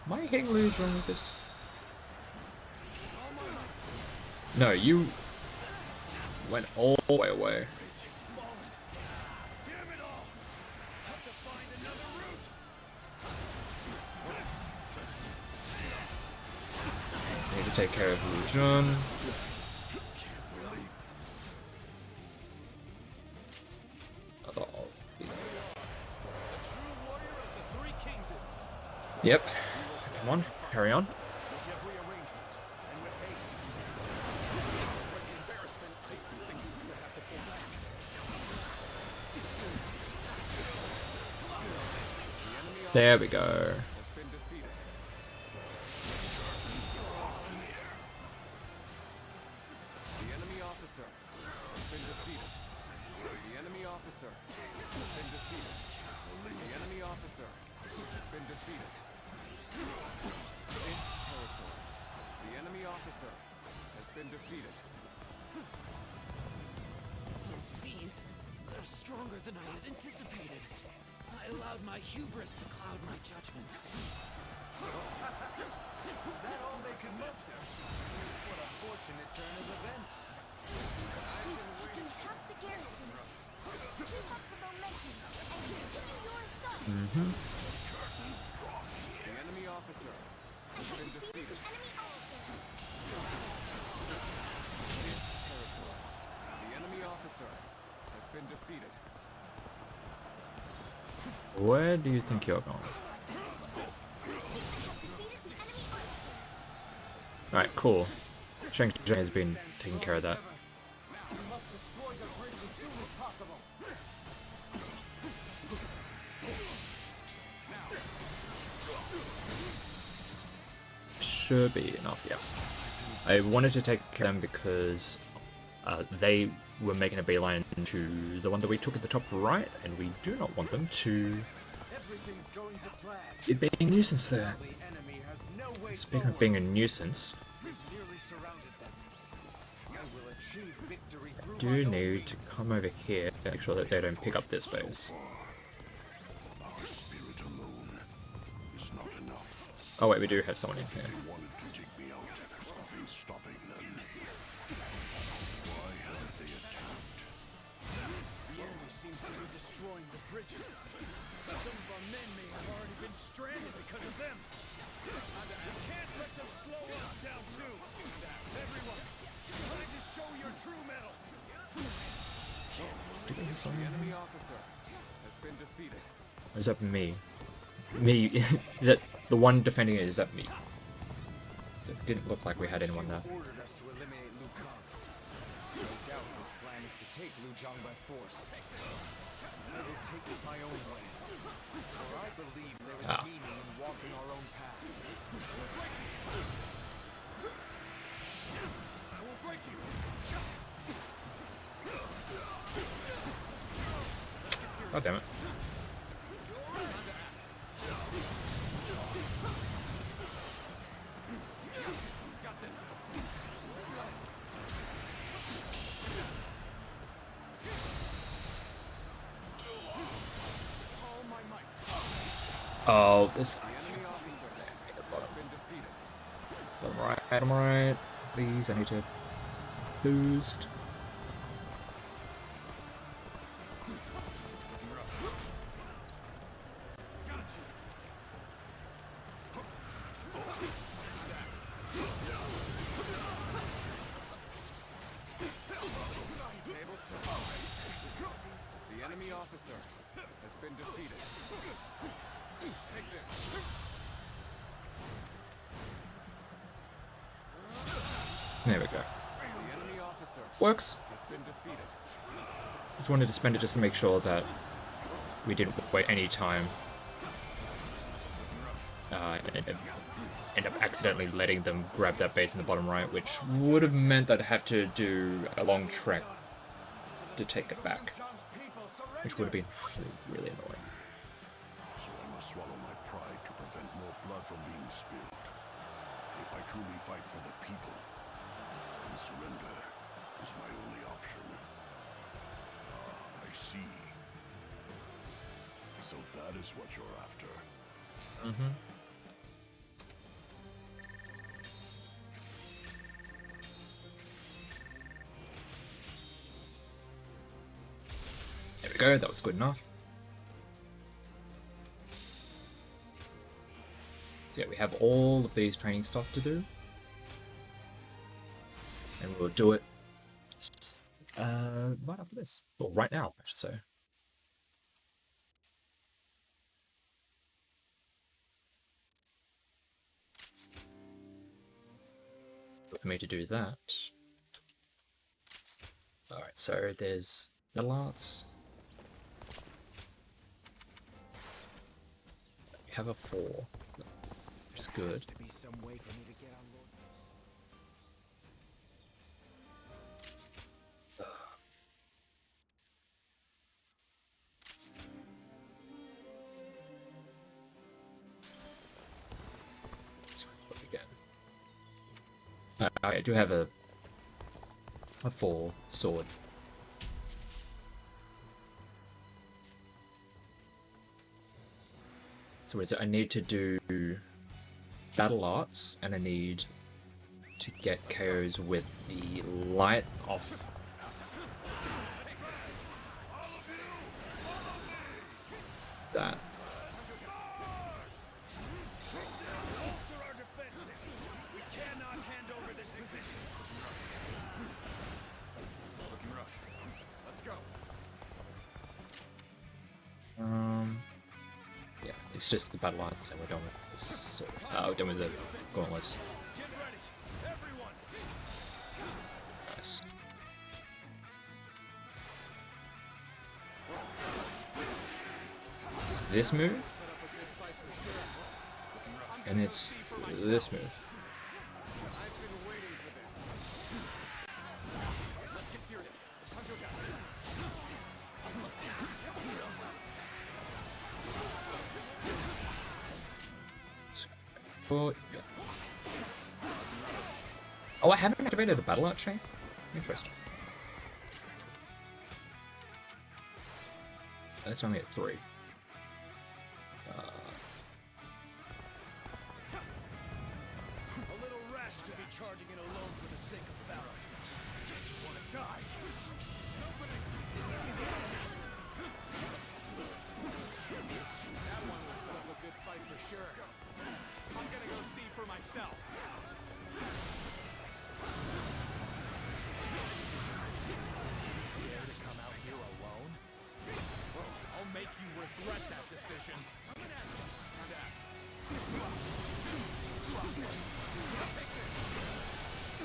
S1: Am I hitting Lu's wrong with this? No, you went all the way away. Need to take care of Lu Jun. Yep. Come on, carry on. There we go.
S7: Those fiends, they're stronger than I had anticipated. I allowed my hubris to cloud my judgment.
S2: Is that all they can muster? What a fortunate turn of events.
S5: Taking half the garrisons. Keep up the momentum and continue your assault.
S2: The enemy officer has been defeated.
S5: Enemy officer.
S2: This territory. The enemy officer has been defeated.
S1: Where do you think you're going? Alright, cool. Shang Tsung has been taking care of that.
S2: We must destroy the bridge as soon as possible.
S1: Should be enough, yeah. I wanted to take care of them because they were making a beeline to the one that we took at the top right, and we do not want them to
S2: Everything's going to plan.
S1: it being a nuisance there.
S2: The enemy has no way
S1: Speaking of being a nuisance,
S2: We've nearly surrounded them. I will achieve victory through
S1: do
S2: my own
S1: need
S2: means.
S1: to come over here to make sure that they don't pick up this base.
S8: Our spirit alone is not enough.
S1: Oh wait, we do have someone in here.
S8: They wanted to take me out. There's nothing stopping them. Why haven't they attacked?
S2: The enemy seems to be destroying the bridges. Some of our men may have already been stranded because of them. Can't let them slow us down too. Everyone, try to show your true mettle.
S1: The
S2: Enemy officer has been defeated.
S1: Or is that me? Me? Is that the one defending it? Is that me? 'Cause it didn't look like we had anyone there.
S2: Ordered us to eliminate Liu Kang. No doubt his plan is to take Liu Zhang by force. I will take it my own way. For I believe there is meaning in walking our own path. I will break you.
S1: Oh damn it!
S2: Got this. All my might.
S1: Oh, this.
S2: The enemy officer has been defeated.
S1: I'm right. Please, I need to boost.
S2: Tables turn. The enemy officer has been defeated. Take this.
S1: There we go.
S2: The enemy officer
S1: Works.
S2: has been defeated.
S1: Just wanted to spend it just to make sure that we didn't wait any time. And end up accidentally letting them grab that base in the bottom right, which would have meant that I'd have to do a long trek to take it back, which would have been really, really annoying.
S8: So I must swallow my pride to prevent more blood from being spilled. If I truly fight for the people, then surrender is my only option. Ah, I see. So that is what you're after.
S1: Mm-hmm. There we go, that was good enough. So yeah, we have all of these training stuff to do. And we'll do it right after this. Well, right now, I should say. For me to do that. Alright, so there's the arts. We have a 4, which is good.
S3: To be some way for me to get on board.
S1: I do have a 4 sword. So what is it? I need to do battle arts, and I need to get KOs with the light off. That.
S2: Bolster our defenses. We cannot hand over this position. Looking rough. Let's go.
S1: Yeah, it's just the battle arts, and we're done with this. We're done with the gauntlets.
S2: Get ready. Everyone.
S1: Nice. It's this move, and it's this move.
S2: I've been waiting for this. Let's get serious. Time to attack.
S1: Oh, I haven't activated a battle art chain? Interesting. That's only at 3.
S2: A little rash to be charging in alone for the sake of valor. Guess you want to die. That one will put up a good fight for sure. I'm gonna go see for myself. Dare to come out here alone? I'll make you regret that decision. I'm gonna ask you that. Take this.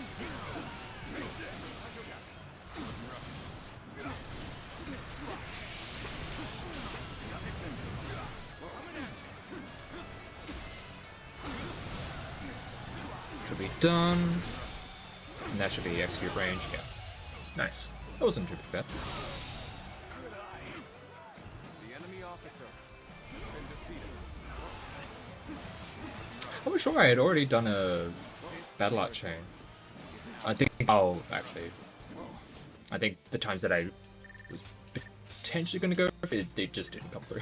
S1: Should be done. And that should be execute range. Yeah. Nice. That wasn't too bad.
S2: The enemy officer has been defeated.
S1: I was sure I had already done a battle art chain. I think. Oh, actually. I think the times that I was potentially going to go for it, they just didn't come through.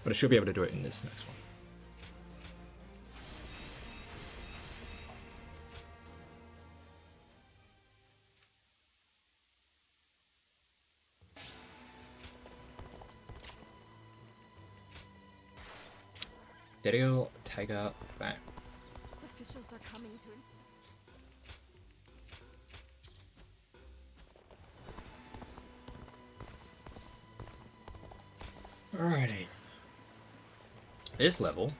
S1: But I should be able to do it in this next one. Daryl, Tiger, bang.
S5: Officials are coming to
S1: Alrighty. This level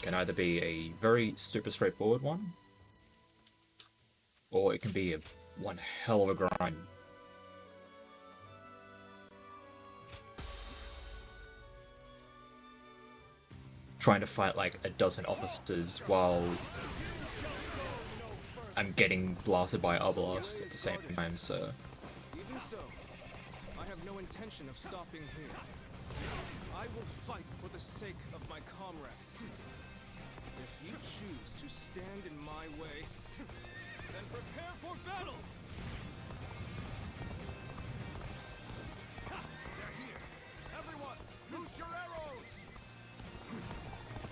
S1: can either be a very super straightforward one, or it can be a one hell of a grind. Trying to fight like a dozen officers while I'm getting blasted by Obelisk at the same time, so...
S2: Even so, I have no intention of stopping here. I will fight for the sake of my comrades. If you choose to stand in my way, then prepare for battle! Ha! They're here! Everyone, loose your arrows!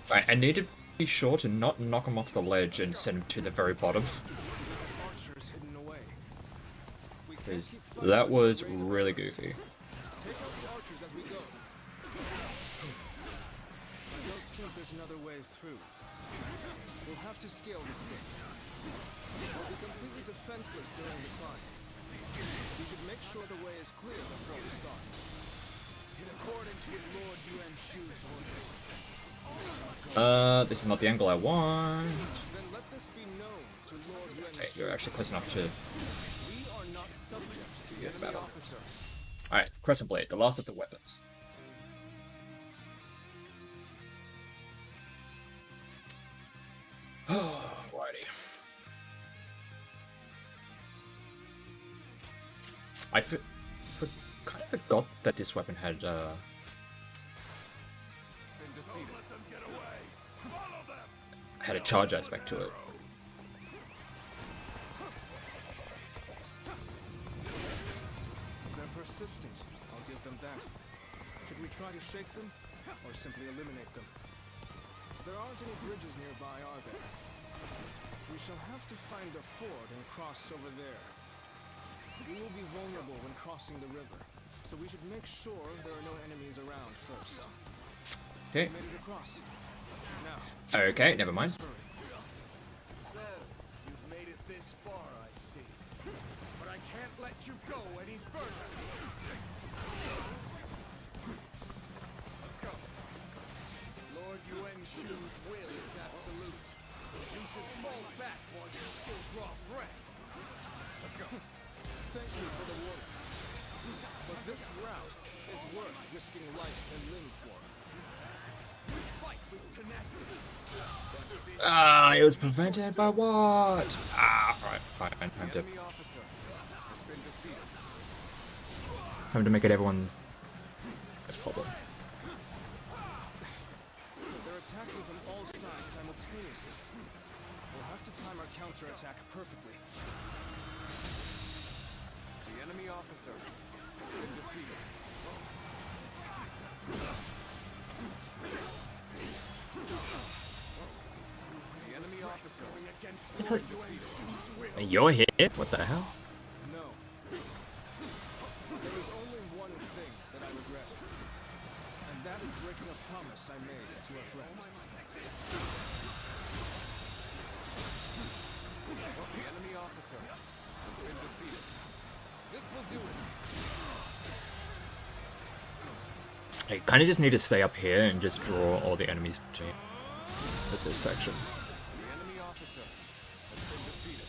S1: Right, I need to be sure to not knock him off the ledge and send him to the very bottom.
S2: Archers hidden away. We can't
S1: Because
S2: keep fighting
S1: that
S2: with
S1: was
S2: the rain
S1: really
S2: around us.
S1: goofy.
S2: Take out the archers as we go. I don't think there's another way through. We'll have to scale the cliff. We'll be completely defenseless during the climb. We should make sure the way is clear before we start. In accordance with Lord Yuan Shu's orders.
S1: This is not the angle I want.
S2: Then let this be known to Lord Yuan
S1: Okay,
S2: Shu.
S1: you're actually close enough to
S2: We are not subject to the
S1: get the
S2: enemy
S1: battle.
S2: officer.
S1: Alright, Crescent Blade, the last of the weapons. Alrighty. I kind of forgot that this weapon had
S2: Been defeated.
S1: had a charge aspect to it.
S2: They're persistent. I'll give them that. Should we try to shake them, or simply eliminate them? There aren't any bridges nearby, are there? We shall have to find a ford and cross over there. We will be vulnerable when crossing the river, so we should make sure there are no enemies around first.
S1: Okay.
S2: We made it across. Now,
S1: Okay, never mind.
S2: let's hurry. So, you've made it this far, I see. But I can't let you go any further. Let's go. Lord Yuan Shu's will is absolute. You should fall back while you still draw breath. Let's go. Thank you for the warning. But this route is worth risking life and limb for. We fight with tenacity.
S1: Ah, it was prevented by what? Ah, alright, fine. Time to
S2: Enemy officer has been defeated.
S1: make it everyone's problem.
S2: They're attacking from all sides simultaneously. We'll have to time our counterattack perfectly. The enemy officer has been defeated. The enemy officer against Lord Yuan Shu's will.
S1: You're here? What the hell?
S2: No. There is only one thing that I regret.
S3: promise I made to a friend. The enemy officer has been defeated. This will do it.
S1: I kind of just need to stay up here and just draw all the enemies to me at this section.
S3: The enemy officer has been defeated.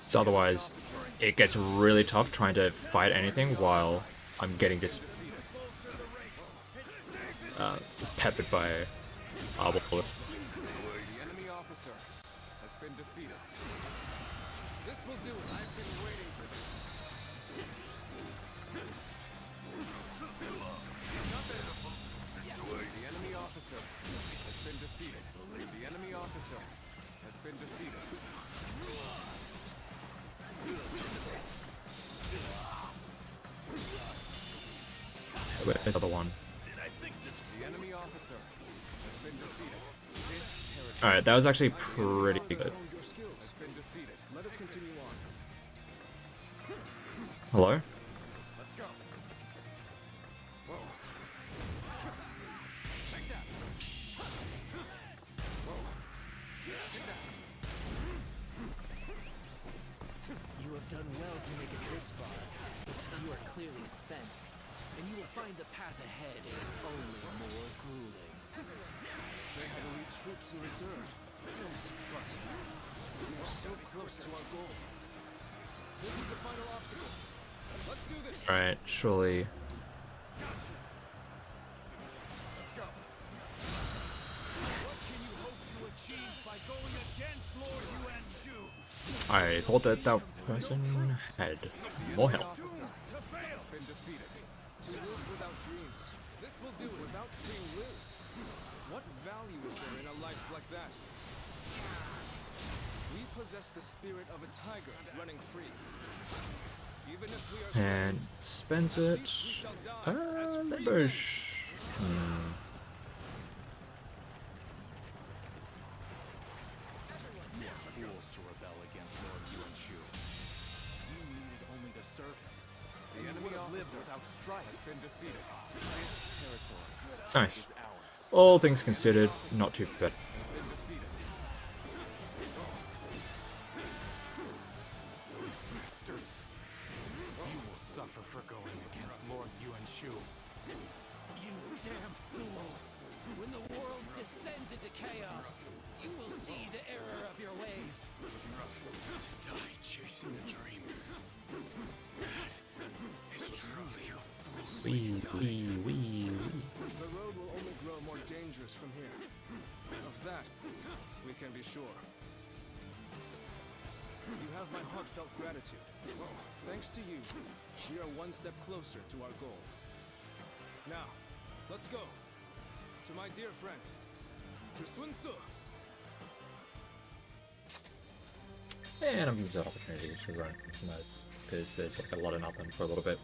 S1: So otherwise, it gets really tough trying to fight anything while I'm getting just peppered by arbalists.
S3: The enemy officer has been defeated. This will do it. I've been waiting for this. The enemy officer has been defeated. The enemy officer has been defeated.
S1: Where's the other one?
S3: The enemy officer has been defeated. This territory
S1: Alright, that was actually pretty good.
S3: your skills has been defeated. Let us continue on.
S1: Hello?
S3: Let's go. Whoa. Check that. Whoa. Take that.
S7: You have done well to make it this far, but you are clearly spent, and you will find the path ahead is only more grueling.
S3: They have elite troops in reserve. But we are so close to our goal. This is the final obstacle. Let's do this.
S1: Alright, surely.
S3: Let's go.
S2: What can you hope to achieve by going against Lord Yuan Shu?
S1: I thought that that person had more health.
S3: Officer has been defeated. To live without dreams. This will do it without free will. What value is there in a life like that? We possess the spirit of a tiger running free. Even if we are
S1: And spends it. Lebush.
S3: fools to rebel against Lord Yuan Shu. You needed only to serve him. The enemy officer without strife has been defeated. This territory
S1: Nice.
S3: is ours.
S1: All things considered, not too bad.
S3: Has been defeated. Bastards. You will suffer for going against Lord Yuan Shu.
S7: You damn fools! When the world descends into chaos, you will see the error of your ways.
S3: To die chasing a dream. That is truly a fool's way to die. The road will only grow more dangerous from here. Of that, we can be sure. You have my heartfelt gratitude. Thanks to you, we are one step closer to our goal. Now, let's go. To my dear friend, to Sun Tzu.
S1: And I'm using that opportunity to run some notes, because there's like a lot of nothing for a little bit.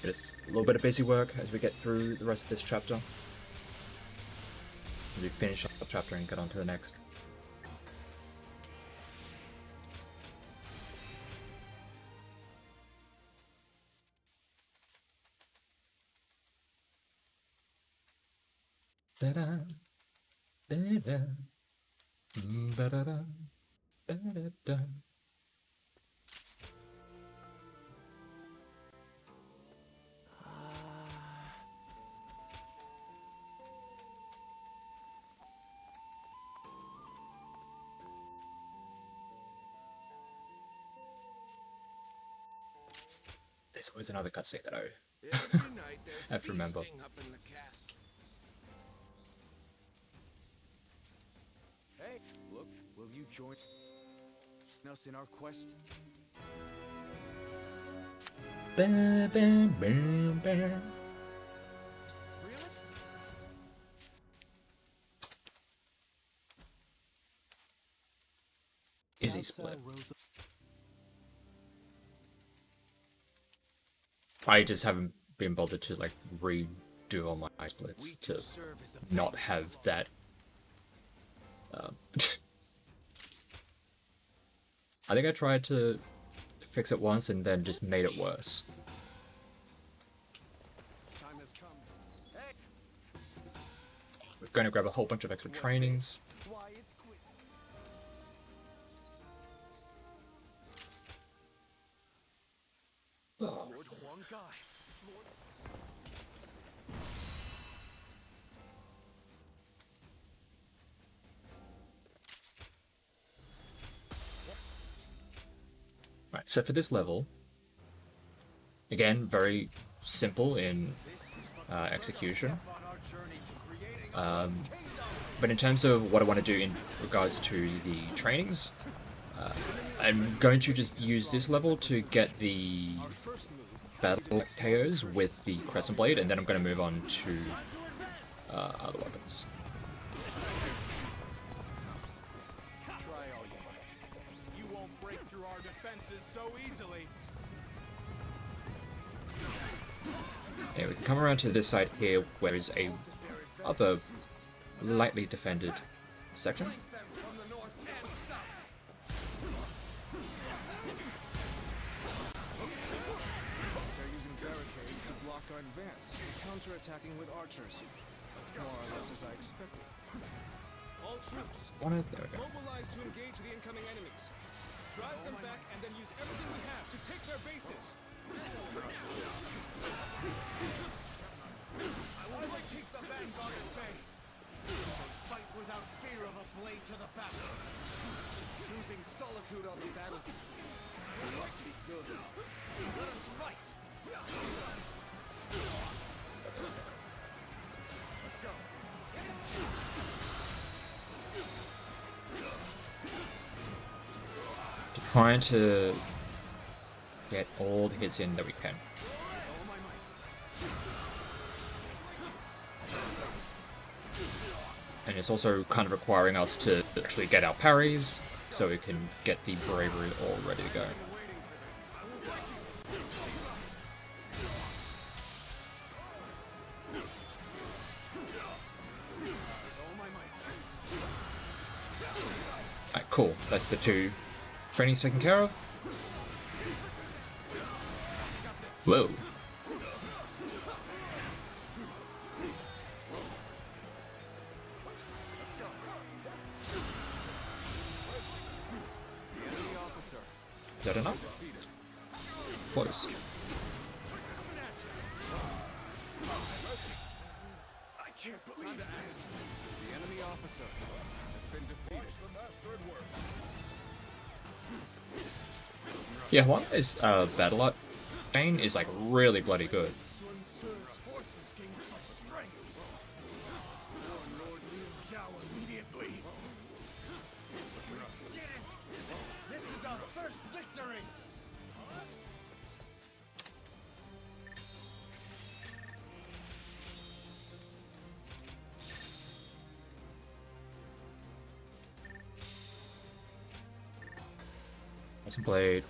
S1: Just a little bit of busy work as we get through the rest of this chapter. As we finish up the chapter and get on to the next. Da-da, da-da, ba-da-da, da-da-da. There's always another cutscene that I have to remember.
S3: Hey, look, will you join us in our quest?
S1: Ba, ba, ba, ba. Easy split. I just haven't been bothered to like redo all my splits to not have that. I think I tried to fix it once and then just made it worse.
S3: Time has come. Hey,
S1: going to grab a whole bunch of extra trainings.
S2: Why, it's quick. Lord Huang Gai. Lord...
S1: Right, so for this level, again, very simple in execution. But in terms of what I want to do in regards to the trainings, I'm going to just use this level to get the battle KOs with the Crescent Blade, and then I'm going to move on to other weapons.
S2: Try all you might. You won't break through our defenses so easily.
S1: Yeah, we can come around to this side here, where is a other lightly defended section.
S2: From the north and south.
S3: They're using barricades to block our advance, counter-attacking with archers. More or less as I expected.
S2: All troops,
S1: There we go.
S2: mobilize to engage the incoming enemies. Drive them back and then use everything we have to take their bases. I want to keep the vanguard at bay. Fight without fear of a blade to the back. Choosing solitude on the battlefield. It must be good. Let us fight. Let's go.
S1: Trying to get all the hits in that we can. And it's also kind of requiring us to actually get our parries, so we can get the bravery all ready to go. Alright, cool. That's the two trainings taken care of. Whoa. Is that enough? Close.
S2: I can't believe this. The enemy officer has been defeated. Watch the master at work.
S1: Yeah, one is battle art chain is like really bloody good.
S2: Sun Tzu's forces gain such strength. Warn Lord Liu Yao immediately. We did it! This is our first victory!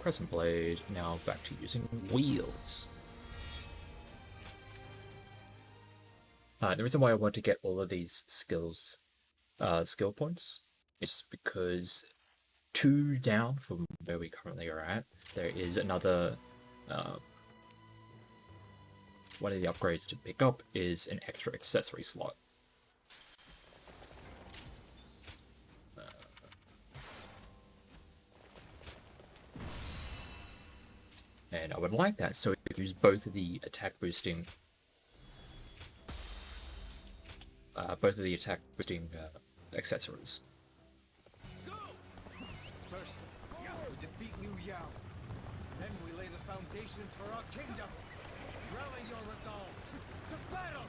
S1: Crescent blade, now back to using wheels. The reason why I want to get all of these skill points is because 2 down from where we currently are at, there is another, one of the upgrades to pick up is an extra accessory slot. And I would like that, so we could use both of the attack boosting, accessories.
S2: Go! First, we defeat Liu Yao. Then we lay the foundations for our kingdom. Rally your resolve to battle!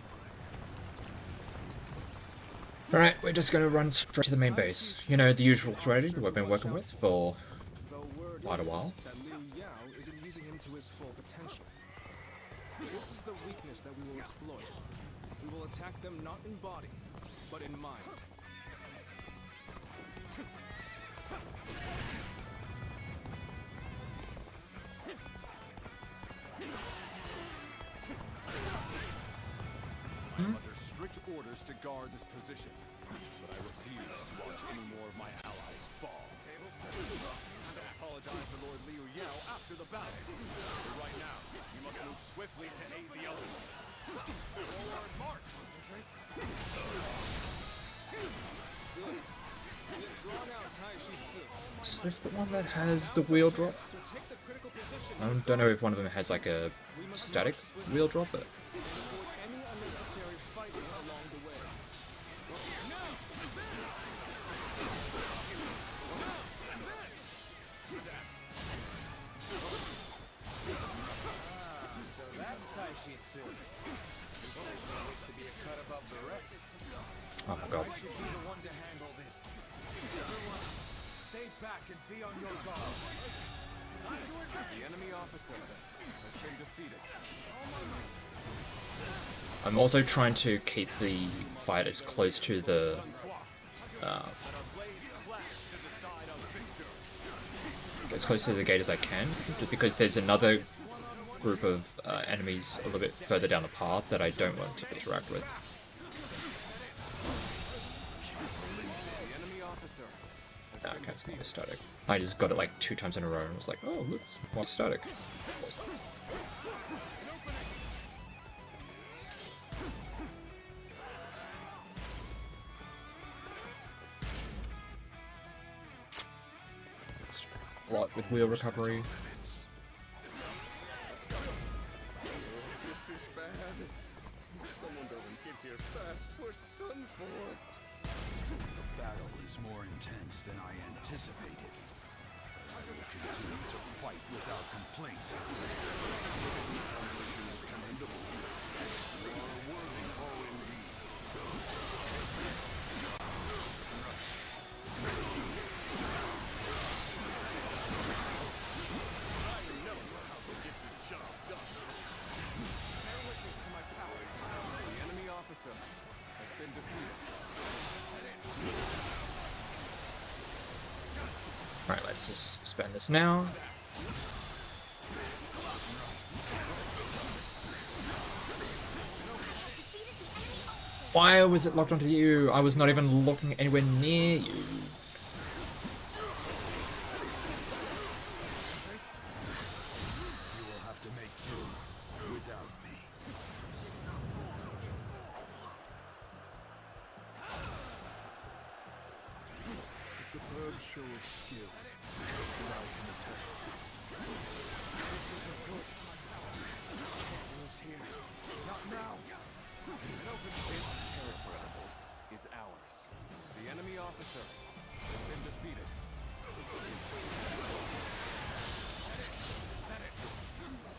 S1: Alright, we're just going to run straight to the main base. You know, the usual strategy we've been working with for quite a while.
S3: That Liu Yao isn't using him to his full potential. This is the weakness that we will exploit. We will attack them not in body, but in mind.
S2: I'm under strict orders to guard this position, but I refuse to watch any more of my allies fall. Tables turn. I'll apologize to Lord Liu Yao after the battle. But right now, you must move swiftly to aid the others. Forward march!
S1: Is this the one that has the wheel drop? I don't know if one of them has like a static wheel drop, but
S3: Any unnecessary fighting along the way.
S2: So that's Taishitsu. This section looks to be a cut above the rest.
S1: oh my god.
S2: I should be the one to handle this. Everyone, stay back and be on your guard. The enemy officer has been defeated.
S1: I'm also trying to keep the fight as close to the as close to the gate as I can, just because there's another group of enemies a little bit further down the path that I don't want to interact with.
S2: The enemy officer has
S1: Ah,
S2: been
S1: okay, it's not
S2: defeated.
S1: static. I just got it like 2 times in a row and was like, oh, look, it's more static. It's a lot with wheel recovery.
S2: This is bad. If someone doesn't get here fast, we're done for.
S8: The battle is more intense than I anticipated. I will continue to fight without complaint. Determination is commendable. You are a worthy foe indeed.
S2: Bear witness to my power. The enemy officer has been defeated.
S1: Alright, let's just spend this now. Why was it locked onto you? I was not even looking anywhere near you.
S8: You will have to make do without me.
S2: A superb show of skill that I can attest to. This isn't good. Champion is here. Not now. This territory is ours. The enemy officer has been defeated.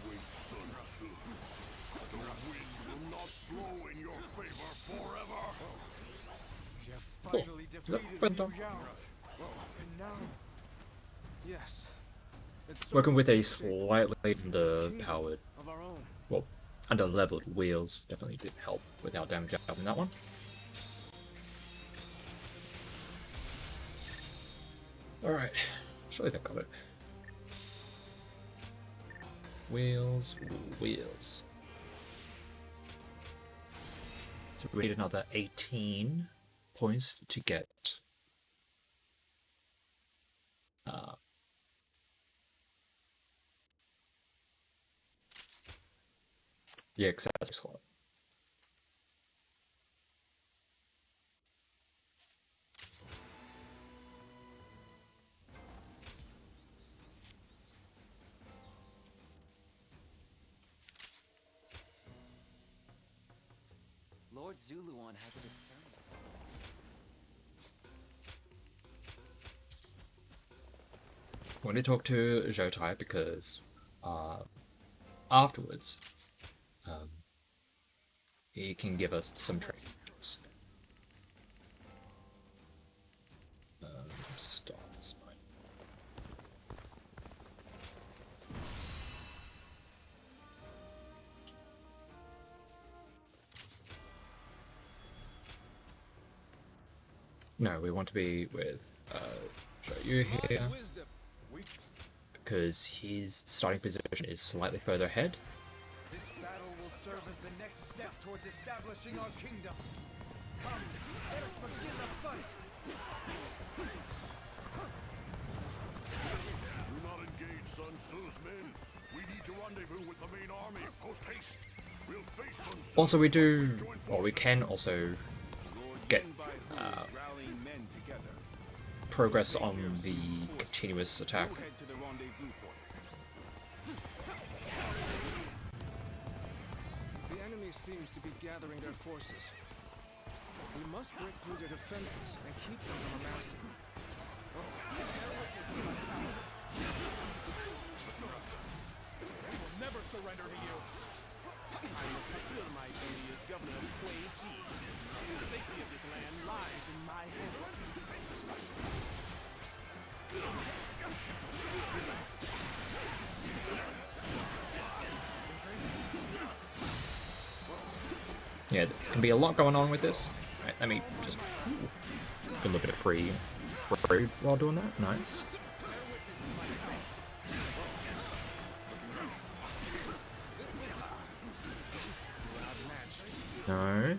S8: Wait, Sun Tzu. The wind will not blow in your favor forever.
S2: We have
S1: Cool.
S2: finally
S1: Is that
S2: defeated
S1: went
S2: Liu
S1: on?
S2: Yao. And now, yes, it's
S1: Working with a
S2: starting to
S1: slightly underpowered,
S2: take of our own.
S1: well, under-leveled wheels definitely did help with our damage up in that one. Alright, surely that got it. Wheels, wheels. So we need another 18 points to get the accessory slot.
S7: Lord Zuluan has a discernment.
S1: I want to talk to Zhoutai because afterwards he can give us some traits. Stars, right. No, we want to be with Zhou here
S2: Wisdom. We
S1: because his starting position is slightly further ahead.
S2: This battle will serve as the next step towards establishing our kingdom. Come, let us begin the fight.
S8: Do not engage Sun Tzu's men. We need to rendezvous with the main army. Post haste. We'll face Sun Tzu.
S1: Also, we do, or we can also
S2: Lord
S1: get
S2: Yin Bai Hu is rallying men together.
S1: progress on the continuous attack.
S2: Head to the rendezvous point.
S3: The enemy seems to be gathering their forces. We must break through their defenses and keep them from amassing.
S2: They will never surrender to you. I must fulfill my duty as governor of Kuei Ji. The safety of this land lies in my hands.
S1: Yeah, there can be a lot going on with this. Right, let me just do a little bit of free while doing that. Nice. No.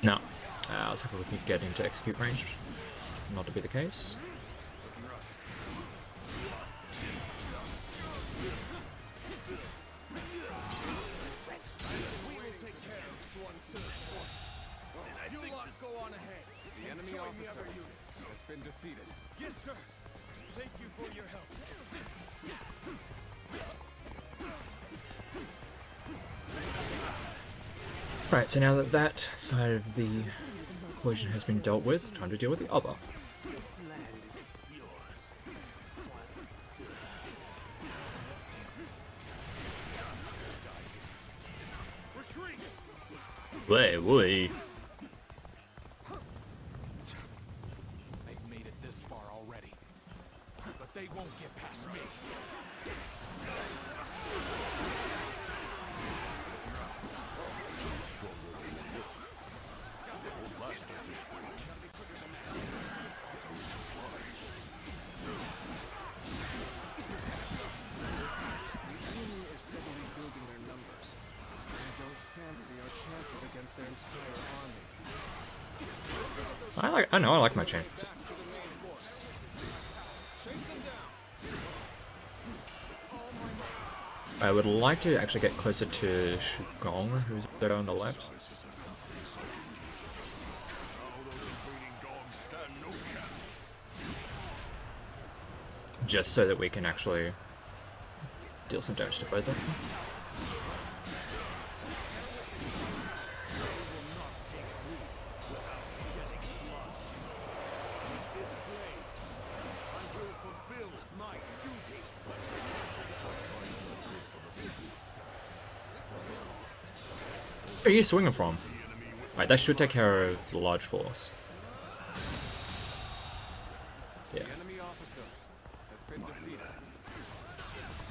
S1: No. I was hoping we could get into execute range. Not to be the case.
S2: Go on ahead.
S3: The enemy officer has been defeated.
S2: Yes, sir. Thank you for your help.
S1: Right, so now that that side of the equation has been dealt with, time to deal with the other.
S8: This land is yours, Swan Tzu.
S2: Retreat!
S1: Wait.
S2: They've made it this far already, but they won't get past me.
S3: The enemy is steadily building their numbers. I don't fancy our chances against their entire army.
S1: I like my chances. I would like to actually get closer to Shugong, who's there on the left. Just so that we can actually deal some damage to both of them.
S2: This blade, I will fulfill my duty.
S1: Where are you swinging from? Right, that should take care of the large force. Yeah.
S3: The enemy officer has been defeated.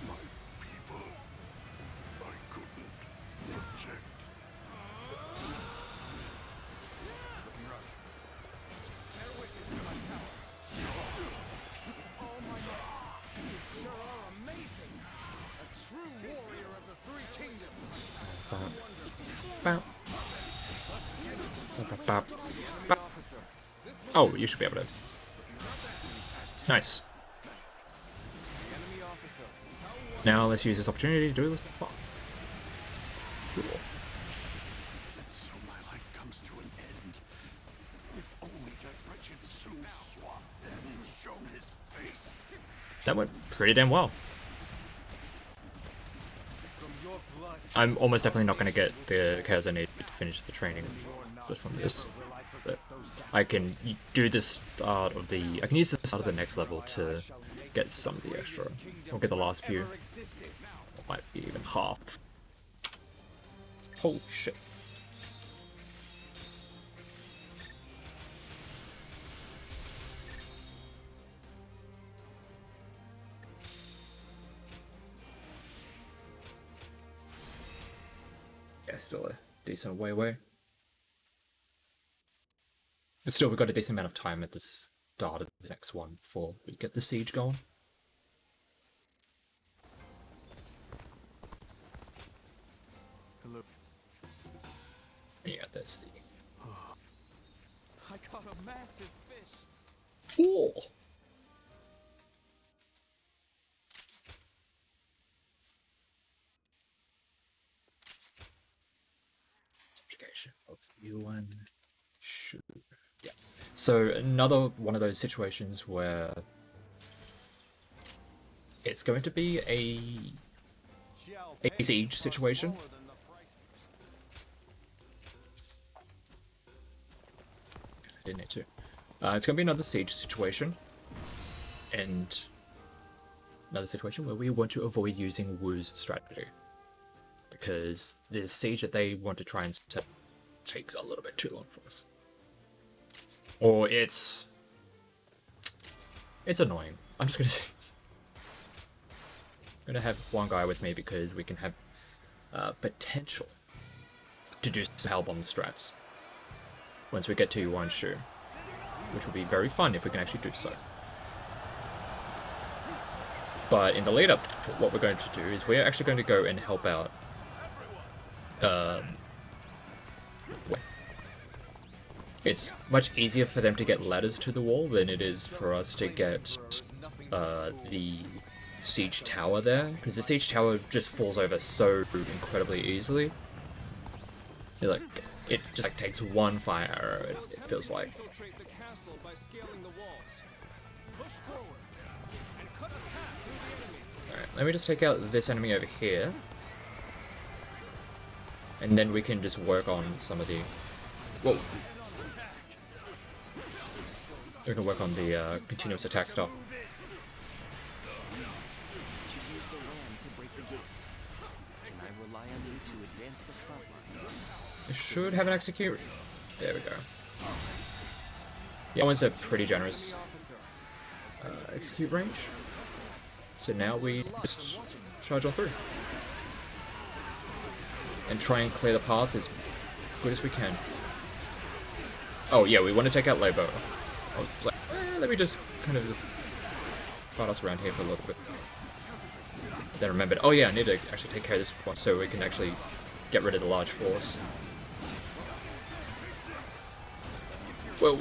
S8: My people, I couldn't protect.
S2: Looking rough. Bear witness to my power. All my might. You sure are amazing. A true warrior of the Three Kingdoms.
S1: Bow. Bow. Bow. Oh, you should be able to. Nice.
S3: The enemy officer.
S1: Now let's use this opportunity to do this. Cool.
S8: So my life comes to an end. If only that wretched Sun Swap hadn't shown his face.
S1: That went pretty damn well.
S2: From your blood,
S1: I'm almost definitely not going to get the chaos I need to finish the training just from this. But I can do the start of the... I can use the start of the next level to get some of the extra. I'll get the last few. Or might be even half. Holy shit. Yeah, still a decent way away. But still, we've got a decent amount of time at the start of the next one before we get the siege going.
S2: hello.
S1: Yeah, there's the...
S2: I caught a massive fish.
S1: 4. Subjugation of Yuan Shu. Yeah. So another one of those situations where it's going to be a siege situation. I didn't need to. It's going to be another siege situation, and another situation where we want to avoid using Wu's strategy, because the siege that they want to try and set takes a little bit too long for us, or it's annoying. I'm just gonna have one guy with me because we can have potential to do some Hellbomb strats once we get to Yuan Shu, which will be very fun if we can actually do so. But in the lead up, what we're going to do is we're actually going to go and help out. It's much easier for them to get ladders to the wall than it is for us to get the siege tower there, because the siege tower just falls over so incredibly easily. It just takes one fire arrow, it feels like. Alright, let me just take out this enemy over here, and then we can just work on some of the... Whoa! We can work on the continuous attack stuff. I should have an execute. There we go. Yeah, that one's a pretty generous execute range. So now we just charge on through and try and clear the path as good as we can. Oh yeah, we want to take out Labo. I was like, let me just kind of fight us around here for a little bit. Then remembered, oh yeah, I need to actually take care of this one so we can actually get rid of the large force. Whoa.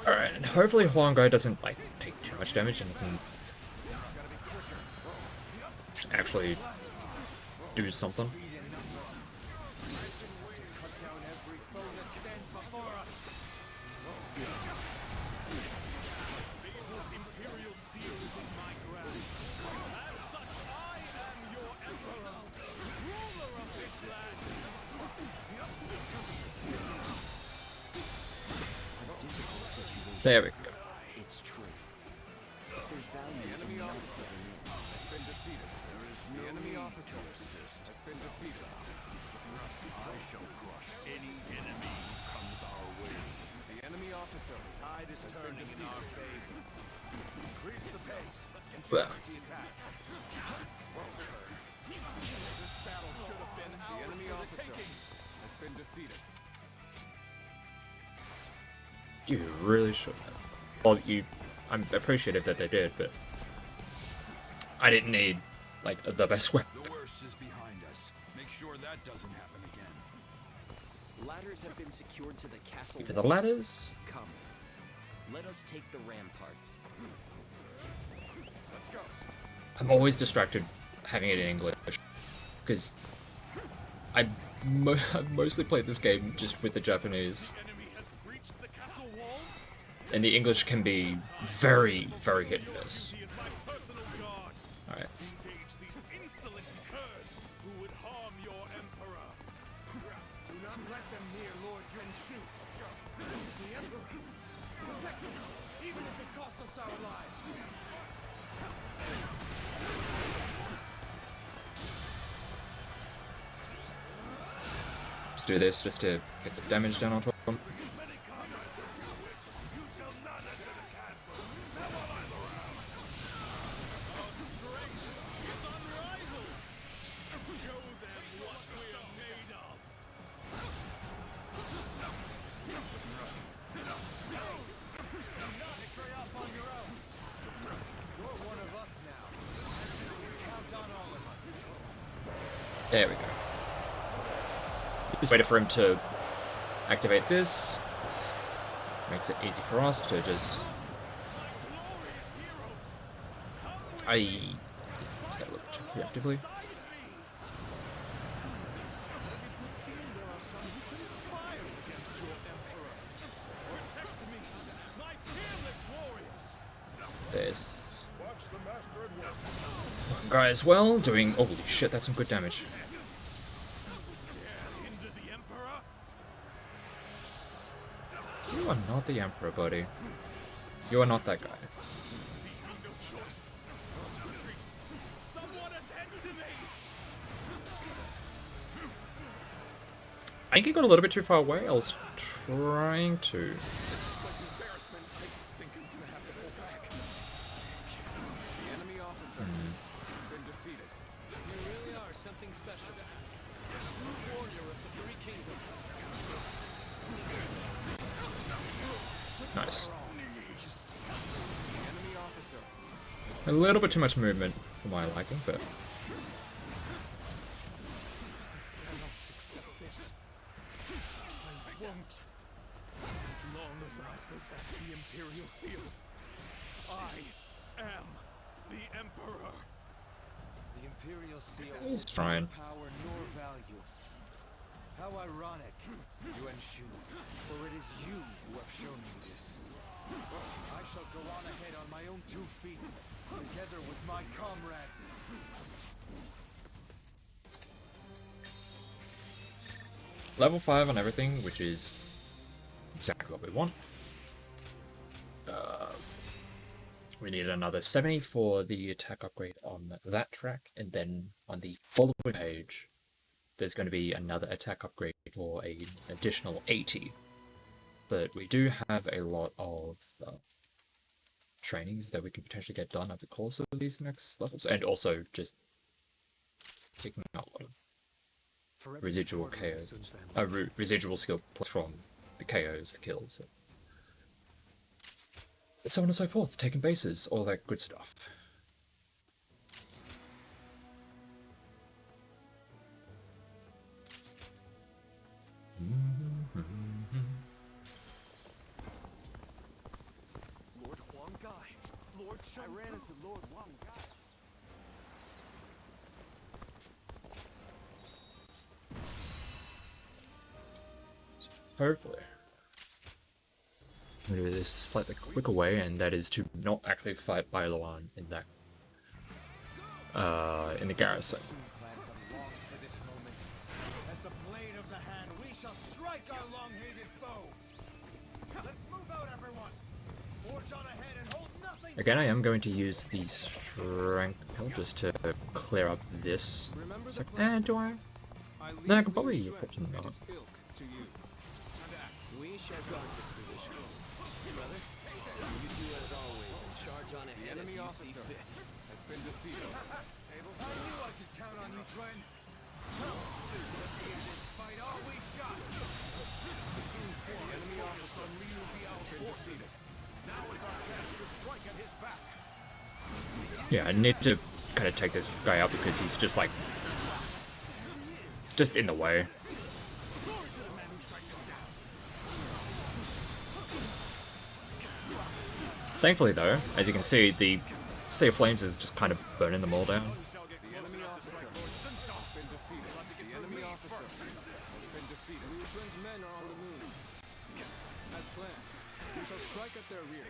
S1: Alright, and hopefully Huangai doesn't like take too much damage and can actually do something. There we go.
S3: It's true. There's value in the officer has been defeated. There is no enemy officer has been defeated. I shall crush any enemy who comes our way. The enemy officer tide is turning in our favor. Increase the pace. Let's get the attack. This battle should have been ours. The enemy officer has been defeated.
S1: You really should have. Well, I'm appreciative that they did, but I didn't need, like, the best weapon.
S8: The worst is behind us. Make sure that doesn't happen again.
S7: Ladders have been secured to the castle.
S1: For the ladders?
S7: Come. Let us take the ramparts.
S3: Let's go.
S1: I'm always distracted having it in English, because I've mostly played this game just with the Japanese. And the English can be very, very hit and miss. Alright.
S3: Do not let them near Lord Yuan-Shu. The Emperor. Protect him, even if it costs us our lives.
S1: Just do this just to get the damage down on top of them.
S2: Victory up on your own. You're one of us now. Count on all of us.
S1: There we go. Just waited for him to activate this. Makes it easy for us to just... Does that look too preemptively? There's one guy as well, doing... Holy shit, that's some good damage. You are not the Emperor, buddy. You are not that guy. I think he got a little bit too far away. I was trying to... Nice. A little bit too much movement for my liking, but...
S6: As long as I possess the Imperial Seal, I am the Emperor.
S2: The Imperial Seal
S1: He's
S2: holds
S1: trying.
S2: neither power nor value. How ironic, Yuan Shu, for it is you who have shown me this. I shall go on ahead on my own 2 feet, together with my comrades.
S1: Level 5 on everything, which is exactly what we want. We need another 70 for the attack upgrade on that track, and then on the following page, there's going to be another attack upgrade for an additional 80. But we do have a lot of trainings that we can potentially get done over the course of these next levels, and also just taking out a lot of residual KOs, residual skill points from the KOs, the kills, and so on and so forth, taking bases, all that good stuff.
S2: Lord Huang Gai. Lord Shun. I ran into Lord Huang Gai.
S1: Hopefully. I'm going to do this slightly quicker way, and that is to not actually fight Bai Luan in that in the garrison.
S2: As the blade of the hand, we shall strike our long-hated foe. Let's move out, everyone. Forge on ahead and hold nothing.
S1: Again, I am going to use the strength pill just to clear up this. And do I? No, I can probably flip them out.
S7: We shall guard this position. Brother, you do as always and charge on ahead as you see fit.
S2: Has been defeated. I knew I could count on you, friend. Let's give this fight all we've got. Soon see the enemy officer Liu Biao's forces. Now is our chance to strike at his back.
S1: Yeah, I need to kind of take this guy out because he's just like... just in the way. Thankfully though, as you can see, the Sea of Flames is just kind of burning them all down.
S2: The enemy officer has been defeated. The enemy officer has been defeated. Liu Shun's men are on the move. As planned, we shall strike at their rear,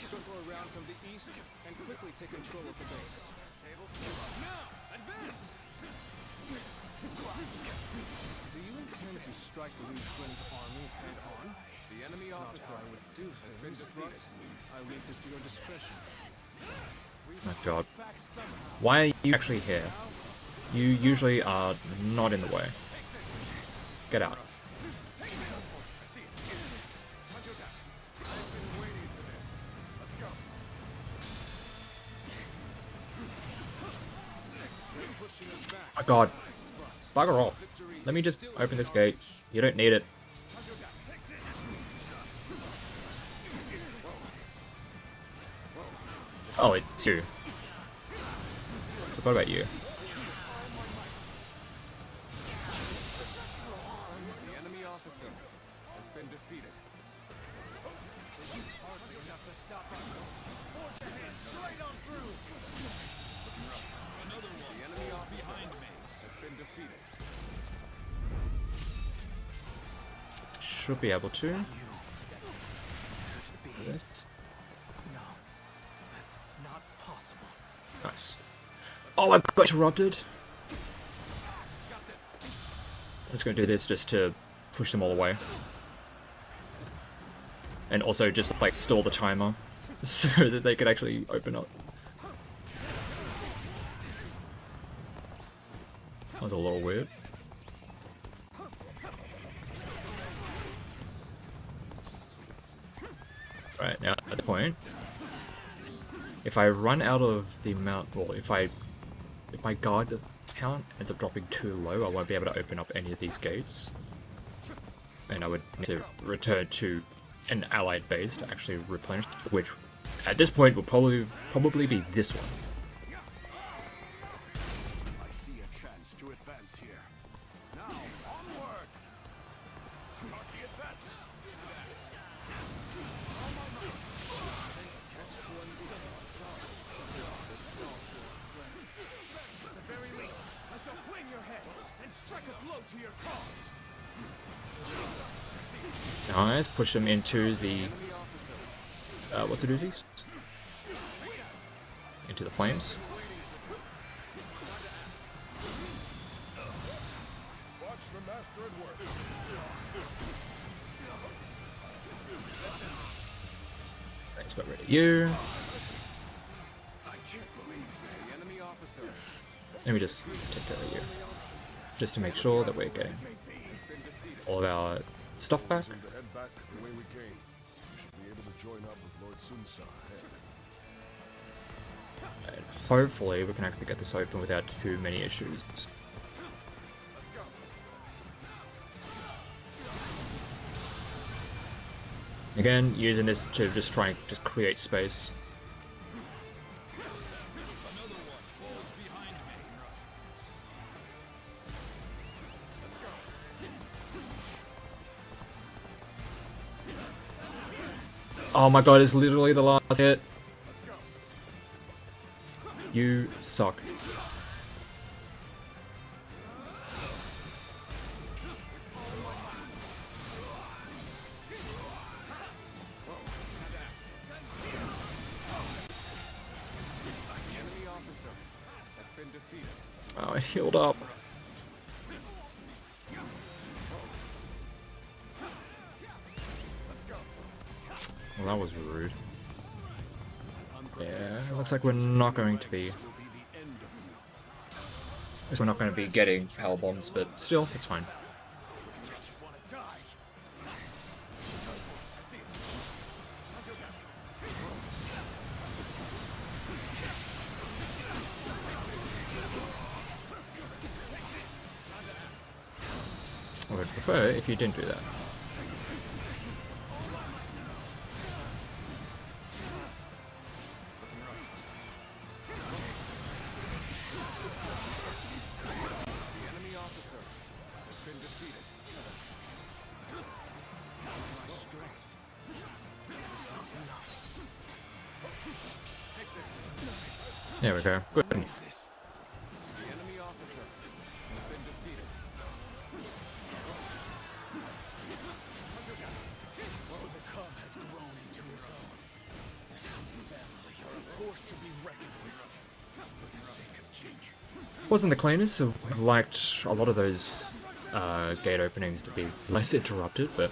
S2: circle around from the east, and quickly take control of the base. Now, advance! Do you intend to strike Liu Shun's army head-on? The enemy officer has been defeated. I leave this to your discretion.
S1: My god. Why are you actually here? You usually are not in the way. Get out. My god. Bugger off. Let me just open this gate. You don't need it. Oh, it's you. What about you?
S2: The enemy officer has been defeated. Hardly enough to stop us. Forge ahead, straight on through. Another one. The enemy officer has been defeated.
S1: Should be able to. Yes.
S3: No, that's not possible.
S1: Nice. Oh, I got interrupted. I'm just gonna do this just to push them all away. And also just like stall the timer so that they could actually open up. That was a little weird. Right, now at the point, if I run out of the amount, well, if my guard count ends up dropping too low, I won't be able to open up any of these gates. And I would need to return to an allied base to actually replenish, which at this point will probably be this one.
S8: I see a chance to advance here. Now, onward! Start the advance!
S2: At the very least, I shall fling your head and strike a blow to your cause.
S1: Nice, push them into the what's it, Uzis? Into the flames.
S8: Watch the master at work.
S1: Thanks, got rid of you.
S2: The enemy officer
S1: Let me just take care of you, just to make sure that we're getting all of our stuff back.
S8: To head back the way we came. We should be able to join up with Lord Sunsa ahead.
S1: And hopefully we can actually get this open without too many issues.
S2: let's go.
S1: Again, using this to just try and just create space. Oh my god, it's literally the last hit. You suck.
S2: The enemy officer has been defeated.
S1: Oh, I healed up. Well, that was rude. Yeah, it looks like we're not going to be... We're not going to be getting power bombs, but still, it's fine. I would prefer if you didn't do that.
S2: The enemy officer has been defeated. My strength is not enough. Take this.
S1: There we go. Good.
S2: The enemy officer has been defeated.
S3: The cub has grown into his own. The Super family are a force to be reckoned with. For the sake of Jing.
S1: Wasn't the cleaners have liked a lot of those gate openings to be less interrupted, but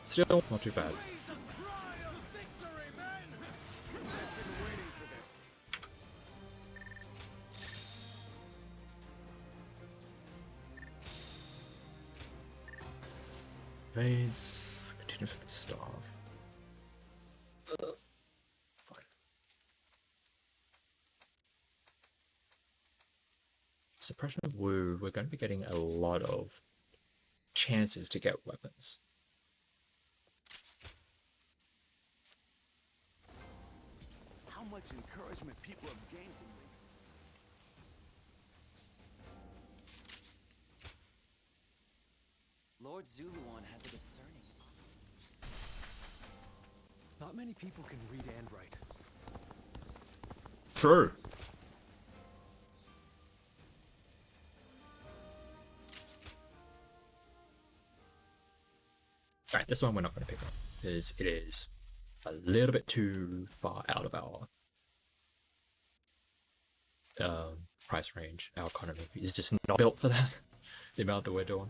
S1: still not too bad. Evades, continues with the staff. Fine. Suppression of Woo, we're going to be getting a lot of chances to get weapons.
S2: much encouragement people have gained from me.
S7: Lord Zuluan has a discerning eye.
S3: Not many people can read and write.
S1: True. Alright, this one we're not going to pick up because it is a little bit too far out of our price range. Our economy is just not built for that. The amount that we're doing.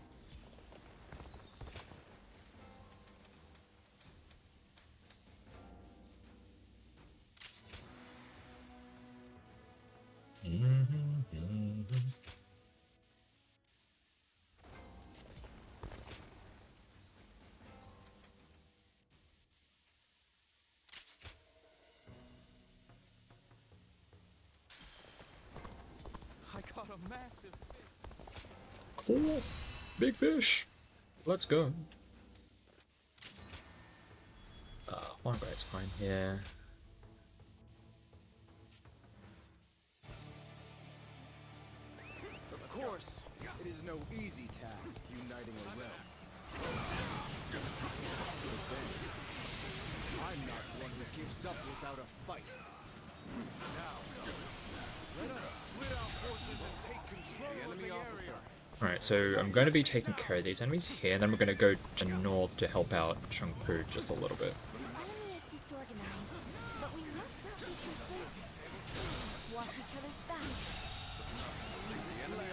S3: I caught a massive fish.
S1: Cool. Big fish. Let's go. One guy's fine here.
S3: Of course, it is no easy task uniting a realm. But then, I'm not one who gives up without a fight.
S2: Now, let us split our forces and take control of the area.
S1: Alright, so I'm going to be taking care of these enemies here, and then we're going to go to north to help out Chengpu just a little bit.
S5: The enemy is disorganized, but we must not be complacent. Watch each other's backs.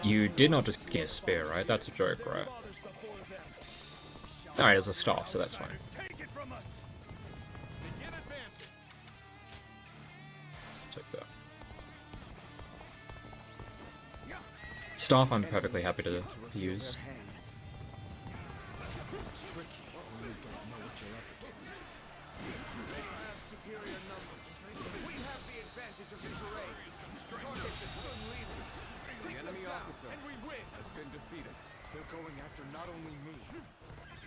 S1: You did not just get a spear, right? That's a joke, right? Alright, it was a staff, so that's fine.
S2: Take it from us. Begin advancing.
S1: Take that. Staff I'm perfectly happy to use.
S2: Superior numbers. We have the advantage of the terrain. Target the Sun leaders.
S3: The enemy officer
S2: And we win.
S3: has been defeated. They're going after not only me,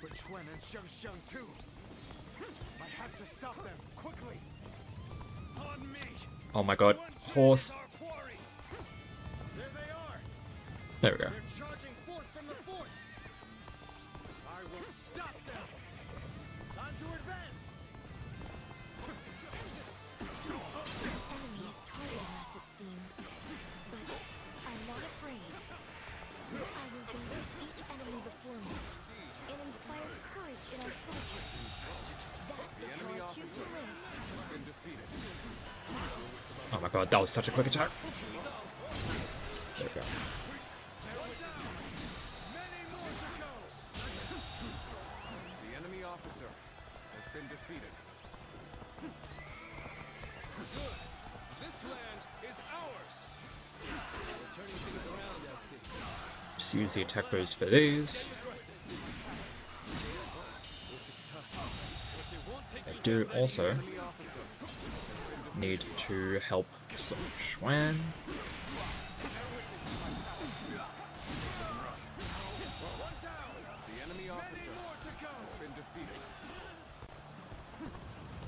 S3: but Chuan and Sheng too. I have to stop them quickly.
S2: On me.
S1: Oh my god, horse.
S2: Our quarry. There they are.
S1: There we go.
S2: They're charging forth from the fort. I will stop them. Time to advance.
S5: The enemy is targeting us, it seems. But I'm not afraid. I will vanquish each enemy before me and inspire courage in our soldiers. That is how I choose to live.
S3: Has been defeated.
S1: Oh my god, that was such a quick attack. There we go.
S2: Many more to go.
S3: The enemy officer has been defeated.
S2: This land is ours.
S3: We're turning things around, I see.
S1: Just use the attack boost for these. I do also need to help some Xuan.
S3: The enemy officer has been defeated.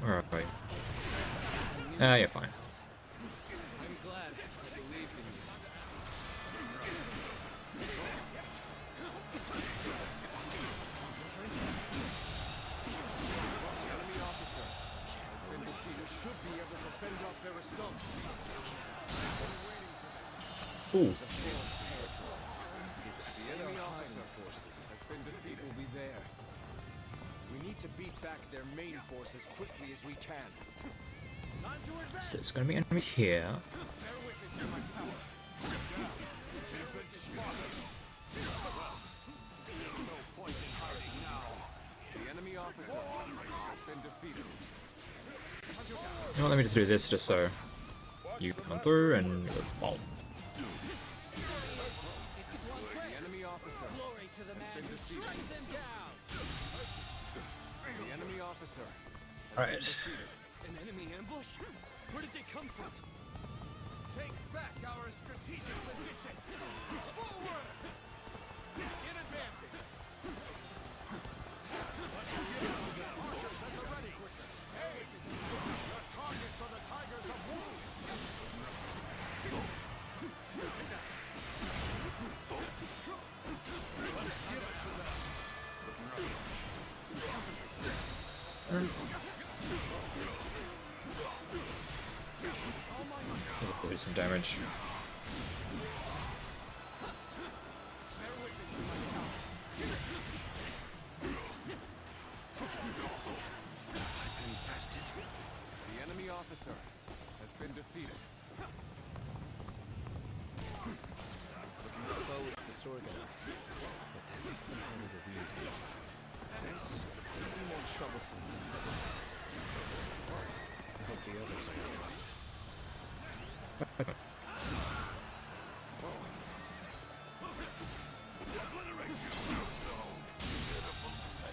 S1: Alright. Ah, you're fine.
S7: I'm glad I believed in you.
S3: The enemy officer has been defeated. Should be able to fend off their assault.
S1: Ooh.
S3: The enemy officer forces has been defeated. Will be there. We need to beat back their main force as quickly as we can.
S2: Time to advance.
S1: So it's gonna be enemy here.
S2: Bear witness to my power. No point in hiding now.
S3: The enemy officer has been defeated.
S1: You know what, let me just do this just so you come through and boom.
S3: The enemy officer
S7: Glory to the man
S3: been
S7: who
S3: defeated.
S7: strikes him down.
S3: The enemy officer has
S1: Alright.
S3: been defeated.
S7: An enemy ambush? Where did they come from?
S2: Take back our strategic position. Forward. In advancing. Archers at the ready. Hey, your targets are the tigers of wolves.
S1: Do some damage.
S2: The enemy officer has been defeated.
S7: Looking the foe is disorganized, but that makes them harder to read. This could be more troublesome than I thought. I hope the others are alright.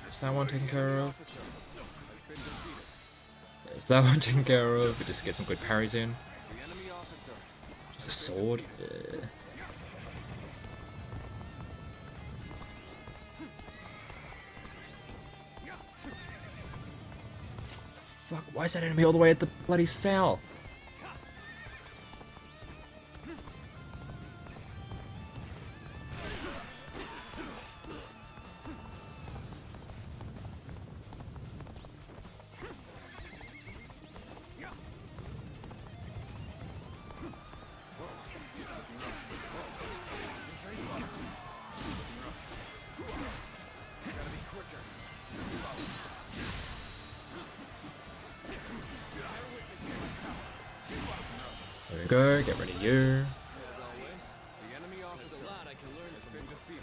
S1: Is that one taken care of? Is that one taken care of? We just get some good parries in.
S2: The enemy officer
S1: Just a sword. Yeah. Fuck, why is that enemy all the way at the bloody south? There we go, get rid of you.
S2: the enemy officer has been defeated.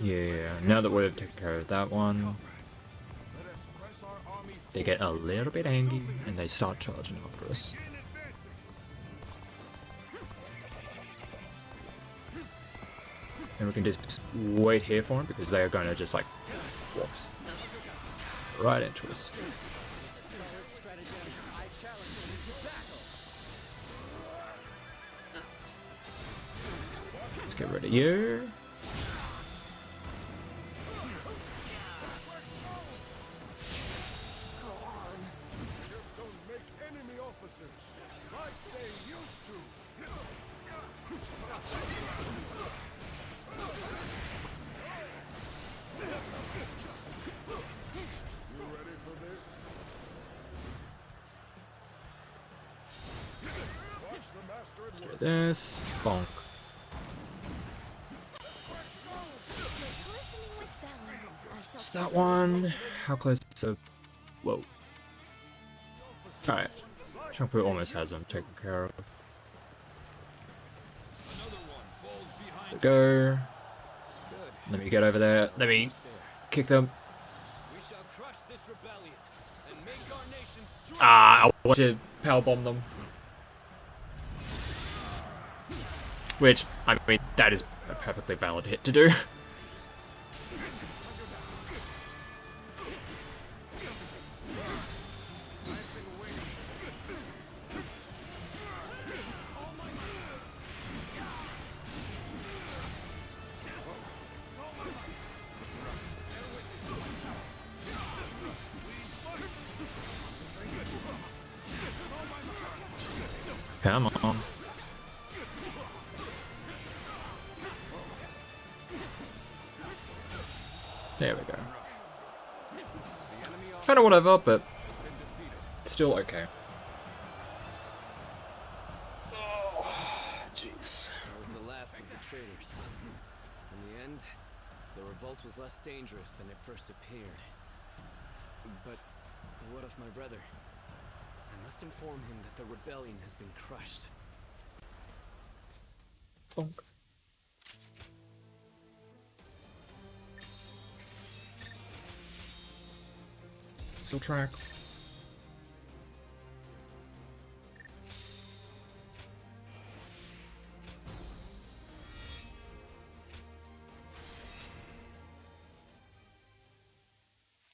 S1: Yeah, now that we've taken care of that one,
S2: Let us press our army
S1: they get a little bit angry and they start charging after us. And we can just wait here for them because they are going to just like walk right into us. Let's get rid of you.
S8: Just don't make enemy officers like they used to. You ready for this? Watch the master at work.
S1: Do this. Bonk.
S5: Listening with Bella, I shall
S1: It's that one. How close to... Whoa. Alright. Chunku almost has them taken care of. There we go. Let me get over there. Let me kick them.
S7: We shall crush this rebellion and make our nation strong.
S1: Ah, I want to power bomb them. Which, I mean, that is a perfectly valid hit to do. Come on. There we go. Kinda whatever, but still okay. Oh, jeez.
S7: That was the last of the traitors. In the end, the revolt was less dangerous than it first appeared. But what of my brother? I must inform him that the rebellion has been crushed.
S1: Bonk. Still track.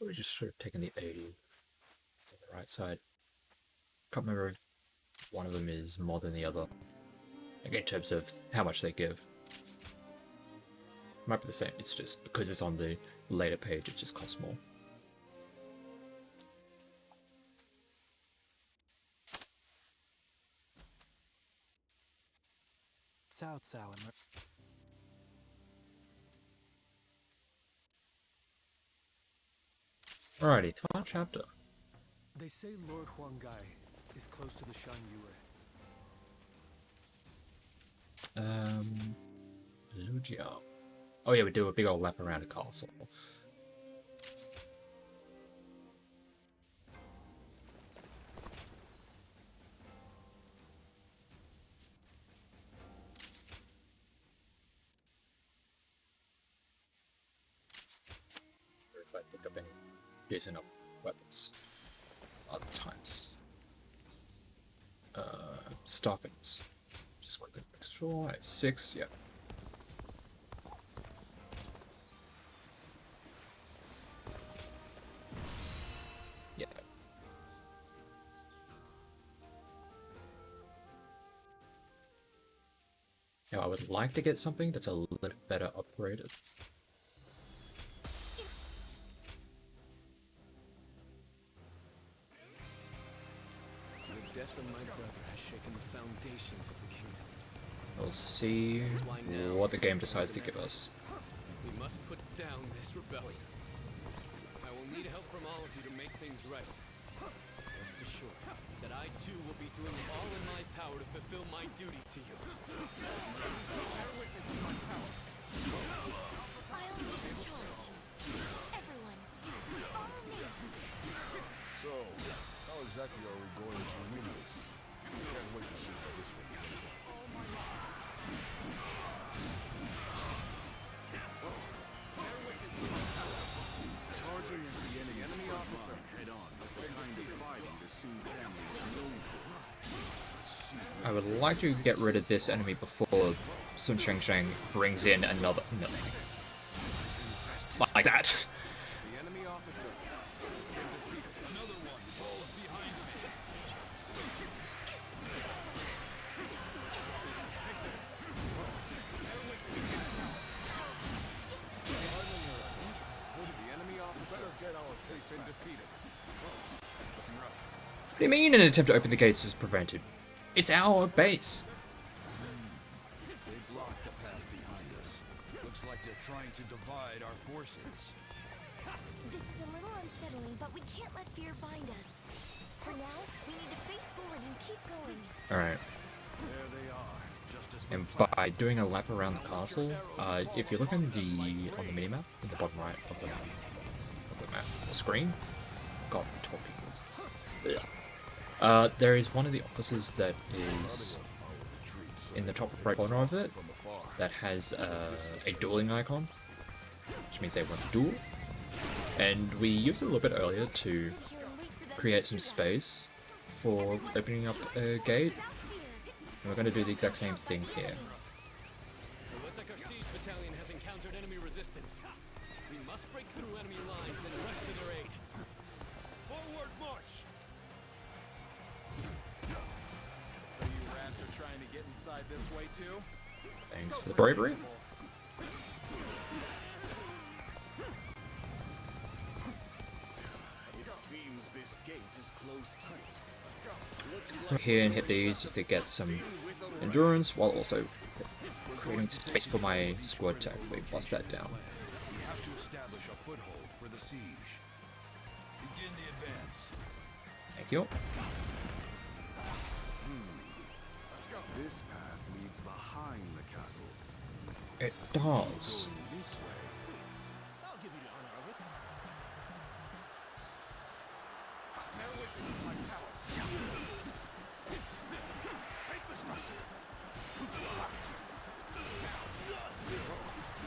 S1: We just should have taken the 80 on the right side. Can't remember if one of them is more than the other. Like in terms of how much they give. Might be the same, it's just because it's on the later page, it just costs more.
S3: Cao Cao and
S1: Alrighty, final chapter.
S3: They say Lord Huangai is close to the Shan Yue.
S1: Lugia. Oh yeah, we do a big old lap around the castle. If I pick up any decent enough weapons. Other times. Stockings. Just quickly make sure I have 6, yeah. Yeah. Now I would like to get something that's a little better upgraded.
S7: The death of my brother has shaken the foundations of the kingdom.
S1: We'll see what the game decides to give us.
S7: We must put down this rebellion. I will need help from all of you to make things right. Rest assured that I too will be doing all in my power to fulfill my duty to you.
S5: I'll lead the charge. Everyone, follow me.
S8: So, how exactly are we going to win this? Can't wait to see how this one goes.
S2: Charging into the enemy officer head on. That's the kind of fighting the Sun family is known for.
S1: I would like to get rid of this enemy before Sun Shengsheng brings in another. No. Like that.
S2: The enemy officer has been defeated. Another one falls behind me. Take this. The enemy officer has been defeated. Looking rough.
S1: What do you mean an attempt to open the gates was prevented? It's our base.
S8: They blocked the path behind us. Looks like they're trying to divide our forces.
S5: This is a little unsettling, but we can't let fear bind us. For now, we need to face forward and keep going.
S1: Alright.
S2: There they are. Just as
S1: And by doing a lap around the castle, if you look on the minimap, in the bottom right of the map, the screen, God, talking is. There is one of the officers that is in the top right corner of it that has a dueling icon, which means they want to duel. And we used it a little bit earlier to create some space for opening up a gate. And we're going to do the exact same thing here.
S7: It looks like our siege battalion has encountered enemy resistance. We must break through enemy lines and rush to their aid.
S2: forward march. So you rats are trying to get inside this way too?
S1: Thanks for the bravery.
S2: It seems this gate is closed tight.
S1: Come here and hit these just to get some endurance, while also creating space for my squad to actually bust that down.
S8: We have to establish a foothold for the siege. Begin the advance.
S1: Thank you.
S2: This path leads behind the castle.
S1: It does.
S2: Going this way. I'll give you the honor of it. Bear witness to my power. Taste destruction.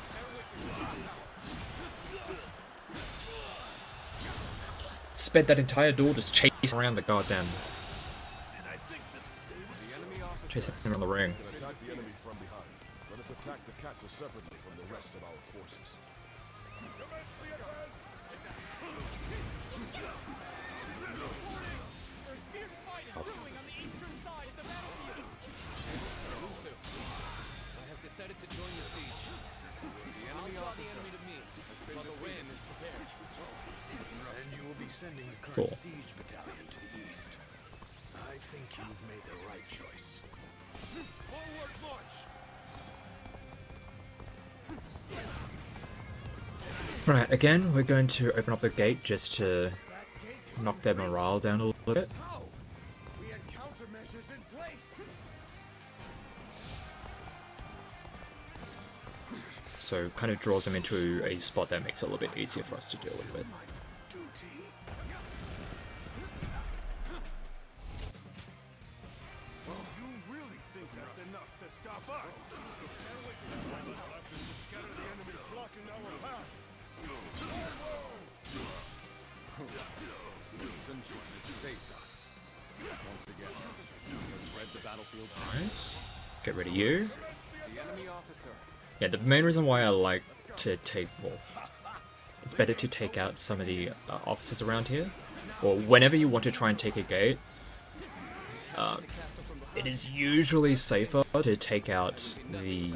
S2: Bear witness to my power.
S1: Spent that entire duel just chasing around the goddamn.
S2: The enemy officer
S1: Chasing around the ring.
S8: Attack the enemy from behind. Let us attack the castle separately from the rest of our forces.
S7: I have decided to join the siege. I'll draw the enemy to me, while the ram is prepared.
S3: And you will be sending the current
S1: Cool.
S3: siege battalion to the east. I think you've made the right choice.
S2: forward march.
S1: Right, again, we're going to open up the gate just to knock their morale down a little bit.
S2: How? We had countermeasures in place.
S1: So kind of draws them into a spot that makes it a little bit easier for us to deal with.
S2: You really think that's enough to stop us? Scatter the enemies blocking our path.
S3: Sun has saved us. Once again, he has read the battlefield.
S1: Nice. Get rid of you.
S3: The enemy officer.
S1: Yeah, the main reason why I like to take, well, it's better to take out some of the officers around here, or whenever you want to try and take a gate, it is usually safer to take out the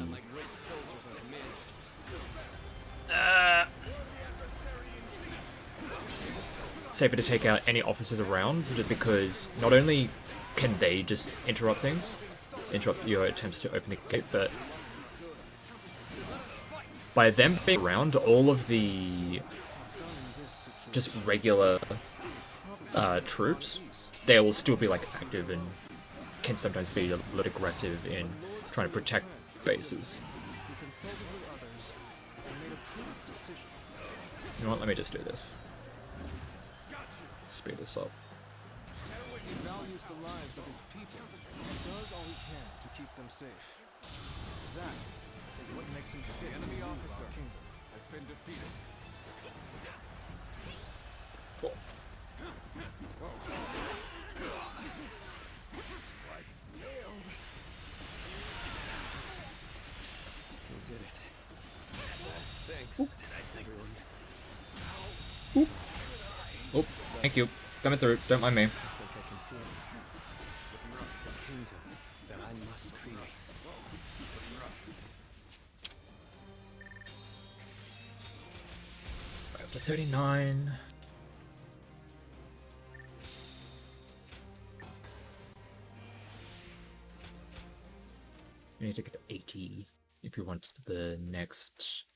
S1: safer to take out any officers around, just because not only can they just interrupt things, interrupt your attempts to open the gate, but by them being around, all of the just regular troops, they will still be like active and can sometimes be a little aggressive in trying to protect bases. You know what, let me just do this. Speed this up.
S3: He values the lives of his people and does all he can to keep them safe. That is what makes him fit. The enemy officer has been defeated.
S1: Cool.
S7: We did it. Thanks, everyone.
S1: Oh, thank you. Coming through. Don't mind me.
S7: I think I can see it. The kingdom that I must create.
S1: Right up to 39. We need to get to 80 if we want the next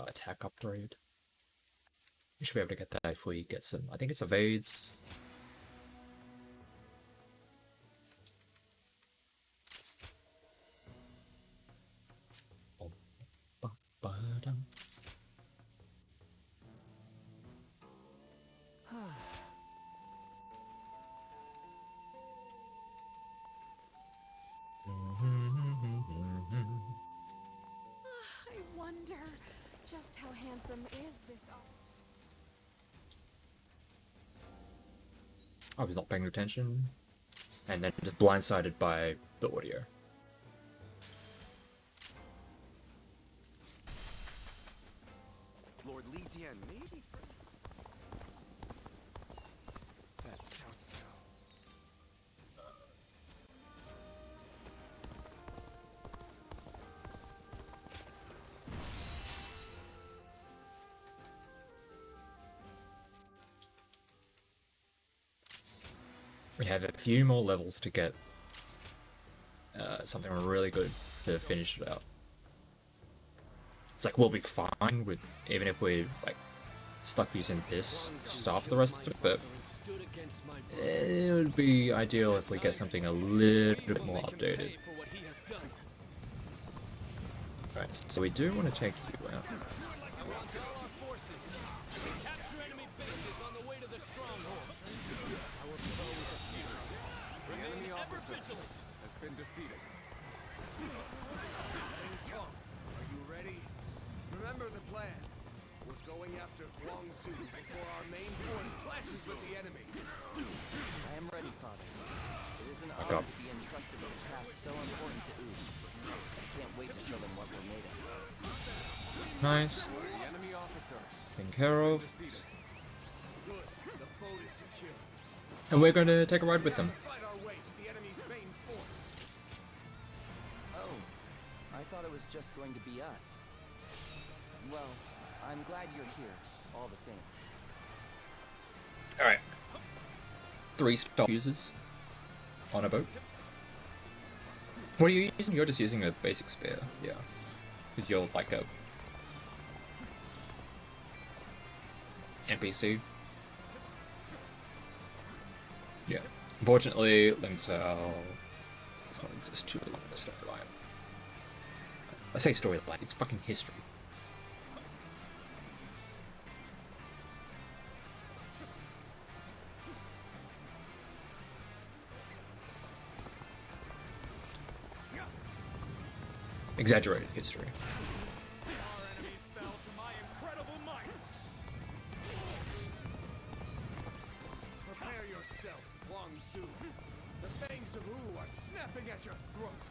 S1: attack upgrade. We should be able to get that if we get some, I think it's evades.
S5: I wonder just how handsome is this
S1: I was not paying attention, and then just blindsided by the audio.
S2: Lord Li Dian, maybe for that Cao Cao.
S1: We have a few more levels to get something really good to finish it out. It's like we'll be fine with even if we're like stuck using this stuff for the rest of it, but it would be ideal if we get something a little bit more updated. Right, so we do want to take you out.
S3: Has been defeated.
S2: Are you ready? Remember the plan. We're going after Guangzhou before our main force clashes with the enemy.
S7: I am ready, Father. It is an
S1: Back
S7: honor
S1: up.
S7: to be entrusted with a task so important to Ood. I can't wait to show them what we're made of.
S1: Nice.
S3: The enemy officer.
S1: Taken care of.
S3: Defeated.
S2: Good. The boat is secure.
S1: And we're going to take a ride with them.
S2: Fight our way to the enemy's main force.
S7: Oh, I thought it was just going to be us. Well, I'm glad you're here, all the same.
S1: Alright. 3 stop users on a boat. What are you using? You're just using a basic spear, yeah. Because you're like a NPC. Yeah. Unfortunately, Linkcell does not exist too long in the storyline. I say storyline, it's fucking history. Exaggerated history.
S2: Our enemies fell to my incredible might. Prepare yourself, Wang Zu. The fangs of Wu are snapping at your throat.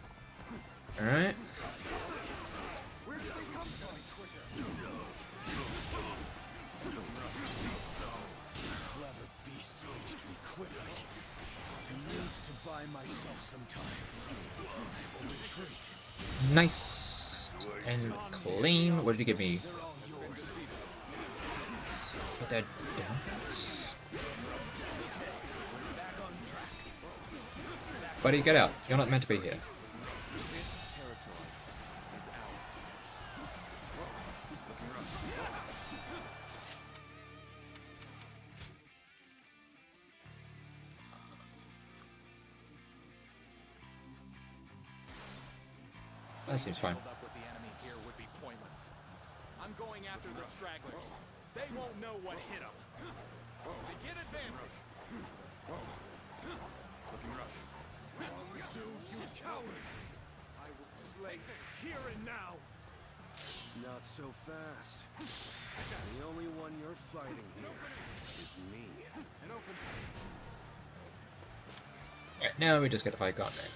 S1: Alright.
S2: Where did they come from, quicker? Clever beast reached me quickly. I need to buy myself some time. I will retreat.
S1: Nice and clean. What did he give me? Put that down. Buddy, get out. You're not meant to be here.
S7: This territory is ours.
S1: That seems fine.
S2: Up with the enemy here would be pointless. I'm going after the stragglers. They won't know what hit them. Begin advancing. Looking rough. Su, you coward! I will slay this here and now.
S3: Not so fast. The only one you're fighting here is me.
S1: Right, now we just get to fight Godman.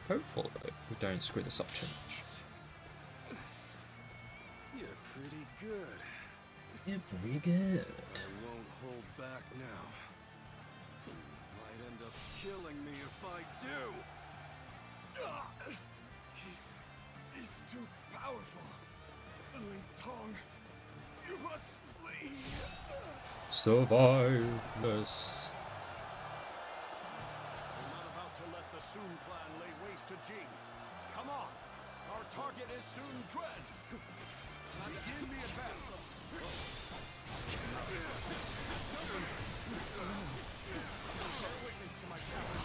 S1: Hopefully we don't screw this up too much.
S3: You're pretty good.
S1: Yeah, pretty good.
S3: I won't hold back now. Might end up killing me if I do.
S2: He's too powerful. Ling Tong, you must flee.
S1: Survive this.
S2: We're not about to let the Sun clan lay waste to Jing. Come on, our target is Sun Quan. Begin the advance. Bear witness to my powers.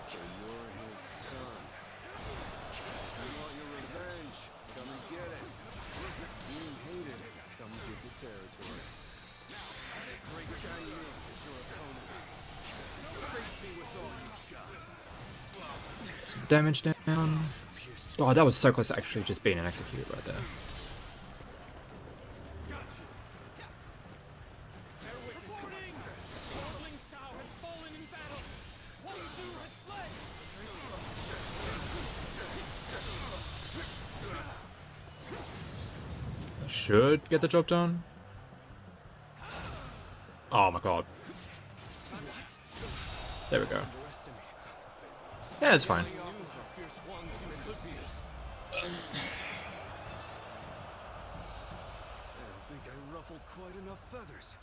S3: So you're his son. You want your revenge? Come and get it. You hate it. Comes with the territory. Great Chinese is your opponent. Face me with all you've got.
S1: Some damage down. Oh, that was so close to actually just being an execute right there. Should get the job done. Oh my god. There we go. Yeah, it's fine.
S3: I don't think I ruffled quite enough feathers,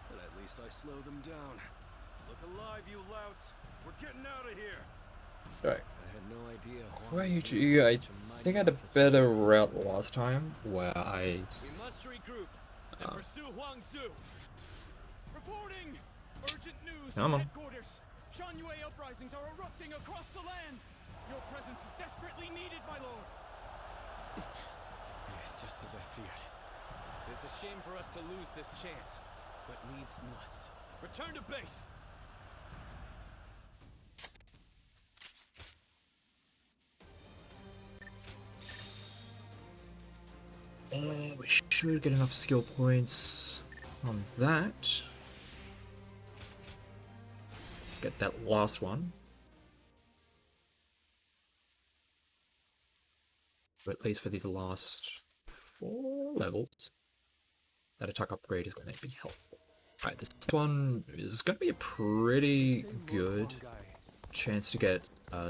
S3: but at least I slowed them down. Look alive, you louts! We're getting out of here!
S1: Right.
S7: I had no idea.
S1: Crazy. I think I had a better route last time where I.
S2: We must regroup and pursue Huang Zu. Reporting! Urgent news
S1: Come
S2: from
S1: on.
S2: headquarters. Shangyue uprisings are erupting across the land. Your presence is desperately needed, my lord.
S7: It's just as I feared. It's a shame for us to lose this chance, but needs must. Return to base!
S1: We should get enough skill points on that. Get that last one. But at least for these last 4 levels, that attack upgrade is going to be helpful. Alright, this one is going to be a pretty good chance to get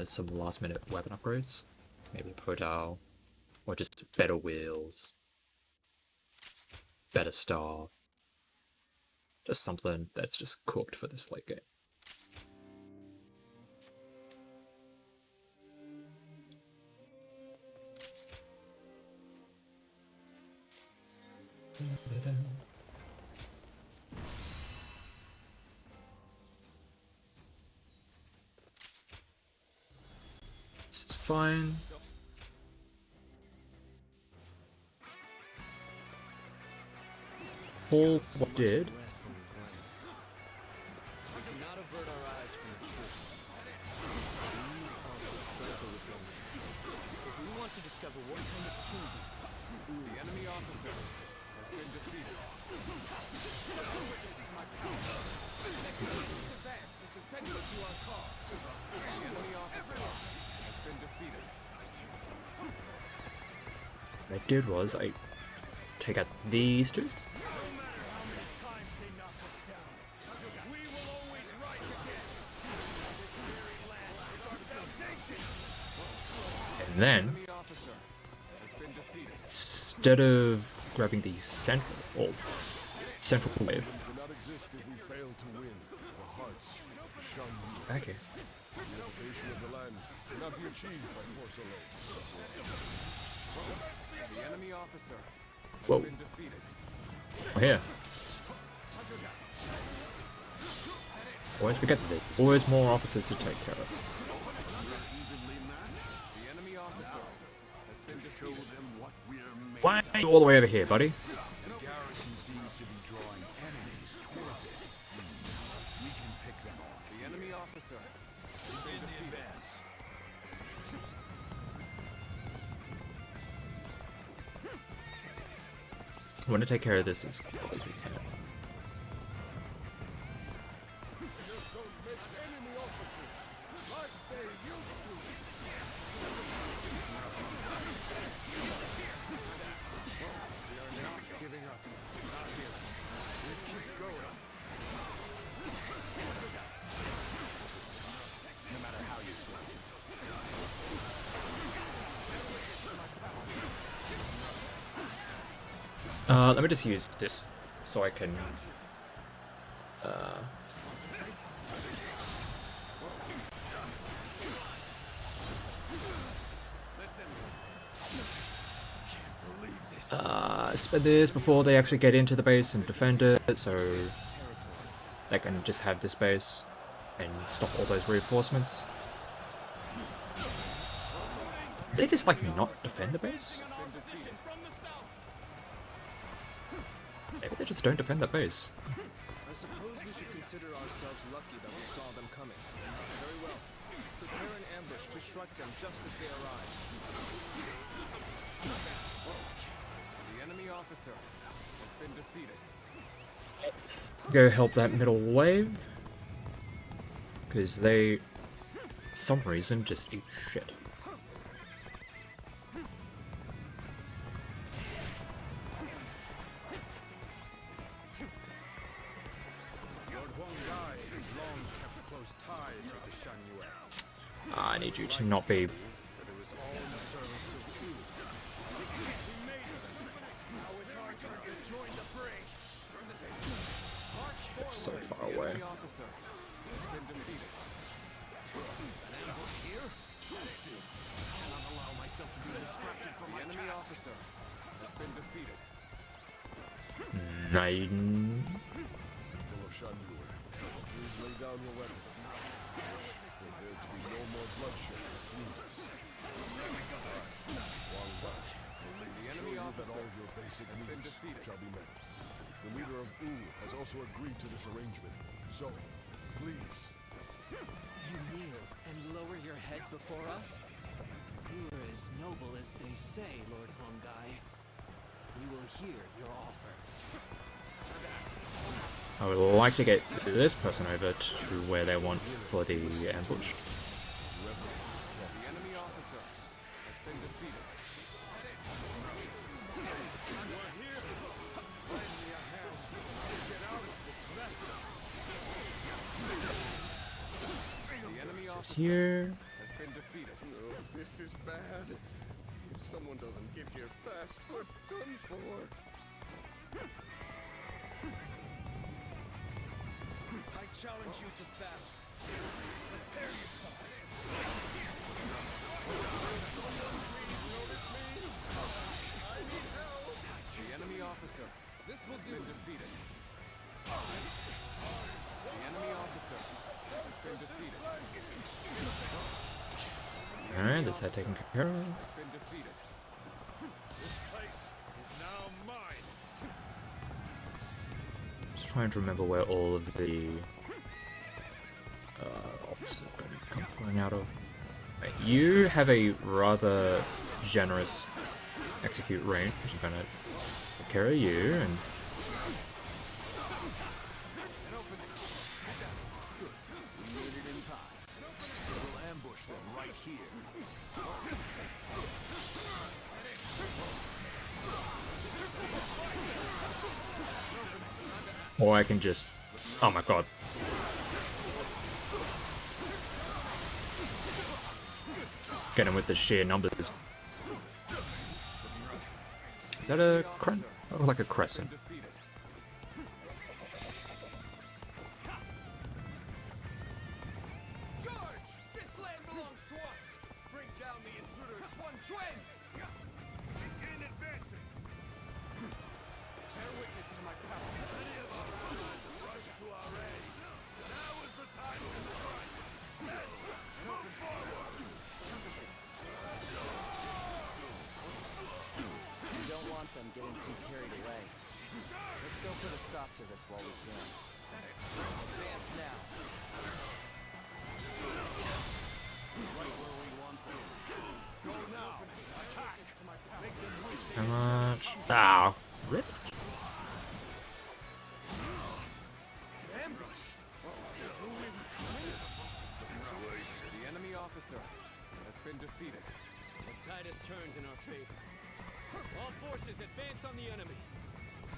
S1: some last minute weapon upgrades. Maybe a Podal, or just better wheels. better stuff. Just something that's just cooked for this late game. This is fine. Paul, what did?
S7: Rest in these lands. We cannot avert our eyes from the truth. These are further with them. If we want to discover what kind of kingdom
S2: The enemy officer has been defeated. Expedition's advance is essential to our cause. The enemy officer has been defeated.
S1: What I did was I take out these two.
S2: No matter how many times they knock us down, we will always rise again. This very land is our foundation.
S1: And then,
S2: The enemy officer has been defeated.
S1: instead of grabbing the central wave,
S8: Do not exist if we fail to win. The hearts shun you.
S1: okay,
S8: The unification of the lands cannot be achieved by force alone.
S2: The enemy officer has
S1: whoa,
S2: been defeated.
S1: here. Always forget that there's always more officers to take care of.
S2: The enemy officer has been defeated.
S8: What we're made.
S1: Why are you all the way over here, buddy?
S8: The garrison seems to be drawing enemies towards it. We can pick them off.
S2: The enemy officer has been defeated.
S1: I want to take care of this as quickly as we can. Let me just use this so I can. Spend this before they actually get into the base and defend it, so they can just have this base and stop all those reinforcements. They just like not defend the base? Maybe they just don't defend that base.
S2: I suppose we should consider ourselves lucky that we saw them coming. Very well. Prepare an ambush to strike them just as they arrive. The enemy officer has been defeated.
S1: Go help that middle wave. Because they, for some reason, just eat shit. I need you to not be it's so far away.
S2: The officer has been defeated. An ambush here? Cannot allow myself to be distracted from my enemy officer has been defeated.
S1: Nine.
S8: People of Shanur, please lay down your weapons. For there to be no more bloodshed between us. Wang Bai,
S2: The enemy
S8: that
S2: officer
S8: all your basic
S2: has been
S8: needs
S2: defeated.
S8: shall be met. The leader of Wu has also agreed to this arrangement. So, please,
S7: You kneel and lower your head before us? You are as noble as they say, Lord Hongai. We will hear your offer.
S1: I would like to get this person over to where they want for the ambush.
S2: The enemy officer has been defeated. The enemy
S1: It's
S2: officer
S1: here.
S2: has been defeated.
S8: oh, this is bad. If someone doesn't get here fast, we're done for.
S3: challenge you to battle. Prepare yourself.
S7: The enemy officer has been defeated. The enemy officer has been defeated.
S1: Alright, this had taken care of.
S7: Has been defeated.
S6: This place is now mine.
S1: Just trying to remember where all of the officers are going out of. Right, you have a rather generous execute range. I'm gonna take care of you and.
S3: We made it in time. We'll ambush them right here.
S1: Or I can just. Oh my god. Get him with the sheer numbers. Is that a crescent? That looks like a crescent.
S7: Defeated.
S3: Charge! This land belongs to us! Bring down the intruders, One Chuen!
S2: Begin advancing.
S3: Bear witness to my power.
S2: Many of our allies have rushed to our aid. Now is the time to strike. Move forward.
S7: We don't want them getting too carried away. Let's go put a stop to this while we can. Advance now. Right where we want them.
S2: Go now. Attack. Make them weak.
S1: How much? Ah, rip.
S3: Ambush!
S7: The enemy officer has been defeated. The tide has turned in our favor. All forces advance on the enemy.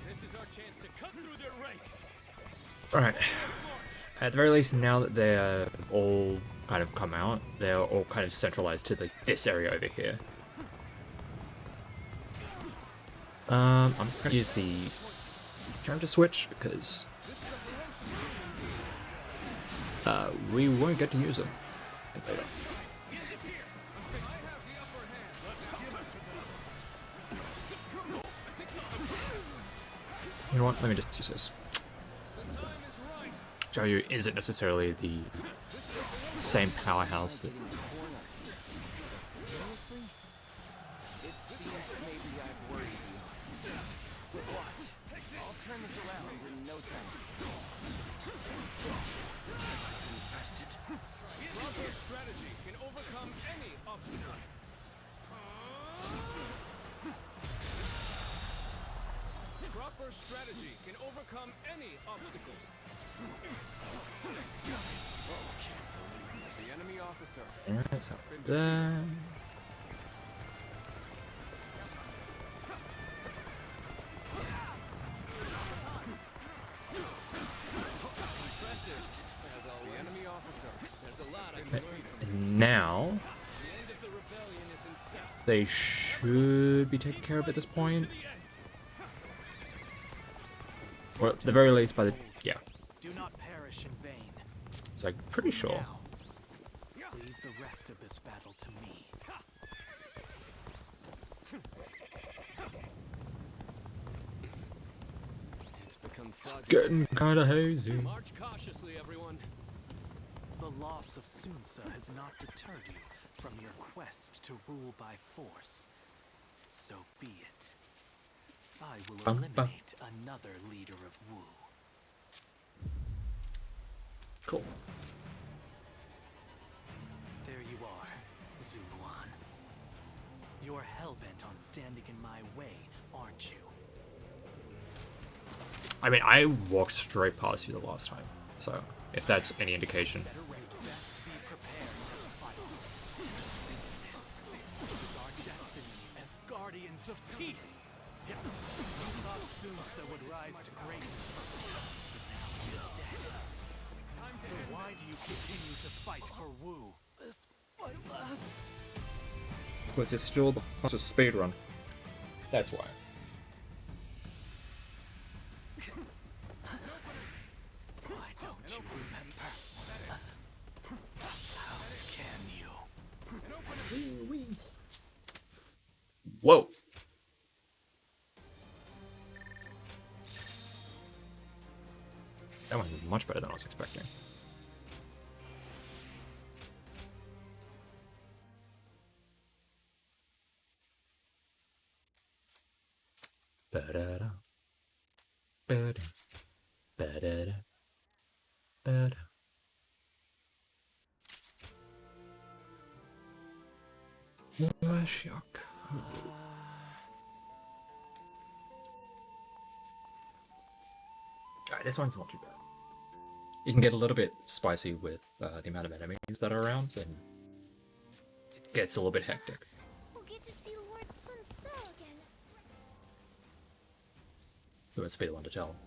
S7: This is our chance to cut through their ranks.
S1: Alright. At the very least, now that they're all kind of come out, they're all kind of centralized to this area over here. I'm gonna use the character switch because we won't get to use them later. You know what? Let me just use this. Jiaoyu isn't necessarily the same powerhouse that.
S7: Seriously? It seems maybe I've worried you. But watch. I'll turn this around in no time. Infested. Proper strategy can overcome any obstacle. Proper strategy can overcome any obstacle. The enemy officer.
S1: Alright, so there.
S7: The enemy officer. There's a lot I can learn from
S1: And now
S7: the end of the rebellion is in sight.
S1: they should be taken care of at this point. Or at the very least by the yeah.
S3: Do not perish in vain.
S1: So I'm pretty sure.
S3: Now, leave the rest of this battle to me.
S7: It's become foggy.
S1: Getting kinda hazy.
S7: March cautiously, everyone.
S3: The loss of Sunsa has not deterred you from your quest to rule by force. So be it. I will eliminate another leader of Wu.
S1: Cool.
S3: There you are, Zuluan. You're hell-bent on standing in my way, aren't you?
S1: I mean, I walked straight past you the last time, so if that's any indication.
S3: Better rate best be prepared to fight. This is our destiny as guardians of peace. You thought Sunsa would rise to greatness, but now he is dead. So why do you continue to fight for Wu? This my last.
S1: Because it's still the fastest speedrun. That's why.
S3: Why don't you remember?
S1: That one's much better than I was expecting. Ba-da-da. Ba-da. Ba-da-da. Ba-da. Shock. Alright, this one's not too bad. You can get a little bit spicy with the amount of enemies that are around, and it gets a little bit hectic.
S5: We'll get to see Lord Sun Tzu again.
S1: Who wants to be the one to tell?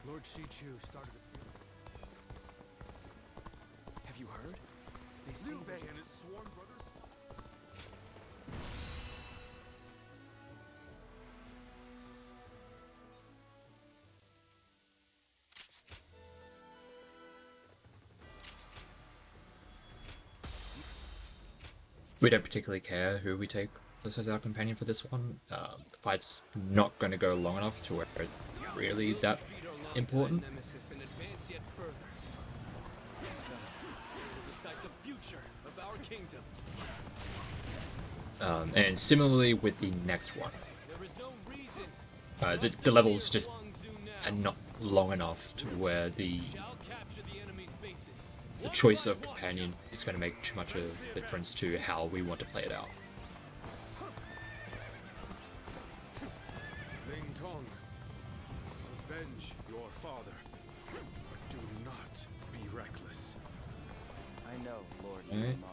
S3: Lord Shichu started a feud. Have you heard? They seem
S2: Liu Bei and his sworn brothers.
S1: We don't particularly care who we take as our companion for this one. The fight's not going to go long enough to where it's really that important.
S7: Nemesis and advance yet further. This battle will decide the future of our kingdom.
S1: And similarly with the next one,
S7: There is no reason
S1: the levels just are not long enough to where the
S7: shall capture the enemy's bases.
S1: choice of companion is going to make too much of a difference to how we want to play it out.
S2: Ling Tong, avenge your father, but do not be reckless.
S3: I know, Lord
S1: Alright.
S3: Mom.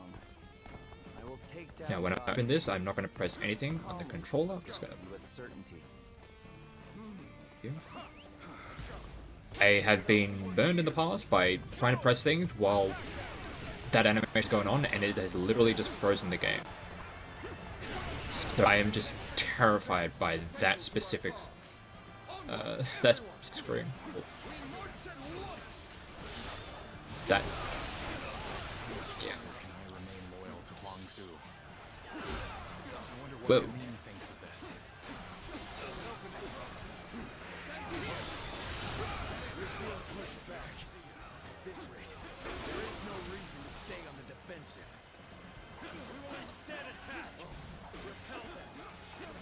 S3: I will take down.
S1: Now when I
S3: God
S1: open this, I'm not going to press anything on the controller. I'm just going to...
S3: with certainty.
S1: I have been burned in the past by trying to press things while that animation is going on, and it has literally just frozen the game. So I am just terrified by that specific screen. That, yeah.
S3: I remain loyal to Huang Tzu. I wonder what
S1: Whoa.
S3: Ming thinks of this.
S2: This rate, there is no reason to stay on the defensive.
S6: We will instead attack. Repel them.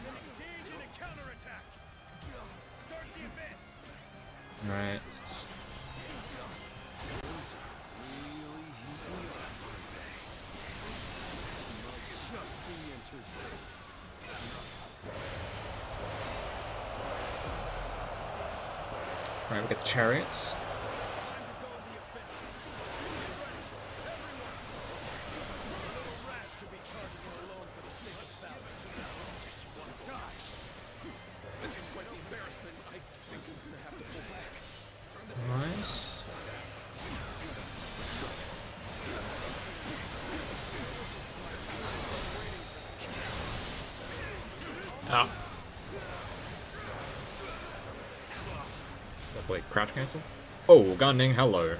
S6: Then engage in a counterattack. Start the advance.
S1: Alright. Alright, we got the chariots. Nice. Ah. Oh, wait, crouch cancel? Oh, gunning, hello.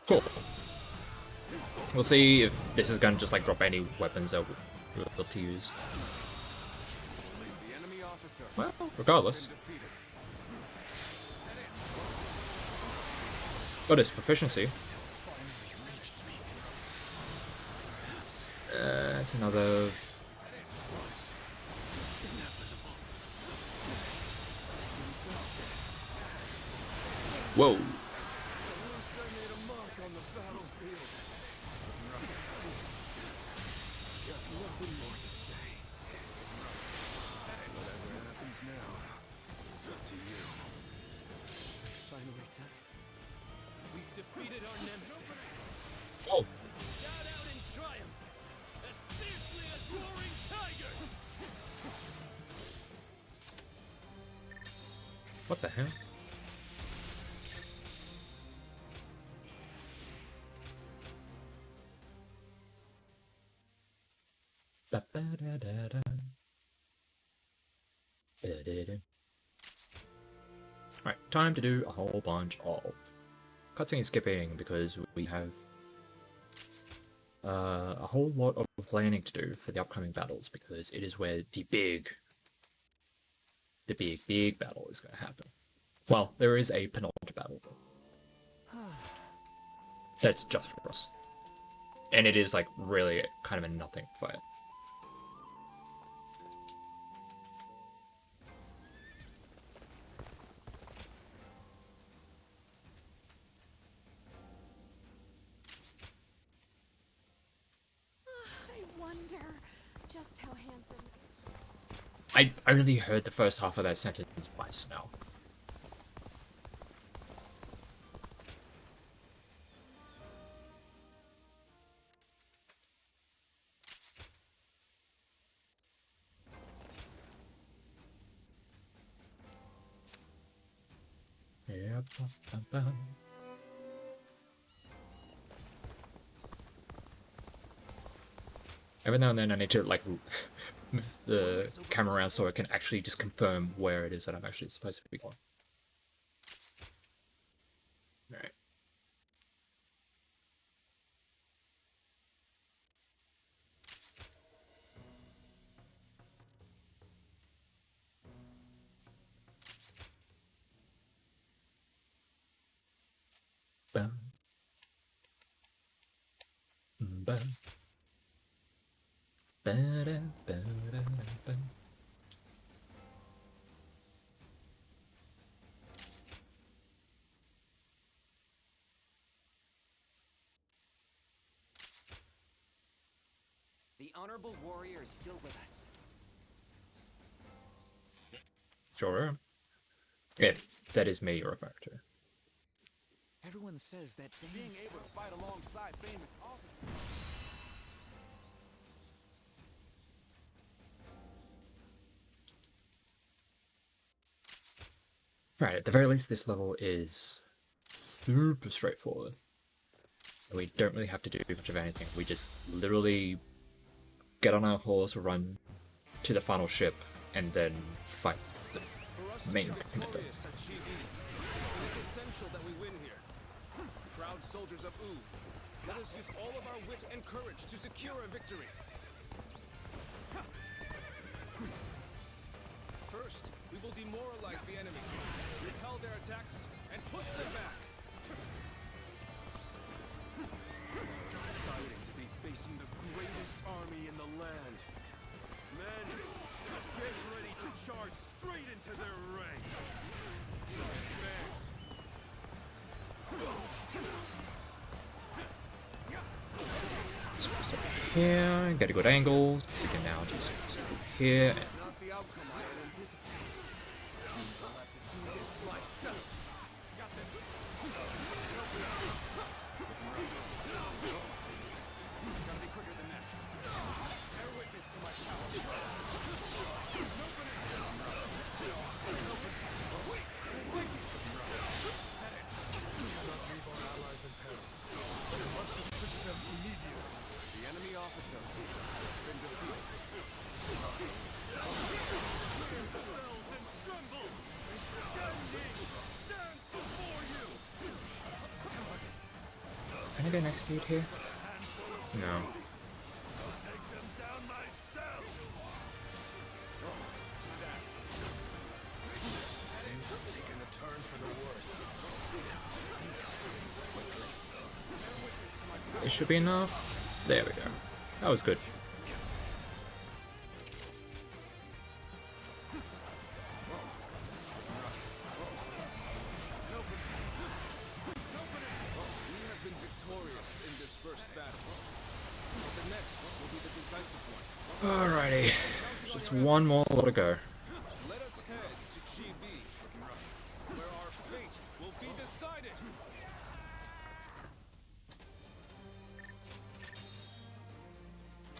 S1: Cool. We'll see if this is gonna just like drop any weapons that we're able to use.
S2: The enemy officer
S1: Well, regardless.
S2: defeated.
S1: Got his proficiency. That's another. Whoa.
S2: Happens now. It's up to you.
S7: It's finally done it. We've defeated our nemesis.
S1: Oh.
S7: Shout out in triumph, as fiercely as roaring tigers.
S1: What the hell? Ba-ba-da-da-da. Ba-da-da. Alright, time to do a whole bunch of cutscene skipping because we have a whole lot of planning to do for the upcoming battles because it is where the big battle is going to happen. Well, there is a penultimate battle. That's just for us. And it is like really kind of a nothing fight.
S5: I wonder just how handsome.
S1: I only heard the first half of that sentence twice now. Yeah, ba-ba-ba. Every now and then I need to like move the camera around so I can actually just confirm where it is that I'm actually supposed to be going. Alright. Bum. Bum. Ba-da, ba-da, bum.
S7: The honorable warrior is still with us.
S1: Sure. If that is me or a factor.
S3: Everyone says that
S2: Being able to fight alongside famous officers.
S1: Right, at the very least this level is super straightforward. We don't really have to do much of anything. We just literally get on our horse, run to the final ship, and then fight the
S7: For us to
S1: main
S7: be
S1: contender.
S7: victorious at Chi it is essential that we win here. Proud soldiers of U, let us use all of our wit and courage to secure a victory. First, we will demoralize the enemy, repel their attacks, and push them back.
S2: Exciting to be facing the greatest army in the land. Men, get ready to charge straight into their ranks. Advance.
S1: So here, get a good angle, so you can now just here.
S2: Not the outcome I had anticipated. I'll have to do this myself. Got this. Gotta be quicker than that. Bear witness to my power. The enemy officer has been defeated. Trembles and trembles! Standing stands before you!
S1: Can I do an execute here? No.
S2: Take them down myself! Things have taken a turn for the worse.
S1: It should be enough. There we go. That was good.
S7: We have been victorious in this first battle. But the next will be the decisive one.
S1: Alrighty. Just one more level to go.
S7: Let us head to Chi where our fate will be decided.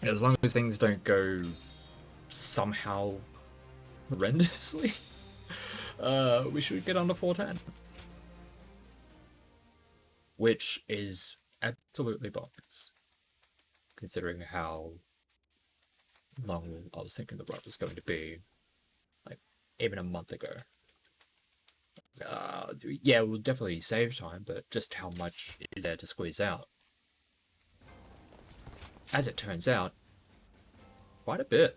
S1: As long as things don't go somehow horrendously, we should get under 410. Which is absolutely bonkers, considering how long I was thinking the ride was going to be, like even a month ago. Yeah, we'll definitely save time, but just how much is there to squeeze out? As it turns out, quite a bit.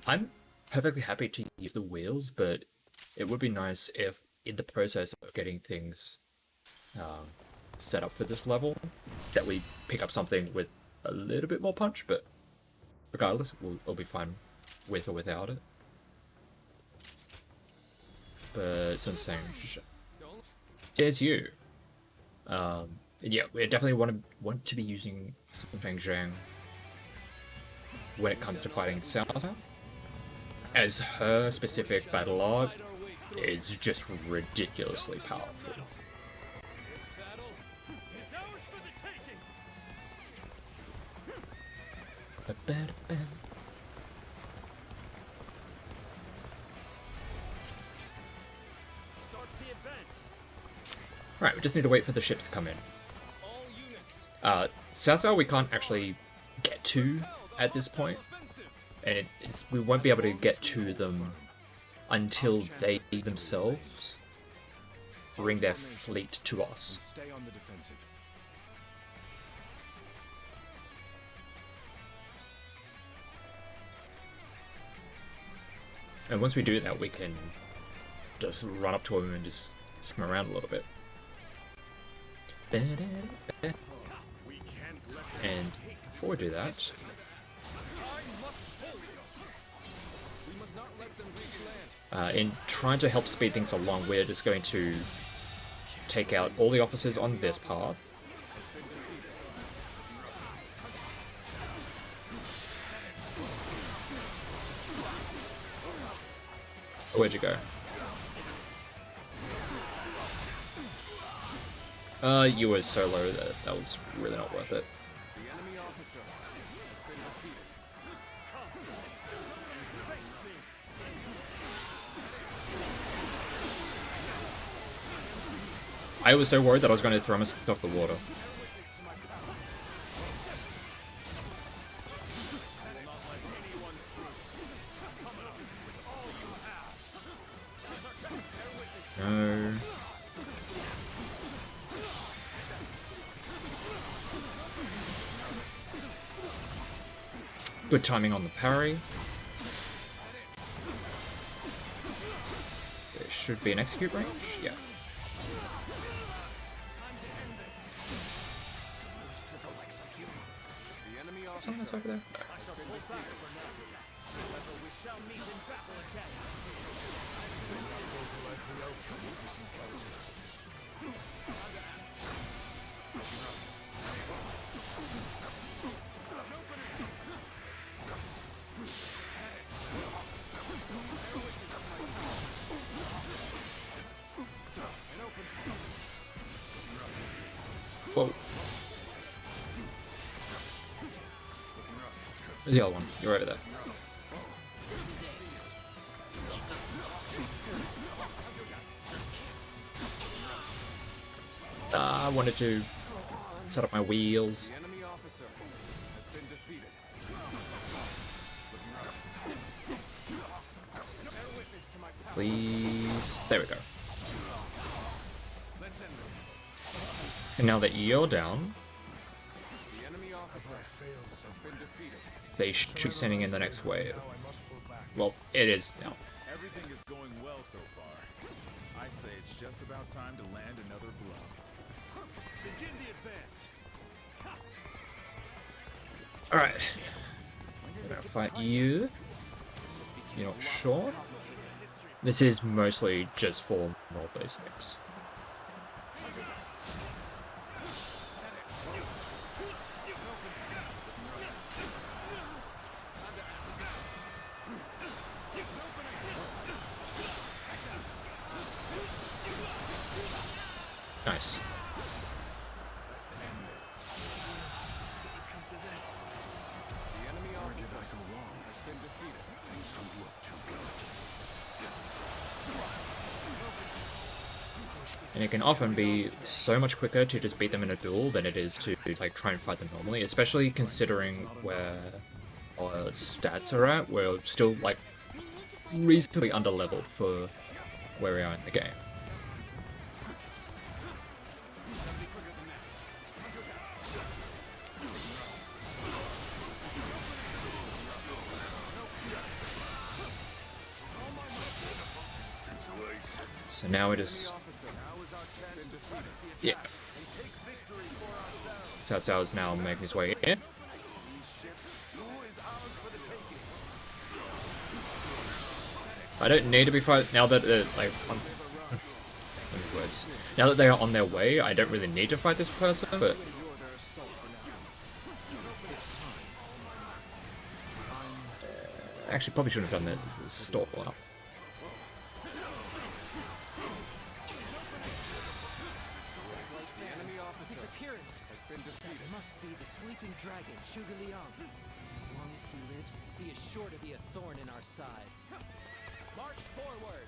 S1: I'm perfectly happy to use the wheels, but it would be nice if, in the process of getting things set up for this level, that we pick up something with a little bit more punch, but regardless, we'll be fine with or without it. But since saying, here's you. Yeah, we definitely want to be using Sun Zhang when it comes to fighting Cao Cao, as her specific battle log is just ridiculously powerful.
S6: This battle is ours for the taking. Start the advance.
S1: Right, we just need to wait for the ships to come in.
S6: All units.
S1: Cao Cao we can't actually get to at this point, and we won't be able to get to them until they themselves bring their fleet to us.
S3: Stay on the defensive.
S1: And once we do that, we can just run up to him and just skim around a little bit. And before we do that, in trying to help speed things along, we're just going to take out all the officers on this path. Where'd you go? You were so low that was really not worth it.
S3: The enemy officer has been defeated.
S1: I was so worried that I was going to throw myself off the water. No. Good timing on the parry. There should be an execute range. Yeah.
S3: The enemy
S1: Someone else over there? No.
S6: We shall meet in battle again.
S1: Whoa. There's the other one. You're over there. I wanted to set up my wheels.
S3: The enemy officer has been defeated.
S1: Please. There we go. And now that you're down,
S3: The enemy officer has been defeated.
S1: they should be sending in the next wave. Well, it is now.
S2: Everything is going well so far. I'd say it's just about time to land another blow.
S6: Begin the advance.
S1: Alright. I'm gonna fight you. You're not sure? This is mostly just for more basics. Nice.
S3: Let's end this. Did it come to this? The enemy officer has been defeated.
S8: Things don't look too good.
S1: And it can often be so much quicker to just beat them in a duel than it is to like try and fight them normally, especially considering where our stats are at. We're still like reasonably underleveled for where we are in the game. So now it is. Yeah. Cao Cao is now making his way in. I don't need to be fight now that like words. Now that they are on their way, I don't really need to fight this person, but actually probably shouldn't have done that. Stall out.
S3: His appearance has been defeated. It must be the sleeping dragon, Zhuge Liang. As long as he lives, he is sure to be a thorn in our side. March forward!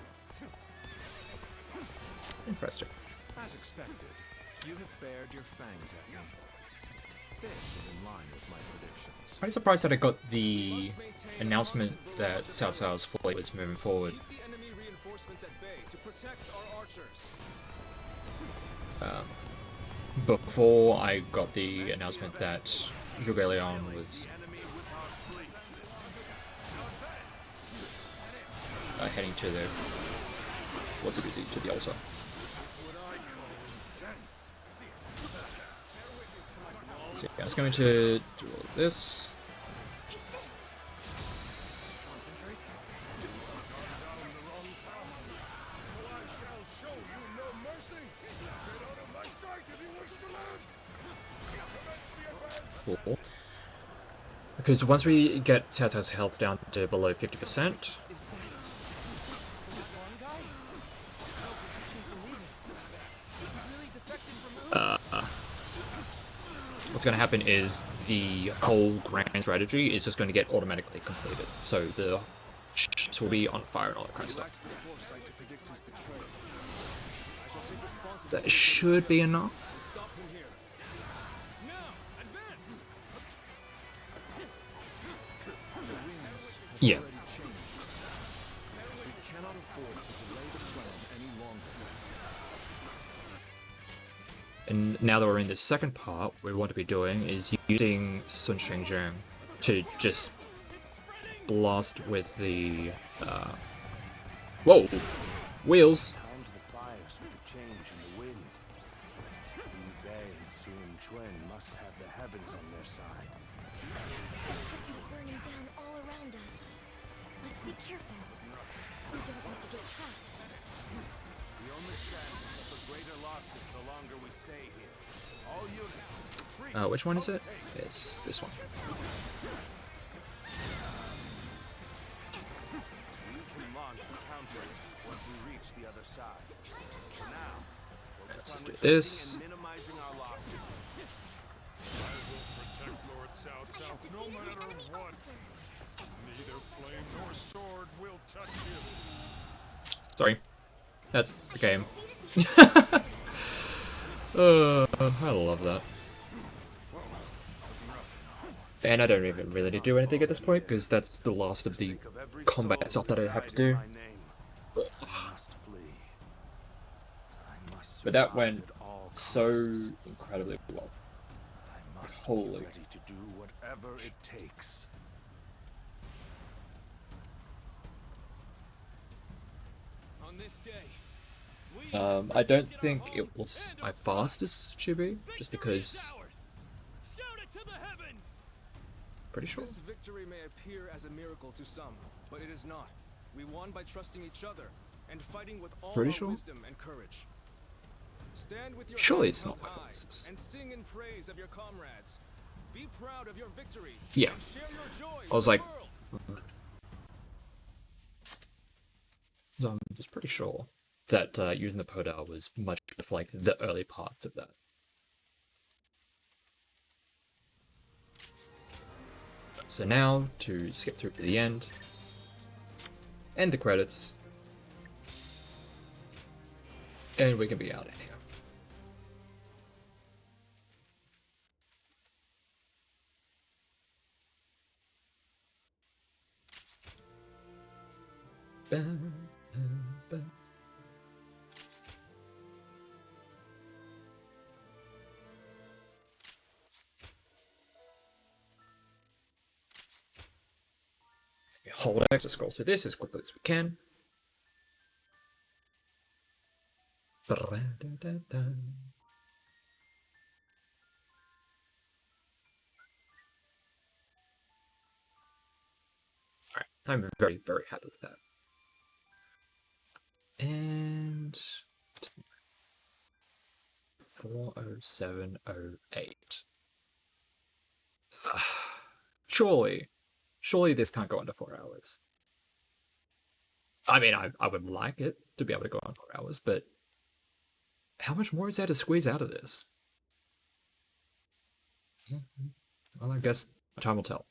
S1: Interesting.
S3: As expected, you have bared your fangs at me. This is in line with my predictions.
S1: I'm surprised that I got the announcement that Cao Cao's fleet was moving forward.
S3: Keep the enemy reinforcements at bay to protect our archers.
S1: Before I got the announcement that Zhuge Liang was heading to the to the altar. So yeah, I was going to do all of this. Cool. Because once we get Cao Cao's health down to below 50%, what's going to happen is the whole grand strategy is just going to get automatically completed. So the ships will be on fire and all that kind of stuff. That should be enough. Yeah. And now that we're in the second part, what we want to be doing is using Sun Shengzheng to just blast with the whoa! Wheels!
S8: Timed the fires with the change in the wind. Liu Bei and Sun Quan must have the heavens on their side.
S4: The ships are burning down all around us. Let's be careful. We don't want to get trapped.
S2: We only stand to suffer greater losses the longer we stay here. All units, retreat.
S1: Which one is it? It's this one.
S2: We can launch and counter it once we reach the other side. For now,
S1: Let's
S2: focus
S1: just
S2: on
S1: do this.
S2: retreating and minimizing our losses.
S6: I will protect Lord Cao Cao no matter what. Neither flame nor sword will touch him.
S1: Sorry. That's the game. I love that. And I don't even really need to do anything at this point, because that's the last of the combat stuff that I have to do.
S8: I must flee. I must
S1: But that
S8: survive
S1: went
S8: at all
S1: so
S8: costs.
S1: incredibly well.
S8: I must
S1: Holy.
S8: be ready to do whatever it takes.
S3: On this day,
S1: I don't think it was my fastest Chibi, just because
S3: shout it to the heavens!
S1: pretty sure.
S3: This victory may appear as a miracle to some, but it is not. We won by trusting each other and fighting with all
S1: Pretty
S3: our
S1: sure?
S3: wisdom and courage. Stand with your
S1: Surely
S3: heads
S1: it's not
S3: held
S1: my
S3: high
S1: fastest.
S3: and sing in praise of your comrades. Be proud of your victory.
S1: Yeah.
S3: And share your joy
S1: I was
S3: with
S1: like,
S3: the world.
S1: I'm just pretty sure. that using the Podal was much better for like the early part of that. So now to skip through to the end, and the credits, and we can be out of here. Hold X to scroll through this as quickly as we can. Alright, I'm very, very happy with that. And 40708. Surely this can't go under 4 hours. I mean, I would like it to be able to go on 4 hours, but how much more is there to squeeze out of this? Well, I guess time will tell.